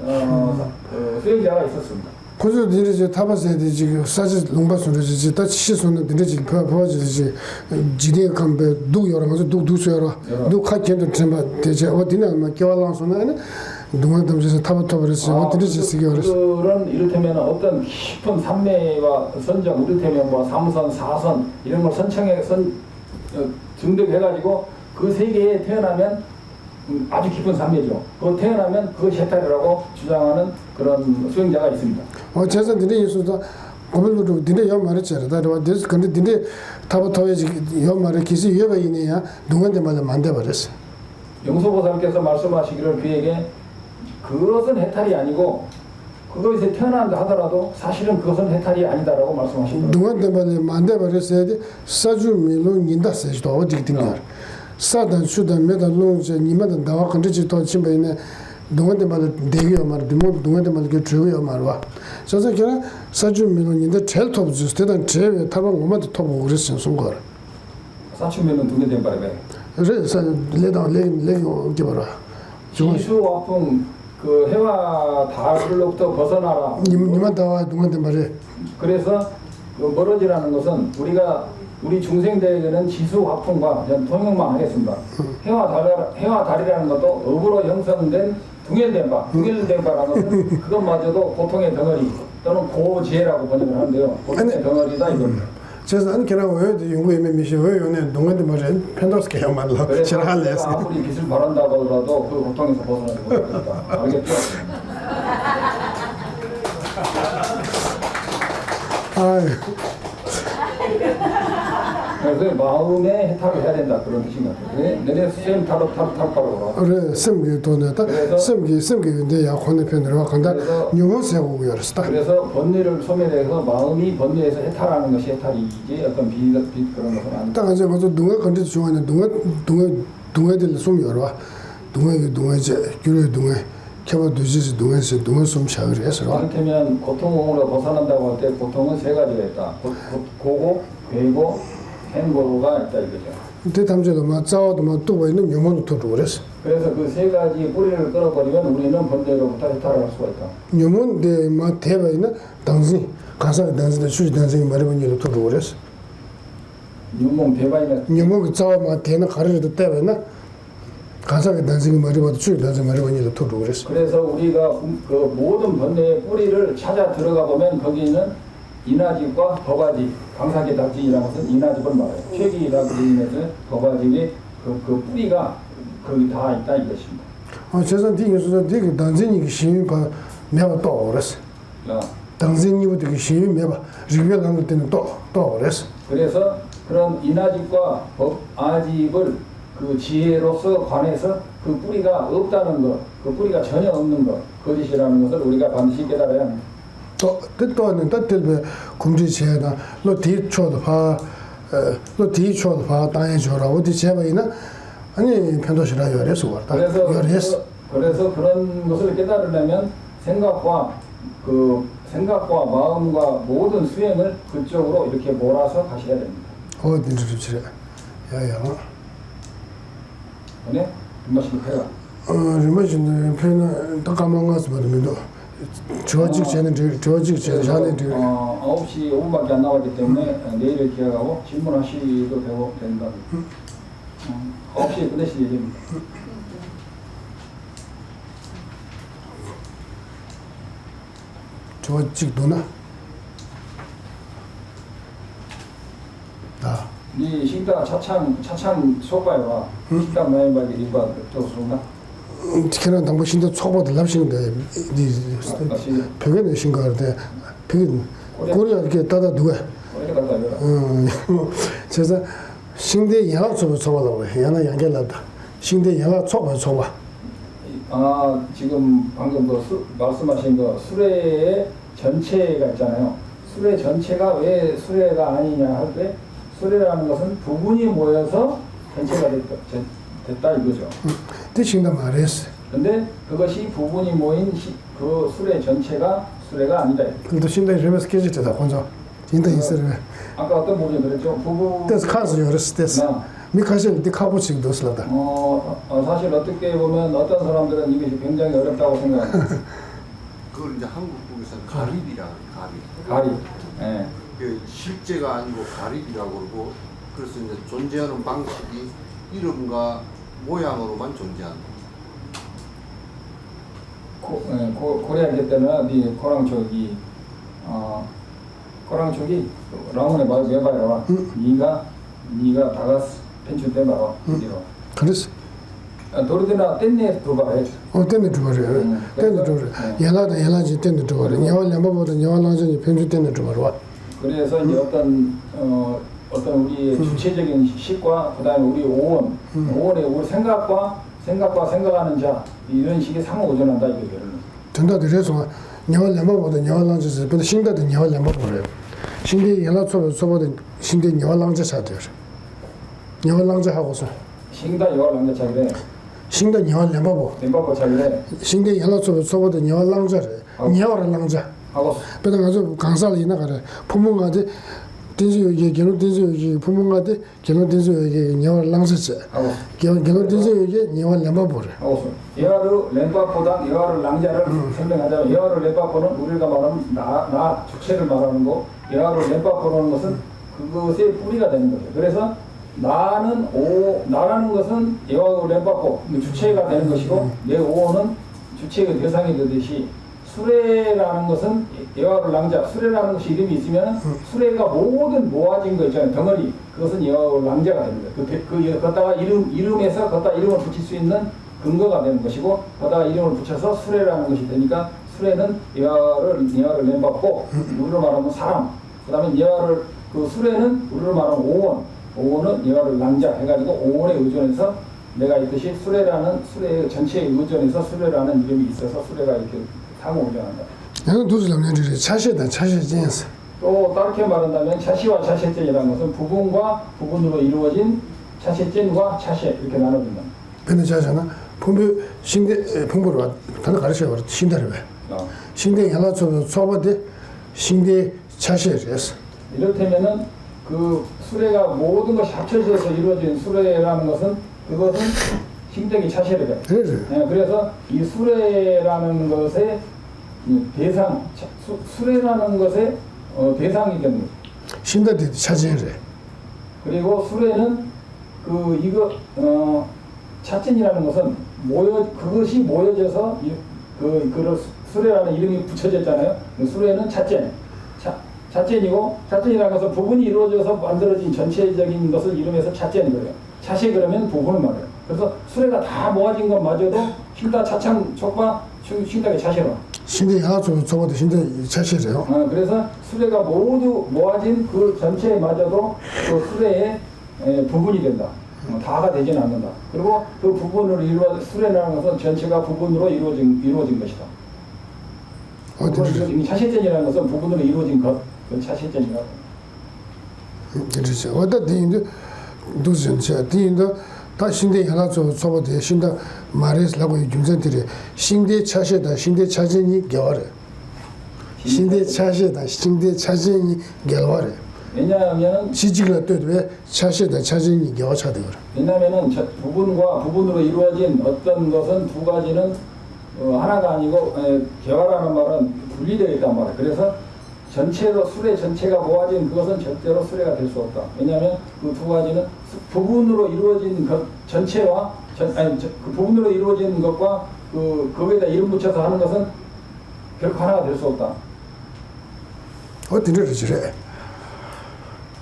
수행자가 있었습니다. 그래서 니네 타바스에 지금 사실 농바스를 다 치소는 니네 지금 보아지지 지대 감베 누 여러 가지 누 수여라 누 카켄도 좀 대체 어디나 막 겨울랑서는 농한담에서 타바타버렸어 어디를 쓰기 어렸어. 그런 이를테면 어떤 깊은 산매와 선정 이를테면 뭐 3선, 4선 이런 걸 증득해가지고 그 세계에 태어나면 아주 깊은 산매죠. 그 태어나면 그것이 해탈이라고 주장하는 그런 수행자가 있습니다. 제가 니네 예수다 고별로 니네 여 말했잖아. 다들 근데 니네 타바타에 여 말에 기시 여가 있네야 농한데 말을 만들어 버렸어. 영소보살께서 말씀하시기를 그에게 그것은 해탈이 아니고 그것에 태어난다 하더라도 사실은 그것은 해탈이 아니다라고 말씀하십니다. 농한데 말을 만들어 버렸어야 돼. 사주 밀로 인다 세지도 어디 있냐. 사단 수단 메단 농제 니마단 다와 컨디지 또 침베네 농한테 말 대기요 말 농한테 말 그주요 말와 저서 그냥 사주 밀로인데 제일 톱 주스테단 제외 타방 오마도 톱 그랬어 송거 사춘면은 두개 된 바람에 그래서 레다 레 기버라 지수 와풍 그 해와 달로부터 벗어나라. 님만 다 누구한테 말해. 그래서 그 멀어지라는 것은 우리 중생들에게는 지수 화풍과 통용만 하겠습니다. 해와 달이라는 것도 업으로 형성된 둥일된 바라는 것은 그것마저도 고통의 덩어리 또는 고지혜라고 번역을 하는데요. 고통의 덩어리다 이겁니다. 그래서 안 그냥 왜 연구에 미시 왜 요네 누구한테 말해. 편도스게 해 말로. 그래서 지나갈 내가 레스. 아무리 빛을 바란다고 하더라도 그 고통에서 벗어나지 못합니다. 알겠죠? 아유. 그래서 마음의 해탈을 해야 된다 그런 뜻인 것 같아요. 내내 수행 타로타로 그래 섬기 돈에다 섬기 근데 야 건너편으로 간다. 그래서- 유머스하고 열었다. 그래서 번뇌를 소멸해서 마음이 번뇌에서 해탈하는 것이 해탈이지 어떤 빛 그런 것은 아니다. 딱 이제 먼저 누가 건지 중요한데 누가들 숨 열어. 누가 이제 규례 누가 개발 두지 누가 숨 샤그리 해서 그렇다면 고통으로 벗어난다고 할 때 고통은 세 가지가 있다. 고고, 괴고, 행고가 있다 이거죠. 그때 담제도 막 싸워도 막 두고 있는 유머도 또 그랬어. 그래서 그 세 가지 뿌리를 끊어버리면 우리는 번뇌로부터 해탈을 할 수가 있다. 유머인데 막 대바 있는 당신 가사 당신의 수지 당신이 말하면 이도 또 그랬어. 윤몽 대바이는 유머 그 싸워 막 대는 가르도 때바 있나 가사가 당신이 말하면 수지 당신 말하면 이도 또 그랬어. 그래서 우리가 그 모든 번뇌의 뿌리를 찾아 들어가 보면 거기는 인화집과 법화집, 방사계답집이라는 것은 인화집을 말해요. 최기라고 인해서 법화집이 그 뿌리가 거기 다 있다 이것입니다. 재산 뒤에서 되게 당신이 힘이 봐 내가 또 그랬어. 당신이부터 그 힘이 매봐 리뷰하는 때는 또 그랬어. 그래서 그런 인화집과 법아집을 그 지혜로서 관해서 그 뿌리가 없다는 것, 그 뿌리가 전혀 없는 것, 거짓이라는 것을 우리가 반드시 깨달아야 합니다. 또 하는 뜻들 kum지체나 로티 초도파 로티 초도파 땅에 줘라 어디 제바이나 아니 편도시라 열에서 왔다 열에서 그래서 그런 것을 깨달으려면 생각과 마음과 모든 수행을 그쪽으로 이렇게 몰아서 가셔야 됩니다. 어디 주지래 야야 네? 무엇이 해라. 리머신 편은 딱 까먹어서 버리면도 조직 쟤는 자네 9시 5분밖에 안 나왔기 때문에 내일을 기약하고 질문하시도 되고 된다. 9시에 끝내실 예정입니다. 조직 누나 이 식당 차창 소바이와 식당 마이바게 이바 또 소나 특히나 당부 신도 초보들 납시는데 벽에 내신 거 같은데 벽에 고려 이렇게 따다 누가 이렇게 갖다 줘라. 그래서 신대 연합 초보라고 해. 연합 연결한다. 신대 연합 초보. 지금 방금 말씀하신 거 수레의 전체가 있잖아요. 수레 전체가 왜 수레가 아니냐 할 때 수레라는 것은 부분이 모여서 전체가 됐다 이거죠. 대신다 말했어. 근데 그것이 부분이 모인 그 수레 전체가 수레가 아니다. 그래도 신대 레베스 깨질때다 혼자. 인터 있어요. 아까 어떤 부분이 그랬죠? 부분. 그래서 카스 열었을 때. 미카실 때 카보치기 도스라다. 사실 어떻게 보면 어떤 사람들은 이것이 굉장히 어렵다고 생각합니다. 그걸 이제 한국에서는 가립이라 가리. 예. 그 실제가 아니고 가립이라고 그러고 그래서 이제 존재하는 방식이 이름과 모양으로만 존재한다. 고려하기 때문에 네 고랑초기 라문에 말 해봐요. 네가 다가스 펜션 때 봐라. 그랬어. 도르데나 땐네 두바해. 때문에 들어버려. 때문에 들어버려. 연락이 때문에 들어버려. 영화 한번보다 영화 나중에 편집 때문에 들어버려. 그래서 이제 어떤 우리의 주체적인 식과 그다음에 우리 오원의 우리 생각과 생각하는 자 이런 식의 상호조전한다 이거예요. 전다들 해서 영화 한번보다 영화 나중에 근데 신다든 영화 한번보래요. 신대 연락 초보보다 신대 영화 나중에 사대요. 영화 나중에 하고서 신다 영화 랑자차기래. 신대 영화 한번보. nembapo 차기래. 신대 연락 초보보다 영화 나중에 영화 나중에 하고 그래서 강사를 이나가래. 부모가지 딘지요기 결혼 딘지요기 부모가데 결혼 딘지요기 녀와 랑서체 하고 결혼 딘지요기 녀와 lem바보래 하고 예화르 렘바포당 예화르 랑자를 설명하자면 예화르 렘바포는 우리가 말하는 나 주체를 말하는 거 예화르 렘바포라는 것은 그것의 뿌리가 되는 거죠. 그래서 나라는 것은 예화르 렘바포 주체가 되는 것이고 내 오는 주체의 대상이 되듯이 수레라는 것은 예화르 랑자 수레라는 것이 이름이 있으면 수레가 모든 모아진 거 있잖아요. 덩어리 그것은 예화르 랑자가 됩니다. 거기다가 이름에서 거기다 이름을 붙일 수 있는 근거가 되는 것이고 거기다가 이름을 붙여서 수레라는 것이 되니까 수레는 예화를 렘바포 우리로 말하면 사람 그다음에 예화를 그 수레는 우리로 말하면 오원은 예화를 랑자 해가지고 오원에 의존해서 내가 있듯이 수레의 전체에 의존해서 수레라는 이름이 있어서 수레가 이렇게 상호 의존한다. 내가 도시락년들이 차시다 차시진스 또 다르게 말한다면 차시와 차시젠이라는 것은 부분과 부분으로 이루어진 차시젠과 차시 이렇게 나눠진다. 근데 자잖아 분부 신대 풍부로 다 가르쳐 버렸 신대를 왜 신대 연락처도 처버데 신대 차시였어 이렇다면은 그 수레가 모든 것이 합쳐져서 이루어진 수레라는 것은 그것은 신대기 차시를 돼. 그래 네, 그래서 이 수레라는 것의 대상, 수레라는 것의 대상이 되는 거죠. 신대도 차진이래 그리고 수레는 차진이라는 것은 그것이 모여져서 그 수레라는 이름이 붙여졌잖아요. 그 수레는 차젠이고 차젠이라는 것은 부분이 이루어져서 만들어진 전체적인 것을 이름해서 차젠이거든요. 차시 그러면 부분을 말해요. 그래서 수레가 다 모아진 것마저도 신다 차창 촉과 신다의 차시로. 신대 연락처도 처버데 신대 차시래요 그래서 수레가 모두 모아진 그 전체마저도 그 수레의 부분이 된다. 다가 되지는 않는다. 그리고 그 부분으로 수레라는 것은 전체가 부분으로 이루어진 것이다. 어디를 차실전이라는 것은 부분으로 이루어진 것, 그 차실전이라고. 그렇죠. 어디 뒤인데 도시전체 뒤인데 다 신대 연락처 처버데 신다 말했라고 중생들이 신대 차시다 신대 차진이 겨래 신대 차시다 신대 차진이 겨래 왜냐하면 지지가 또왜 차시다 차진이 겨차대 그래 왜냐하면은 부분과 부분으로 이루어진 어떤 것은 두 가지는 하나가 아니고 개화라는 말은 분리되어 있단 말이에요. 그래서 전체로 수레 전체가 모아진 그것은 절대로 수레가 될 수 없다. 왜냐하면 그 두 가지는 부분으로 이루어진 것 전체와 그 부분으로 이루어진 것과 거기에다 이름 붙여서 하는 것은 결코 하나가 될 수 없다. 어디를 지래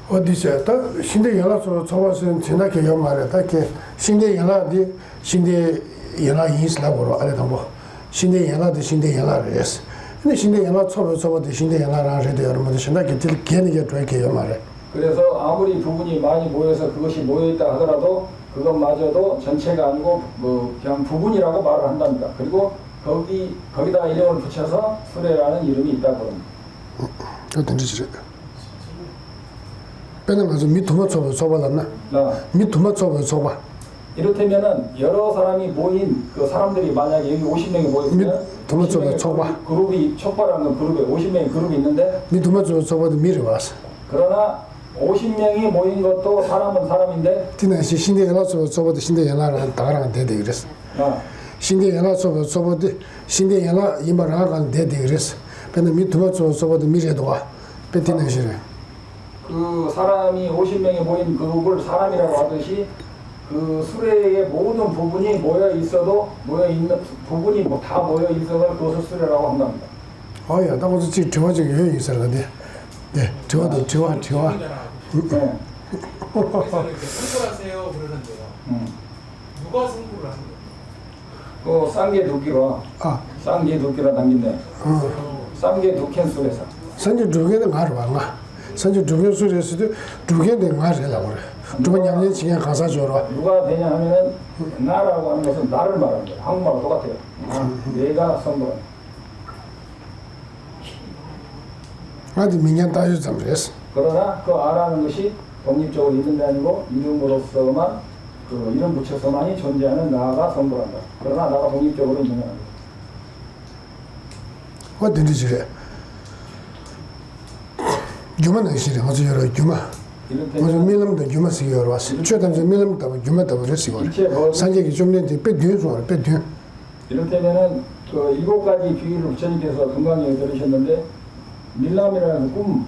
어디서 또 신대 연락처 처버서 지나게 요 말했다 그 신대 연락이 신대 연락 인스라고 알아도 뭐 신대 연락도 신대 연락을 했어. 근데 신대 연락 처버도 신대 연락을 해도 여러분들 신나게 들 괜히 그렇게 요 말해. 그래서 아무리 부분이 많이 모여서 그것이 모여있다 하더라도 그것마저도 전체가 아니고 그냥 부분이라고 말을 한답니다. 그리고 거기다 이름을 붙여서 수레라는 이름이 있다고 합니다. 어떤지 지래. 빼는 가서 밑도마 쳐봐놨나? 밑도마 쳐봐. 이렇다면은 여러 사람이 모인 그 사람들이 만약에 여기 50명이 모였으면 도마쳐봐 쳐봐. 그룹이 촉발하는 건 그룹에 50명의 그룹이 있는데 밑도마 쳐봐도 미리 왔어. 그러나 50명이 모인 것도 사람은 사람인데 디나시 신대 연락처 쳐봐도 신대 연락을 다가랑 대대 그랬어. 신대 연락처 쳐봐도 신대 연락 이 말을 하간 대대 그랬어. 근데 밑도마 쳐봐도 미리도 와. 뺏디나시래. 그 사람이 50명이 모인 그룹을 사람이라고 하듯이 그 수레의 모든 부분이 모여 있는 부분이 다 모여 있어서 그것을 수레라고 한답니다. 아야, 나 어제 지금 저와지게 여행 있어라 근데. 네, 저와. 네. 승부하세요 그러는데요. 누가 승부를 하는 거예요? 그 쌍계 두기로 쌍계 두기로 남긴데. 쌍계 두캔술에서. 선지 두 개는 가로 와가. 선지 두 개 술에서도 두 개는 가로 해라고 그래. 두 번 양념 지게 가사 줘라. 누가 되냐 하면은 나라고 하는 것은 나를 말하는 거예요. 한국말과 똑같아요. 내가 선거. 아주 민간 따져 잠랬어. 그러나 그 아라는 것이 독립적으로 있는 게 아니고 이름으로서만 그 이름 붙여서만이 존재하는 나가 선거한다. 그러나 나가 독립적으로 있는 게 아니다. 어떤지 지래. 유만 의식이 어제 여러 유만 이를테면 무슨 밀름도 유만스 여러 왔어 최단지 밀름도 유만도 그랬어 산적이 좀 된데 빼뒤서 빼뒤 이를테면은 그 7가지 비유를 부처님께서 금강에 들으셨는데 밀람이라는 꿈,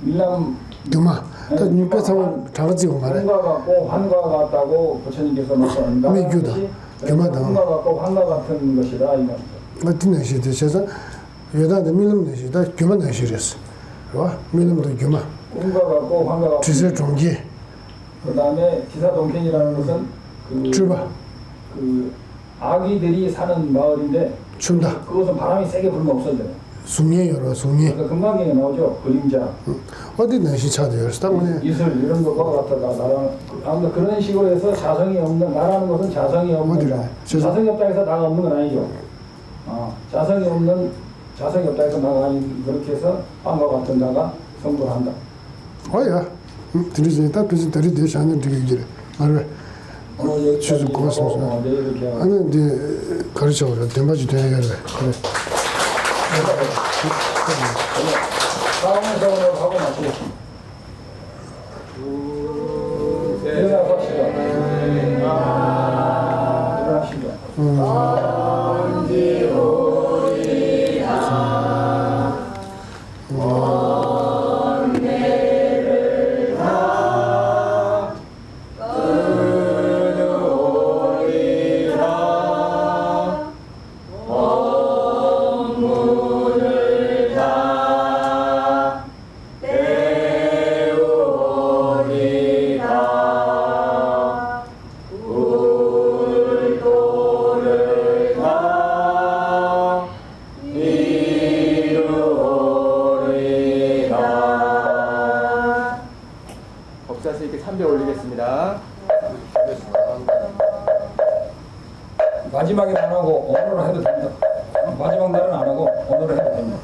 밀람 유만 또 육배상은 장지고 말해 꿈과 같고 환과 같다고 부처님께서 말씀하신다. 미규다. 유마다. 꿈과 같고 환과 같은 것이다 이 말이죠. 어떤 의식이 되셔서 여다도 밀름 의식이다 유만 의식이었어 와 밀름도 유만 꿈과 같고 환과 같은. 지세 종기 그다음에 기사동편이라는 것은 그, 출발 그 아기들이 사는 마을인데 춘다 그것은 바람이 세게 불면 없어져요. 숭예 여러 숭예 그러니까 금강경에 나오죠. 그림자, 어디 의식 찾아요 때문에 이슬 이런 것과 같다가 나라는 아무튼 그런 식으로 해서 자성이 없는 나라는 것은 자성이 없는 어디래? 자. 자성이 없다 해서 나가 없는 건 아니죠. 자성이 없다 해서 나가 아닌 그렇게 해서 빵과 같은 자가 성불을 한다. 어야 들으시니까 그래서 들이 되지 않는 되게 이제 말을 취소 고맙습니다. 내일 이렇게 아니 이제 가르쳐 버려 대마지 되게 그래 다음 세월을 하고 마치겠습니다. 일어나시죠. 일어나시죠. 법사스님께 참배 올리겠습니다. 마지막에 안 하고 오늘은 해도 됩니다. 마지막 날은 안 하고 오늘은 해도 됩니다.